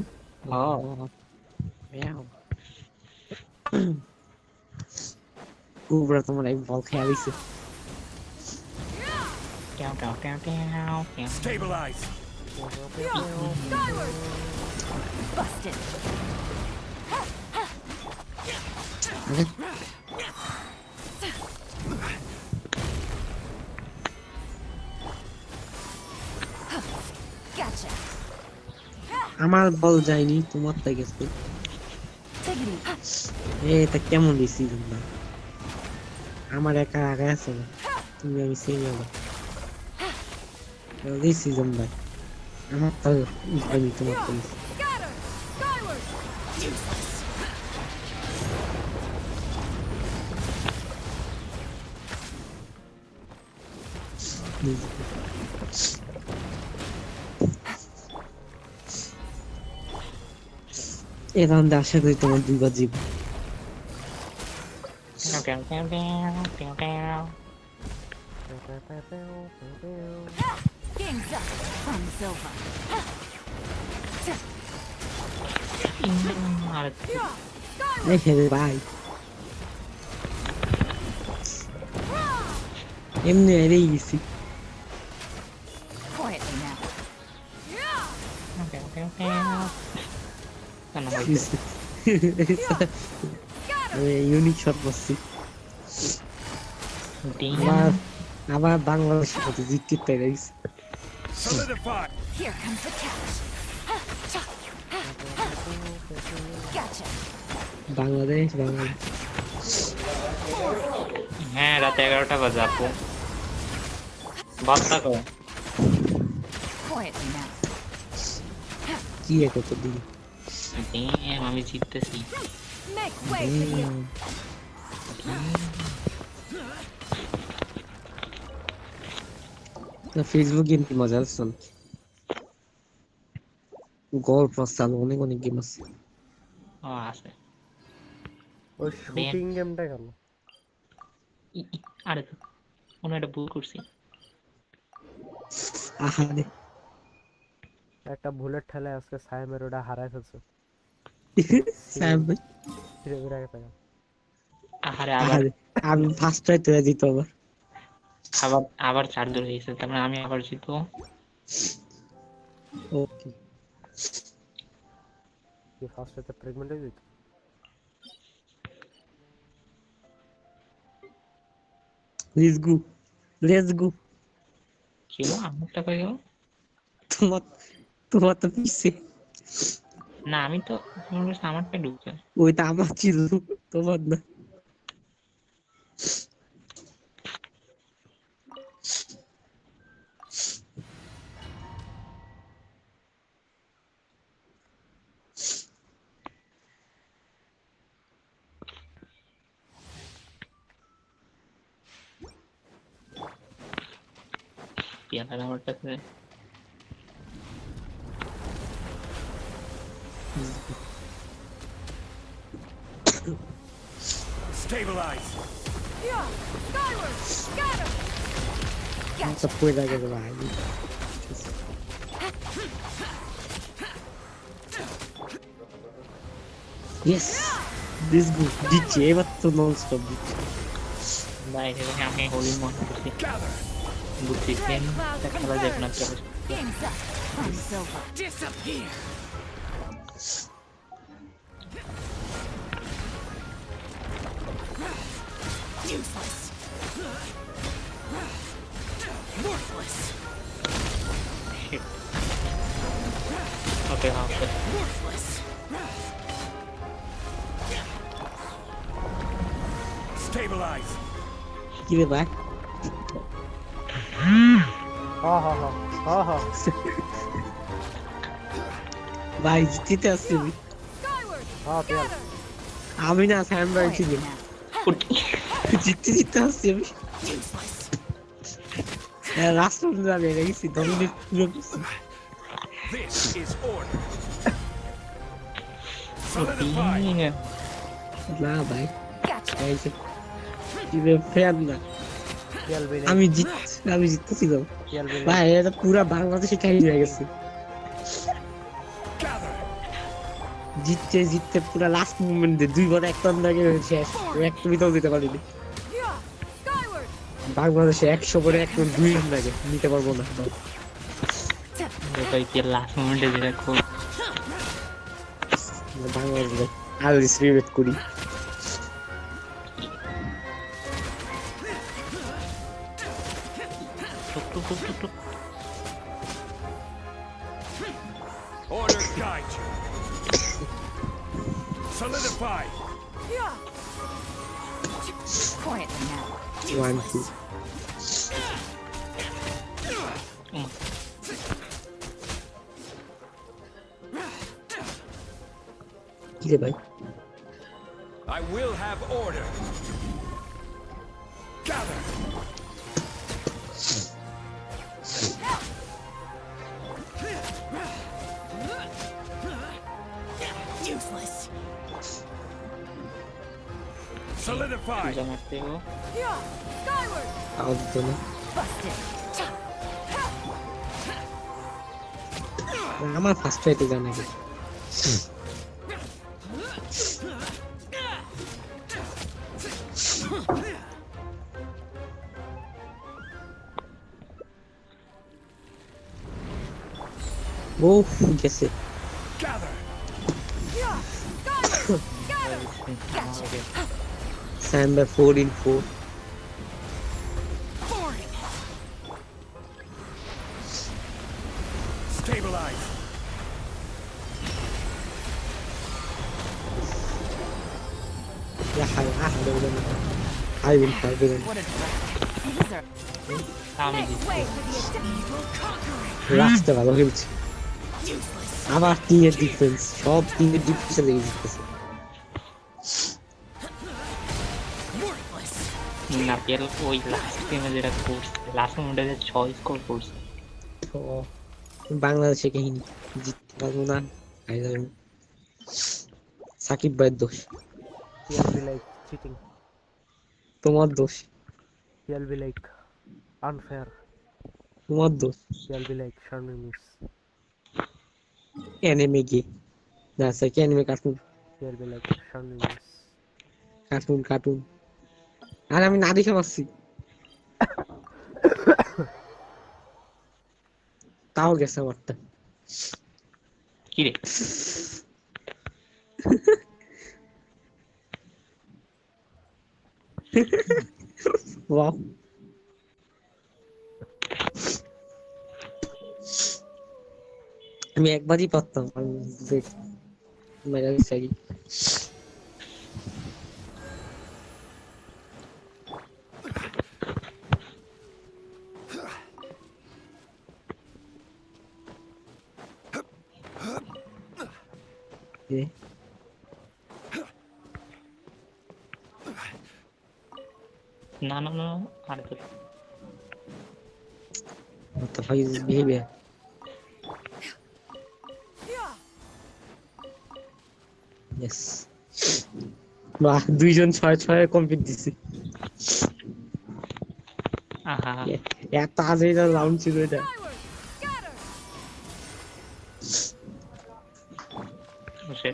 কুবরা তোমার এক বল খেয়ে আইছে। Stabilize. Skyward. Busted. Gotcha. আমার বল যায়নি তোমার তাই গেছে। এটা কেমন ডিসিশন না? আমার একা আগে আছে না। তুমি আমি সেমি হবে। ডিসিশন ভাই। আমার তো আমি তোমার তো এই রাউন্ডে আশা করি তোমার দুইবার জিব। Kings up from silver. দেখে ভাই এমনি হেরেই গেছি। Quietly now. ইউনিক শট করছি। আবার বাংলাদেশের মতো জিততে পেরে গেছি। Solidify. Here comes the catch. Gotcha. Bangladesh হ্যাঁ রাত 11টা বাজে আপু বাচ্চা কো Quietly now. কি এক কত দিন আমি জিততেছি। Make way for you. না ফেসবুক গেম কি মজা আছে গল্প আছে অনেক গেম আছে আছে ওই শুটিং গেমটা কেন আরে তো মনে একটা ভুল করছি আহারে একটা বুলেট ঠেলে আজকে সাইমের ওটা হারাই ফেলছে সাইম ফিরে ফিরে গেছে আহারে আবার আমি ফার্স্ট ট্রাই তো জিতবো আবার 4 দূর হয়েছে তারপরে আমি আবার জিতবো ওকে কি ফার্স্ট ট্রাইতে প্রেগন্যান্ট হয়ে যেত লেটস গো কি হলো আমারটা কই গেল তোমার তো পিছে না আমি তো আমারটা ঢুকছে ওইটা আমার ছিল তোমার না পিয়ালার আমারটা করে Stabilize. Yeah, skyward. Got him. Gotcha. Puoi dare che vai. Yes. This good. Diceva tu non sto Dai, che আমি হোলি মন করছি বুঝছি কেন খেলা যাবে না চলো Kings up from silver. Disappear. Useless. Worthless. Okay, Worthless. Stabilize. Give it back. ভাই জিতে আসছি আমি না স্যাম ভাই ছিল জিতে আসছি আমি রাস্তা যাবে গেছি 10 মিনিট পুরো This is order. Solidify. না ভাই ফ্যান না আমি জিততেছিলাম ভাই এটা পুরা বাংলাদেশে কাহিনী হয়ে গেছে জিততে পুরা লাস্ট মোমেন্টে দুইবার একটা লাগে শেষ একটা বিতাও দিতে পারিনি বাংলাদেশে 100 পরে একটা 2 রান লাগে নিতে পারবো না ভাই কি লাস্ট মোমেন্টে যেটা খুব বাংলাদেশে আর রিসিভ করি Order guide you. Solidify. Quietly now. 1 2 কি ভাই I will have order. Gather. Useless. Solidify. তাও দিত না। আমার ফার্স্ট হইতে জানে কি ও গেছে Samba 4-4 Stabilize. يا حي I will fight with him. লাস্টে ভালো খেলছে আবার টিমের ডিফেন্স সব টিমের ডিফেন্সে লেগে যেতেছে না পেল ওই লাস্ট গেমে যেটা করছে লাস্ট মোমেন্টে 6 স্কোর করছে বাংলাদেশে কাহিনী জিততে পারবো না সাকিব ভাইয়ের দোষ চিটিং তোমার দোষ he'll be like unfair তোমার দোষ he'll be like Sharmi miss anime কি না স্যার কি anime cartoon he'll be like Sharmi miss cartoon আর আমি না দেখে পাচ্ছি তাও গেছে আমারটা কি রে Wow. আমি একবারই পারতাম মেরা চাই No. Arthur. What the fuck is this behavior? Yes. বাহ দুইজন 6-6 কমপ্লিট দিছি আহা এত আজে রাউন্ড ছিল এটা ওকে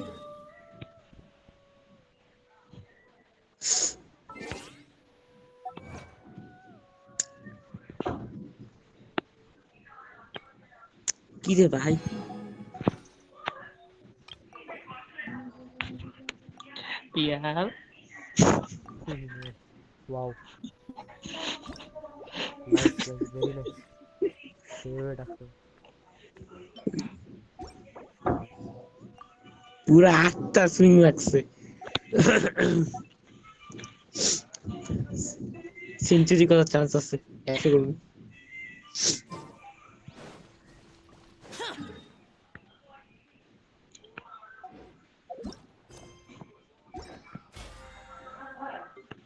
কি রে ভাই Yeah. Wow. Nice, very nice. Favorite actor. পুরা 8টা সুইং লাগছে সেঞ্চুরি করার চান্স আছে একটা করুন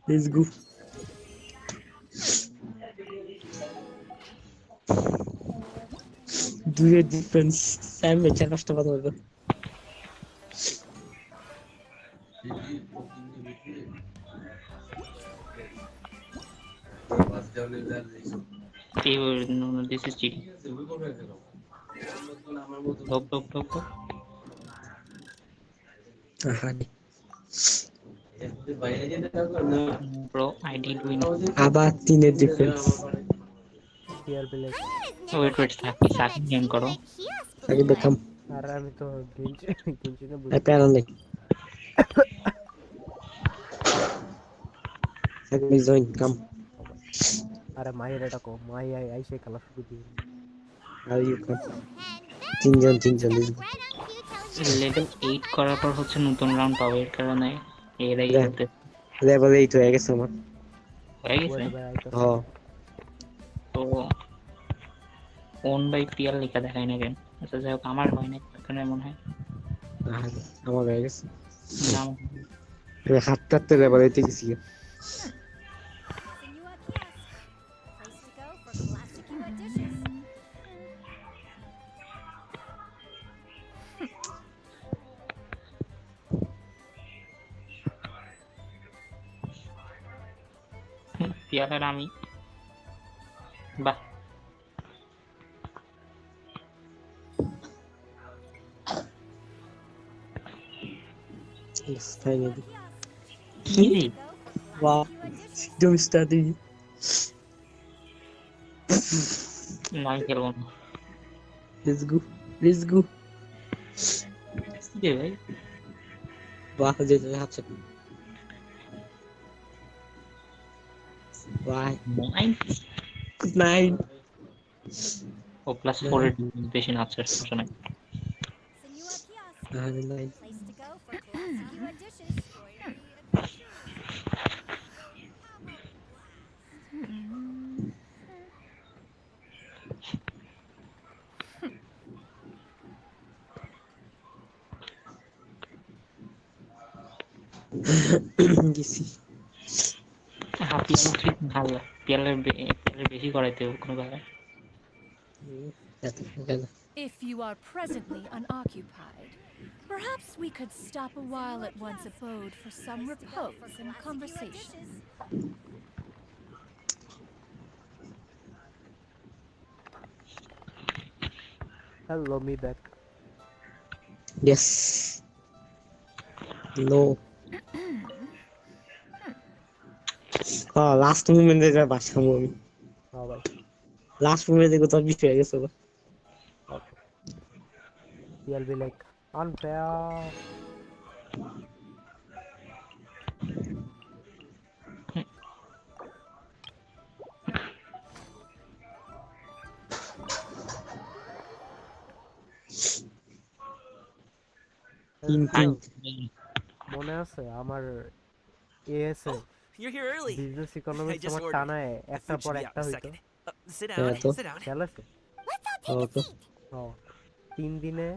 Let's go. Do your defense. Sam में चल कष्ट बात होगा. No, this is cheating. Top. Bro, I did win. আবার তিনের ডিফেন্স wait সাকি গেম করো সাকি বেকম আর আমি তো গেঞ্জিনে বুঝি প্যারা নেই সাকি জয়েন কাম আরে মায়ের এটা কো মাই আইসে খেলা শুরু দিই আর ইউ কাম তিনজন লেভেল 8 করার পর হচ্ছে নতুন রাউন্ড পাবে এর কারণে এরাই হতে লেভেল 8 হয়ে গেছে আমার হয়ে গেছে হ্যাঁ তো ওন বাই পিএল লেখা দেখায় না কেন আচ্ছা যাই হোক আমার হয় না কেন এমন হয় আমার হয়ে গেছে না হাতটাতে লেভেল 8 গেছি পিয়ালার আমি বাহ Yes, finally. Easy. Wow. Don't study. আমি খেলবো না Let's go. Let's go. রে ভাই বাহ যেতে হাতে Why? 9. ও প্লাস 4 এর বেশি না আছে সমস্যা নাই গেছি ভালো পিয়ালের বেশি করাইতে হবে কোনো ব্যাপার If you are presently unoccupied, perhaps we could stop a while at one's abode for some repose and conversation. Hello, me back. Yes. No. Last moment they got back home. Alright. Last moment they got to be fair, so. Okay. He'll be like unfair. মনে আছে আমার AESA You're here early. Business I economics just আমার ordered. টানায় The একটার food পর should be একটা out in a হইতো second. Sit down. Sit down. খেয়াল আছে ও 3 দিনে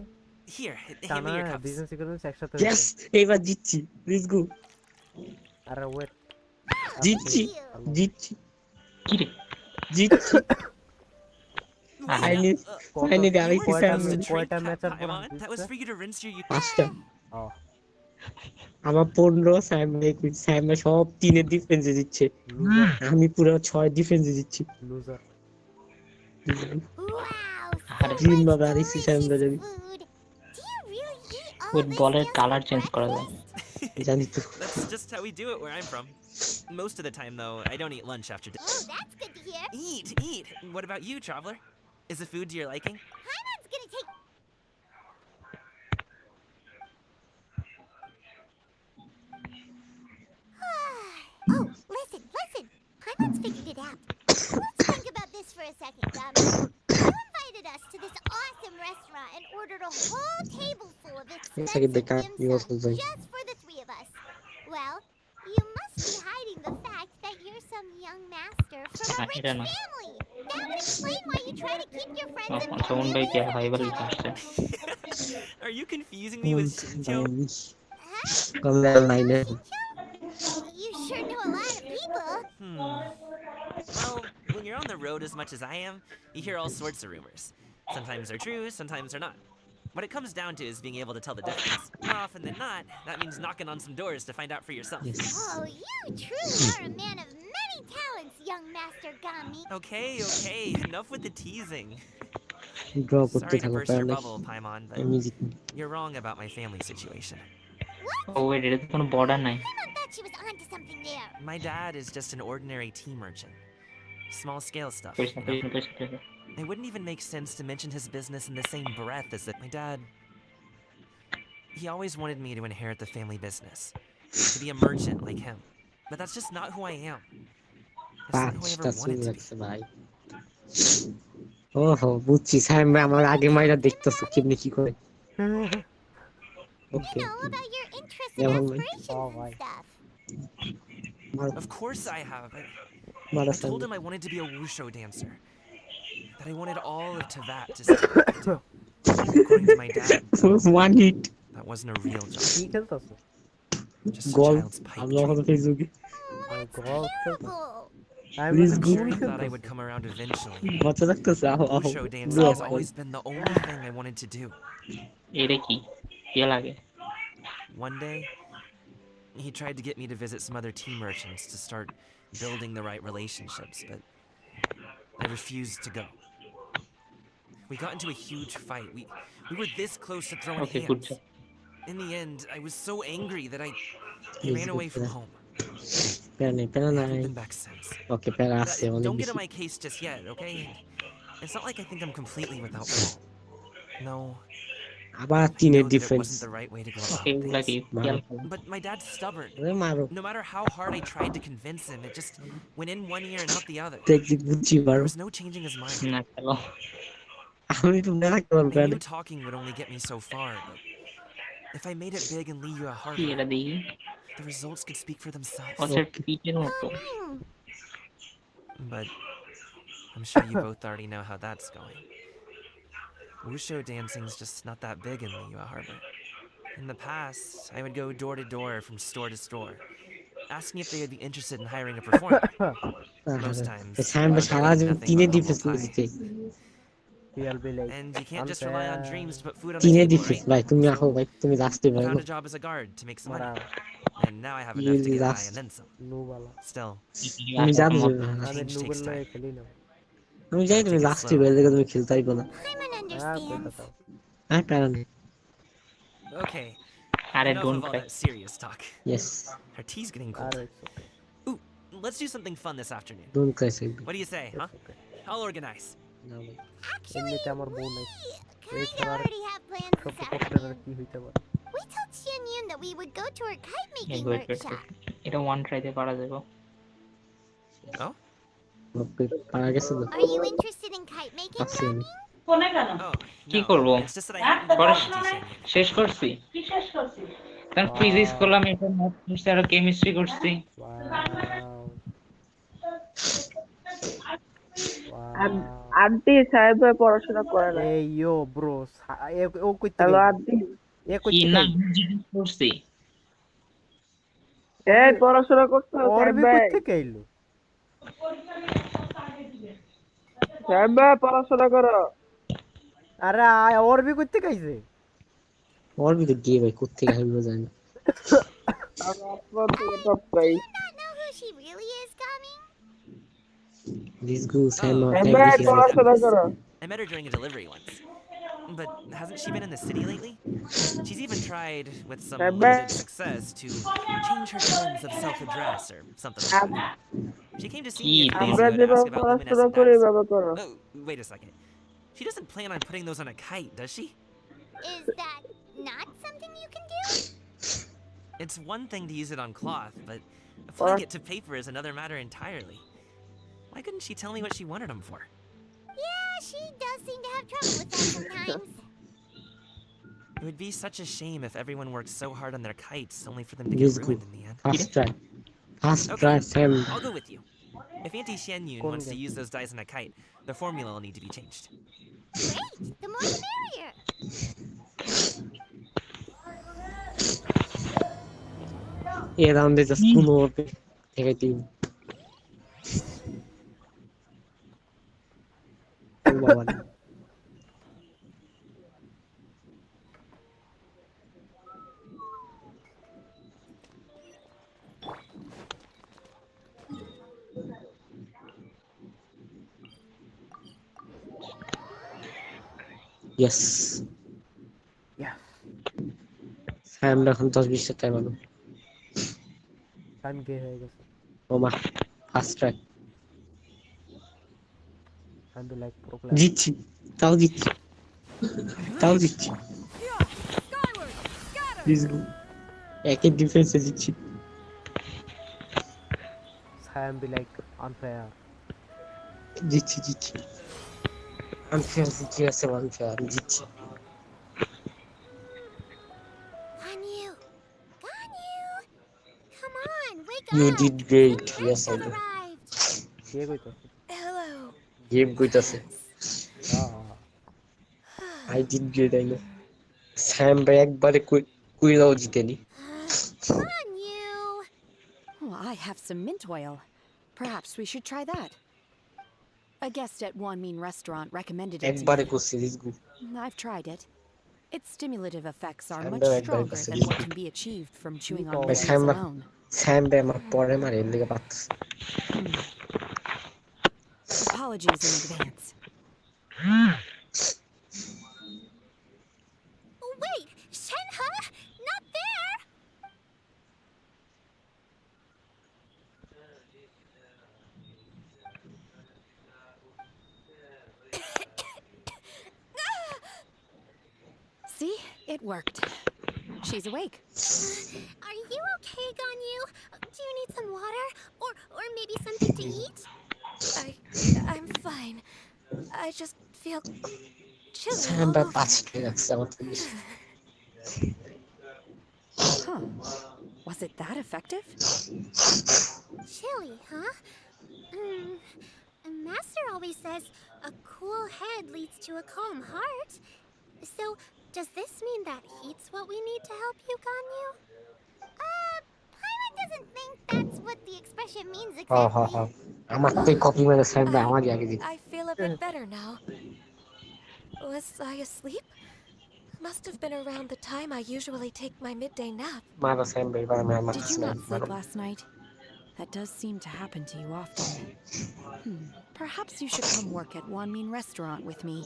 Here, hand me টানা your cups. বিজনেস ইকোনমিক্স একসাথে Yes, এবার জিতছি লেটস গো আরে ওয়েট জিতছি জিতছি কি রে জিতছি আইনি গাড়ি কয়টা ম্যাচ আর That was for you to rinse your. পাঁচটা আমার 15 সাইমা সব 3 এর ডিফেন্সে দিচ্ছে আমি পুরো 6 ডিফেন্সে দিচ্ছি লুজার ড্রিম বা গাড়িছি সাইমা যদি ফুটবলের কালার চেঞ্জ করা যায় জানি তো That's just how we do it where I'm from. Most of the time, though, I don't eat lunch after dinner. Oh, that's good to hear. Eat. What about you, traveler? Is the food to your liking? Paimon's gonna take. Oh, listen. Paimon's figured it out. Let's think about this for a second, You invited us to this awesome restaurant and ordered a whole table full of expensive dim sum just for the 3 of us. Well, you must be hiding the fact that you're some young master from a rich family. That would explain why you try to keep your friends and family away from each other. Are you confusing me with Shinjo? You sure know a lot of people. Well, when you're on the road as much as I am, you hear all sorts of rumors. Sometimes they're true, sometimes they're not. What it comes down to is being able to tell the difference. More often than not, that means knocking on some doors to find out for yourself. Oh, you truly are a man of many talents, young Master Gami. Okay. Enough with the teasing. Sorry to burst your bubble, Paimon, but you're wrong about my family situation. Oh wait, it is কোনো border নাই Paimon thought she was onto something there. My dad is just an ordinary tea merchant. Small scale stuff. It wouldn't even make sense to mention his business in the same breath as that. My dad, he always wanted me to inherit the family business, to be a merchant like him. But that's just not who I am. That's not who I ever wanted to be. বুঝছি সাইমা আমার আগে মাইরা দেখতেছ কেমনে কি করে You know about your interests and aspirations and stuff. Of course I have. I told him I wanted to be a wushu dancer. That I wanted all of Tevat to see. According to my dad, one hit. That wasn't a real job. Just a Golf. child's pipe I'm not on Facebook. I thought I would come around eventually. Wushu dancing has always been the only thing I wanted to do. One day, he tried to get me to visit some other tea merchants to start building the right relationships, but I refused to go. We got into a huge fight. We were this close to throwing hands. In the end, I was so angry that I ran away from home. I haven't been back since. Don't get on my case just yet, okay? It's not like I think I'm completely without fault. No. আবার I তিনের know that it difference wasn't the right way to go about things. But my dad's stubborn. No matter how hard I tried to convince him, it just went in one ear and out the other. There was no changing his mind. আমি তো না করব I knew talking would only get me so far, but if I made it big in Liyue Harbor, the results could speak for themselves. But I'm sure you both already know how that's going. Wushu dancing's just not that big in Liyue Harbor. In the past, I would go door to door from store to store, asking if they would be interested in hiring a performer. Most times, nothing but humble pie. And you can't just rely on dreams to put food on the table, right? So, I found a job as a guard to make some money. And now I have enough to get by and then some. Still, change takes time. আমি জানি তুমি লাস্টে বেলে তুমি খেলতে পারবে না হ্যাঁ কারণ Okay. Enough of all that serious talk. Yes. Our tea's getting cold. Ooh, let's do something fun this afternoon. Don't cry, Silvi. What do you say, huh? I'll organize. Actually, we already have plans this afternoon. We told Xianyun that we would go to her kite making workshop. এটা one ট্রাইতে পারা যাবে Oh? Are you interested in kite making, Gami? কি করব শেষ করছি কারণ physics করলাম এটা ম্যাথ করছি আর কেমিস্ট্রি করছি আদি সাহেব পড়াশোনা করে না এই ইয়ো ব্রো ও কইতে হ্যালো আদি কি না জিজ্ঞেস করছি এই পড়াশোনা করতে ওরবি কইতে কইলো সাহেব পড়াশোনা করো আরে ওরবি কইতে কইছে ওরবি তো গে ভাই কোথা থেকে আসবে জানি She really is, Gami? These ghouls have not I met her during a delivery once. But hasn't she been in the city lately? She's even tried, with some limited success, to change her terms of self-address or something like that. She came to see me a few days ago to ask about luminescent dice. Oh, wait a second. She doesn't plan on putting those on a kite, does she? Is that not something you can do? It's one thing to use it on cloth, but applying it to paper is another matter entirely. Why couldn't she tell me what she wanted them for? Yeah, she does seem to have trouble with that sometimes. It would be such a shame if everyone worked so hard on their kites only for them to get ruined in the end. Fast try, Sam. I'll go with you. If Auntie Xianyun wants to use those dice on a kite, the formula will need to be changed. Great! The more the merrier! Yeah, round is a spoon over take a team. Yes. Yeah. Sam এখন 10-20 টাকা পাবো time গে হয়ে গেছে ওমা fast track আমি like pro জিতছি তাও জিতছি প্লিজ গো একই ডিফেন্সে জিতছি সাম বি লাইক আনফেয়ার জিতছি আনফেয়ার জিতছি আনফেয়ার জিতছি You did great. Yes, I did. Hello. Game কইতাছে I did great, I know. Sam ভাই একবারে কইরাও জিতেনি Oh, I have some mint oil. Perhaps we should try that. A guest at Wanmin restaurant recommended it. একবারে করছি রিজগু I've tried it. Its stimulative effects are much stronger than what can be achieved from chewing on oils alone. Sam ভাই আমার পরে মারে এর লাগা পাচ্ছি Apologies in advance. Oh, wait! Shenhe? Not there! See? It worked. She's awake. Are you okay, Ganyu? Do you need some water? Or maybe something to eat? I'm fine. I just feel chilly Sen all ben over. başlayacaksın. Huh. Was it that effective? Chilly, huh? Master always says a cool head leads to a calm heart. So, does this mean that heat's what we need to help you, Ganyu? Paimon doesn't think that's what the expression means Oh, exactly. আমার তো copy মেরে সেন ভাই আমার আগে দিই I feel a bit better now. Was I asleep? Must have been around the time I usually take my midday nap. মারা সেন ভাই বা আমার Did you not sleep last night? That does seem to happen to you often. Perhaps you should come work at Wanmin Restaurant with me.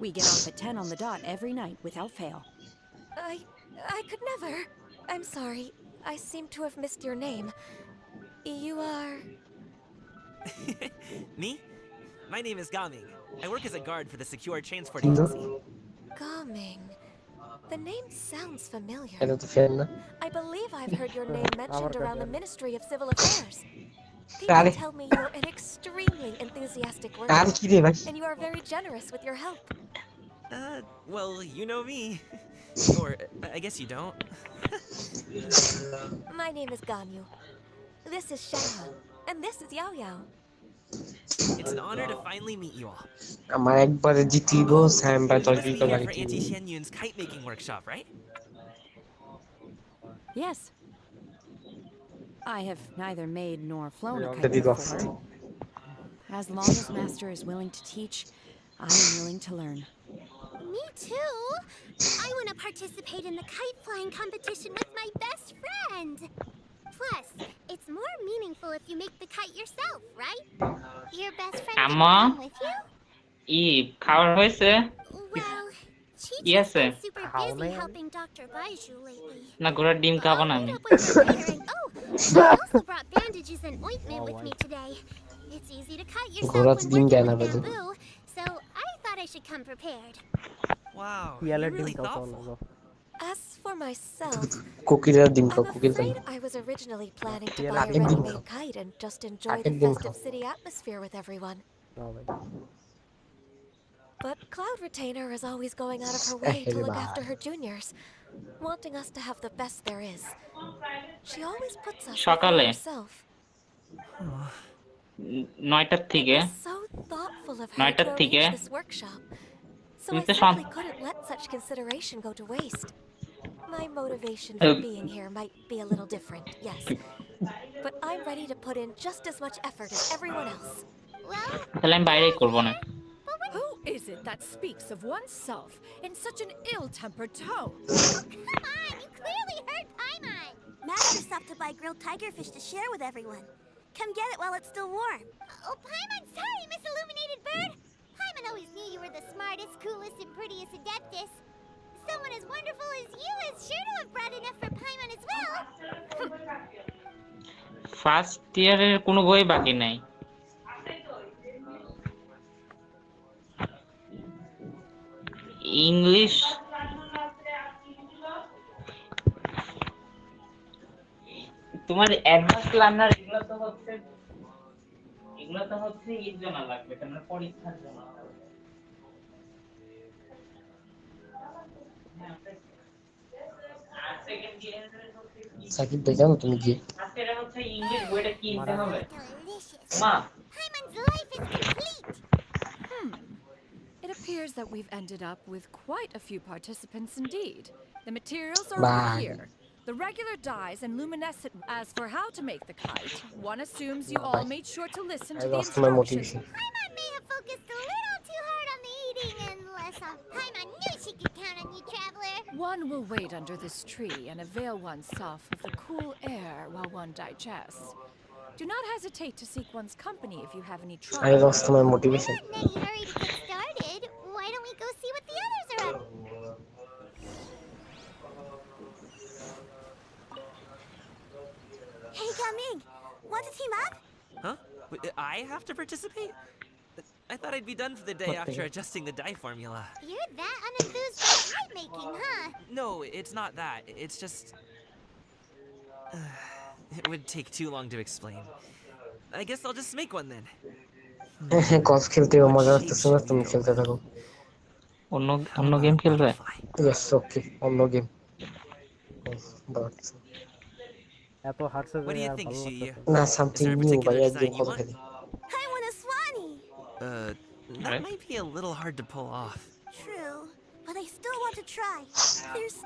We get off at 10 on the dot every night without fail. I could never. I'm sorry. I seem to have missed your name. You are... Me? My name is Gaming. I work as a guard for the secure transport agency. Gaming. The name sounds familiar. এটা তো ফেন না I believe I've heard your name mentioned around the Ministry of Civil Affairs. People Daddy. tell me you're an extremely enthusiastic Daddy, worker, কি রে ভাই? and you are very generous with your help. Well, you know me. Or, I guess you don't. My name is Ganyu. This is Shenhe, and this is Yao Yao. It's an honor to finally meet you all. আমার একবারে জিতিব Sam ভাই You তোর must কি be তো here গাড়ি for Auntie Xianyun's kite making workshop, right? Yes. I have neither made nor flown a Yeah, kite did off. before. As long as Master is willing to teach, I am willing to learn. Me too. I want to participate in the kite flying competition with my best friend. Plus, it's more meaningful if you make the kite yourself, right? Your best friend can come with you? খাবার হয়েছে Well, Chi-Chi's Yes, sir. been super busy helping Dr. Baiju lately. না ঘোড়ার ডিম খাবো না আমি I also brought bandages and ointment with me today. It's easy to cut yourself ঘোড়া when তো ডিম working দেয় না with বেদে bamboo, so I thought I should come prepared. Wow, ইয়ালে you're ডিম really খাও thoughtful. লাগো As for myself, কুকিরা ডিম খাও I'm কুকির afraid I was originally planning to Yeah, buy a like a ready-made dimple. kite and just enjoy Like a the dimple. festive city atmosphere with everyone. না ভাই But Cloud Retainer is always going out of her way to look Hey, after her juniors, wanting us to have the best there is. She always puts us সকালে before herself. 9টার থেকে So thoughtful of her 9টার to থেকে arrange this workshop. So I তুমি তো simply couldn't let such consideration go to waste. My motivation for being here might be a little different, yes. But I'm ready to put in just as much effort as everyone else. তাহলে আমি বাইরেই করবো না Who is it that speaks of oneself in such an ill-tempered tone? Come on, you clearly heard Paimon. Master stopped to buy grilled tigerfish to share with everyone. Come get it while it's still warm. Oh, Paimon, sorry, Miss Illuminated Bird. Paimon always knew you were the smartest, coolest, and prettiest Adeptus. Someone as wonderful as you is sure to have brought enough for Paimon as well. First ইয়ারের কোনো বই বাকি নাই English তোমার advance learner এগুলো তো হচ্ছে এর জন্য লাগবে তোমার পরীক্ষার জন্য সাকিব ভাই জানো তুমি কি আজকের হচ্ছে ইংলিশ বইটা কিনতে হবে মা Paimon's life is complete. It appears that we've ended up with quite a few participants indeed. The materials are Bye. over here. The regular dyes and luminescent. As for how to make the kite, one assumes you all made sure to listen to I the lost my instructions. motivation. Paimon may have focused a little too hard on the eating and less on Paimon knew she could count on you, traveler. One will wait under this tree and avail oneself of the cool air while one digests. Do not hesitate to seek one's company if you have any trouble. I lost my motivation. We're not in any hurry to get started. Why don't we go see what the others are up? Hey, Gaming! Want to team up? Huh? Wait, I have to participate? I thought I'd be done for the day after adjusting the die formula. You're that unenthused with kite making, huh? No, it's not that. It's just... it would take too long to explain. I guess I'll just make one then. Golf খেলতে মজা লাগতেছে না, তুমি খেলতে থাকো। অন্য game খেলবে? Yes, okay, অন্য গেম। এত হারছে যে আর ভালো লাগতেছে না, something new ভাই, একদম কথা খেলি। I want a swanee! That might be a little hard to pull off. True, but I still want to try. There's...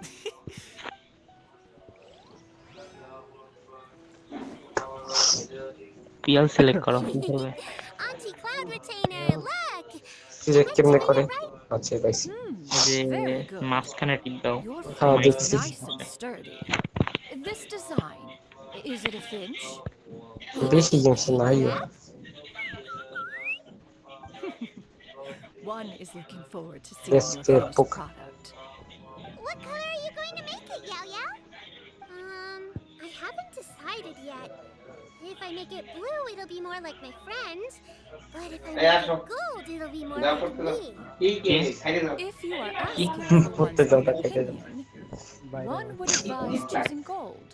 PL select করো, কি করবে? Anti-cloud retainer, look! সিলেক্ট কেমনে করে? আচ্ছা, পাইছি। যে মাঝখানে টিপ দাও। হ্যাঁ, দেখছি। Nice and sturdy. This design, is it a Finch? বেশি গেমস নাই। One is looking forward to seeing your finished product. What color are you going to make it, Yao Yao? I haven't decided yet. If I make it blue, it'll be more like my friends. But if I make it gold, it'll be more like me. If you are asking for one's opinion, one would advise choosing gold.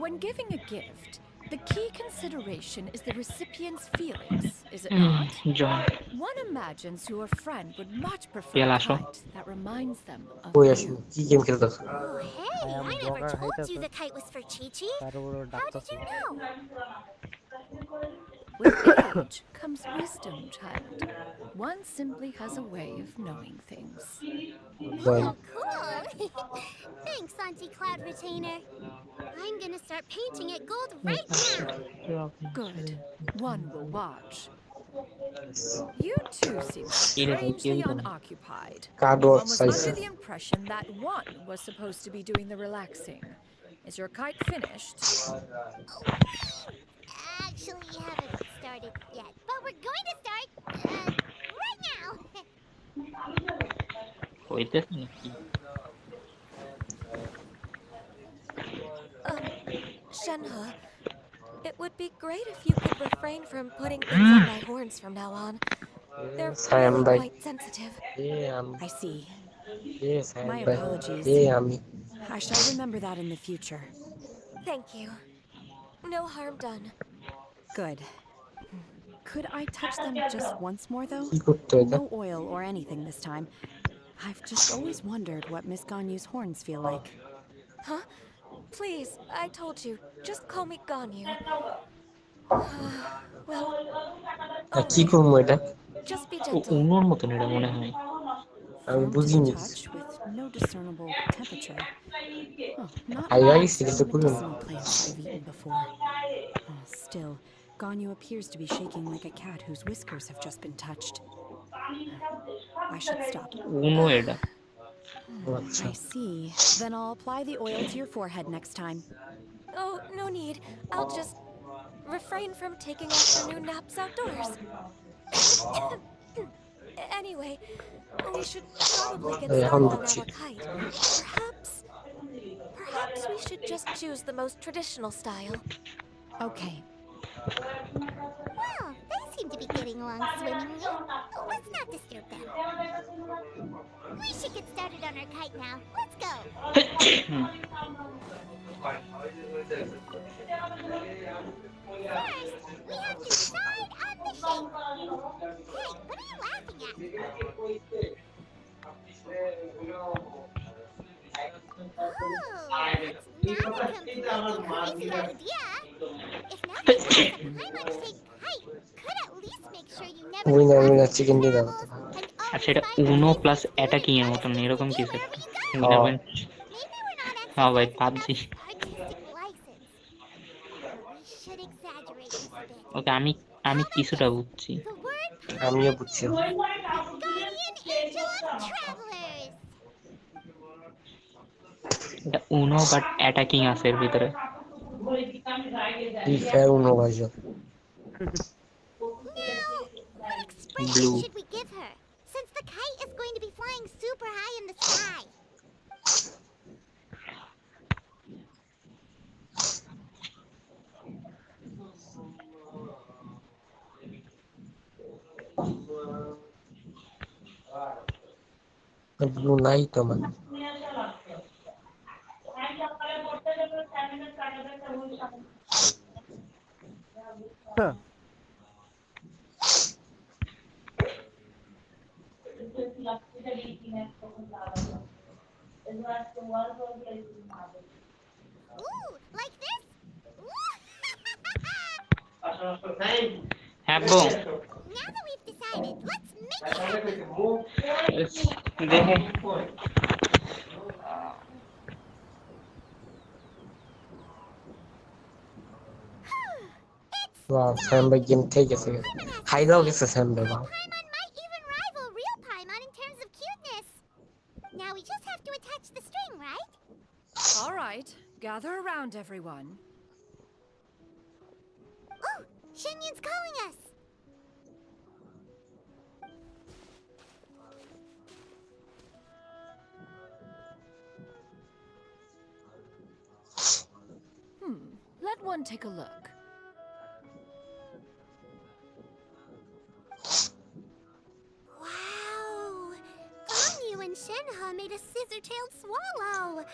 When giving a gift, the key consideration is the recipient's feelings, is it not? One imagines your friend would much prefer a kite that reminds them of you. Oh, hey, I never told you the kite was for Chi-Chi. How did you know? With age comes wisdom, child. One simply has a way of knowing things. Oh, cool. Thanks, Anti-Cloud Retainer. I'm gonna start painting it gold right now. Good. One will watch. You two seem strangely unoccupied. One was under the impression that one was supposed to be doing the relaxing. Is your kite finished? Actually, we haven't started yet, but we're going to start right now. Shenhe, it would be great if you could refrain from putting things on my horns from now on. They're really quite sensitive. I see. Yes, My apologies. I shall remember that in the future. Thank you. No harm done. Good. Could I touch them just once more, though? No oil or anything this time. I've just always wondered what Miss Ganyu's horns feel like. Huh? Please, I told you. Just call me Ganyu. Well, just be gentle. উনোর মতন এটা মনে হয়। আমি বুঝিনি। Touch with no discernible temperature. Not I like already see some the medicinal plants I've eaten before. Still, Ganyu appears to be shaking like a cat whose whiskers have just been touched. I should stop. উনো এটা। I see. Then I'll apply the oil to your forehead next time. Oh, no need. I'll just refrain from taking afternoon naps outdoors. Anyway, we should probably get started on our kite. Perhaps we should just choose the most traditional style. Okay. Well, they seem to be getting along swimmingly. Let's not disturb them. We should get started on our kite now. Let's go. First, we have to decide on the shape. Hey, what are you laughing at? Oh, it's not a completely crazy idea. If not, the Paimon-shaped kite could at least make sure you never chicken দিয়ে দাও। আচ্ছা, এটা উনো plus attacking এর মতন এরকম কিছু একটা। হ্যাঁ ভাই, পাবজি। ওকে, আমি কিছুটা বুঝছি। আমিও বুঝছি। এটা উনো বাট অ্যাটাকিং আছে এর ভিতরে। Fair uno version. Now, what expression Blue. should we give her? Since the kite is going to be flying super high in the sky. The blue night, man. Huh. Ooh, like this? Habbo. Now that we've decided, let's make it happen. দেখে Wow, Samba game take us again. High dog is a Samba. Wow. Paimon might even rival real Paimon in terms of cuteness. Now we just have to attach the string, right? All right, gather around, everyone. Oh, Shenyun's calling us. Let one take a look. Wow! Ganyu and Shenhe made a scissor-tailed swallow.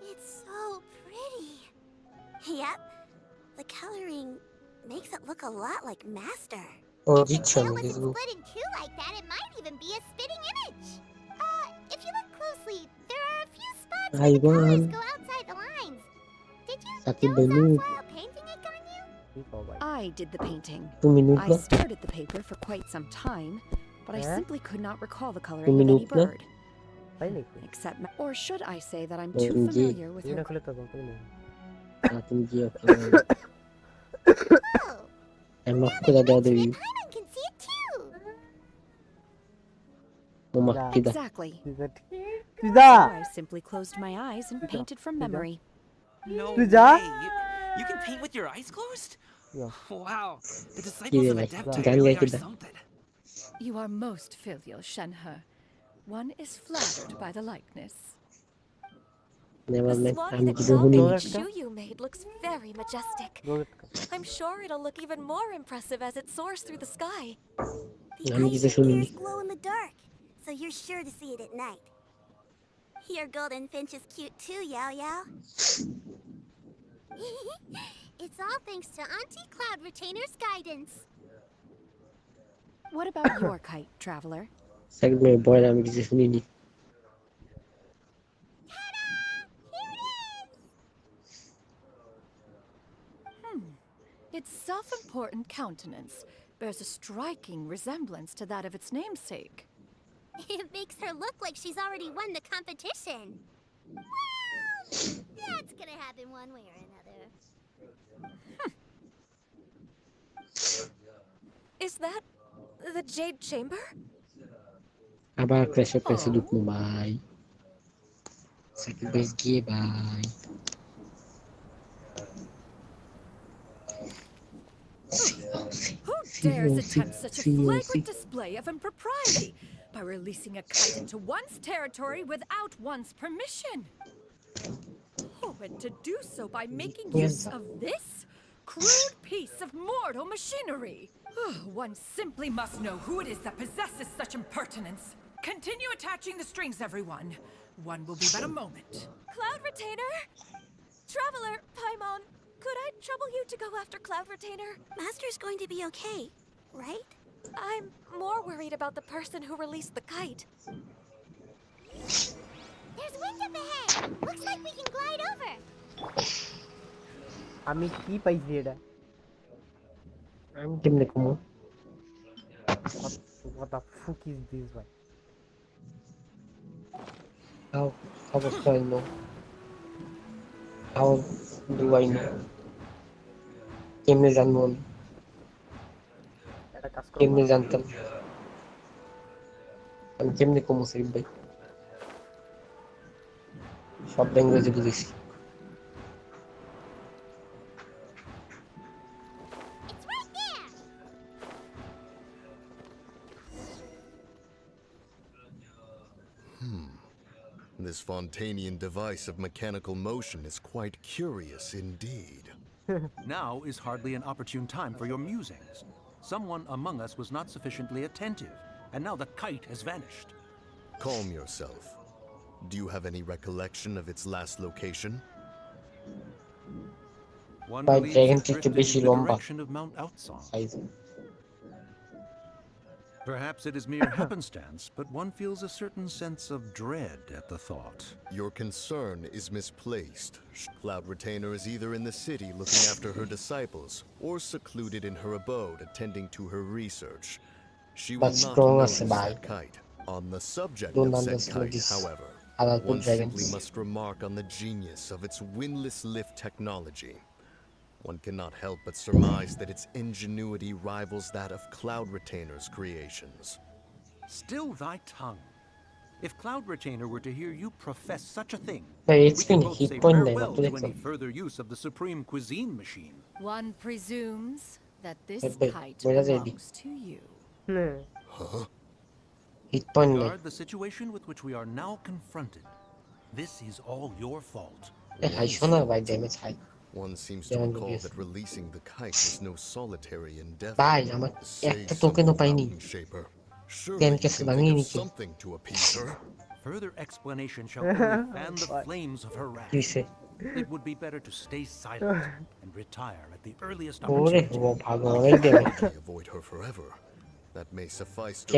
It's so pretty. Yep. The coloring makes it look a lot like Master. Oh, If the it's tail a wasn't split in two like that, it might even be a spitting image. If you look closely, there are a few spots where the colors go outside the lines. Did you doze off while painting it, Ganyu? I did the painting. 2 minutes I left. stared at the paper for quite some time, but I Eh? simply could not recall the 2 coloring of any minutes left. bird. Except, or should I say that I'm Oh, too indeed. familiar with her. Nothing here. I'm not good at the other view. Paimon can see it too. Exactly. So I simply closed my eyes and painted from memory. No Tuja? way. You can paint with your eyes closed? Wow. The disciples of Adepta really are something. You are most filial, Shenhe. One is flattered by the likeness. Never The met. swan I'm that giving Galbane's you. shoe you made looks very majestic. I'm sure it'll look even more impressive as it soars through the sky. The I'm eyes giving and you. ears glow in the dark, so you're sure to see it at night. Your golden finch is cute too, Yao Yao. It's all thanks to Auntie Cloud Retainer's guidance. What about your kite, traveler? Second my boy, I'm giving you. Its self-important countenance bears a striking resemblance to that of its namesake. It makes her look like she's already won the competition. Well, that's gonna happen one way or another. Is that the Jade Chamber? Abar crash up sa loop mo, bye. Second base gear, bye. Who dares attempt such a flagrant display of impropriety by releasing a kite into one's territory without one's permission? Oh, and to do so by making use of this crude piece of mortal machinery. One simply must know who it is that possesses such impertinence. Continue attaching the strings, everyone. One will be but a moment. Cloud Retainer? Traveler, Paimon, could I trouble you to go after Cloud Retainer? Master's going to be okay, right? I'm more worried about the person who released the kite. There's wind up ahead. Looks like we can glide over. আমি কি পাইছি এটা আমি কেমনে কমো what the fuck is this ভাই how was I know how do I know কেমনে জানবো আমি কেমনে জানতাম আমি কেমনে কমো সাইড ভাই সব ল্যাঙ্গুয়েজে বুঝেছি Fontanian device of mechanical motion is quite curious indeed. Now is hardly an opportune time for your musings. Someone among us was not sufficiently attentive, and now the kite has vanished. Calm yourself. Do you have any recollection of its last location? One By believes dragon it to drifted beshi in the lomba. direction of Mount Outsong. Perhaps it is mere happenstance, but one feels a certain sense of dread at the thought. Your concern is misplaced. Cloud Retainer is either in the city looking after her disciples, or secluded in her abode attending to her research. She will not notice that kite. On the subject of said kite, however, one simply must remark on the genius of its windless lift technology. One cannot help but surmise that its ingenuity rivals that of Cloud Retainer's creations. Still thy tongue. If Cloud Retainer were to hear you profess such a thing, we could can both hit say point farewell to any further use of the Supreme Cuisine machine. One presumes that this Wait, kite where is it? belongs to you. Huh? Hit point Regard the situation with which we are now confronted. This is all your fault. One seems to recall that releasing the kite was no solitary endeavor. Say something, Mountain Shaper. Surely you can think of something to appease her. Further explanation shall only fan the flames of her wrath. It would be better to stay silent and retire at the earliest opportunity. Avoid her forever. That may suffice to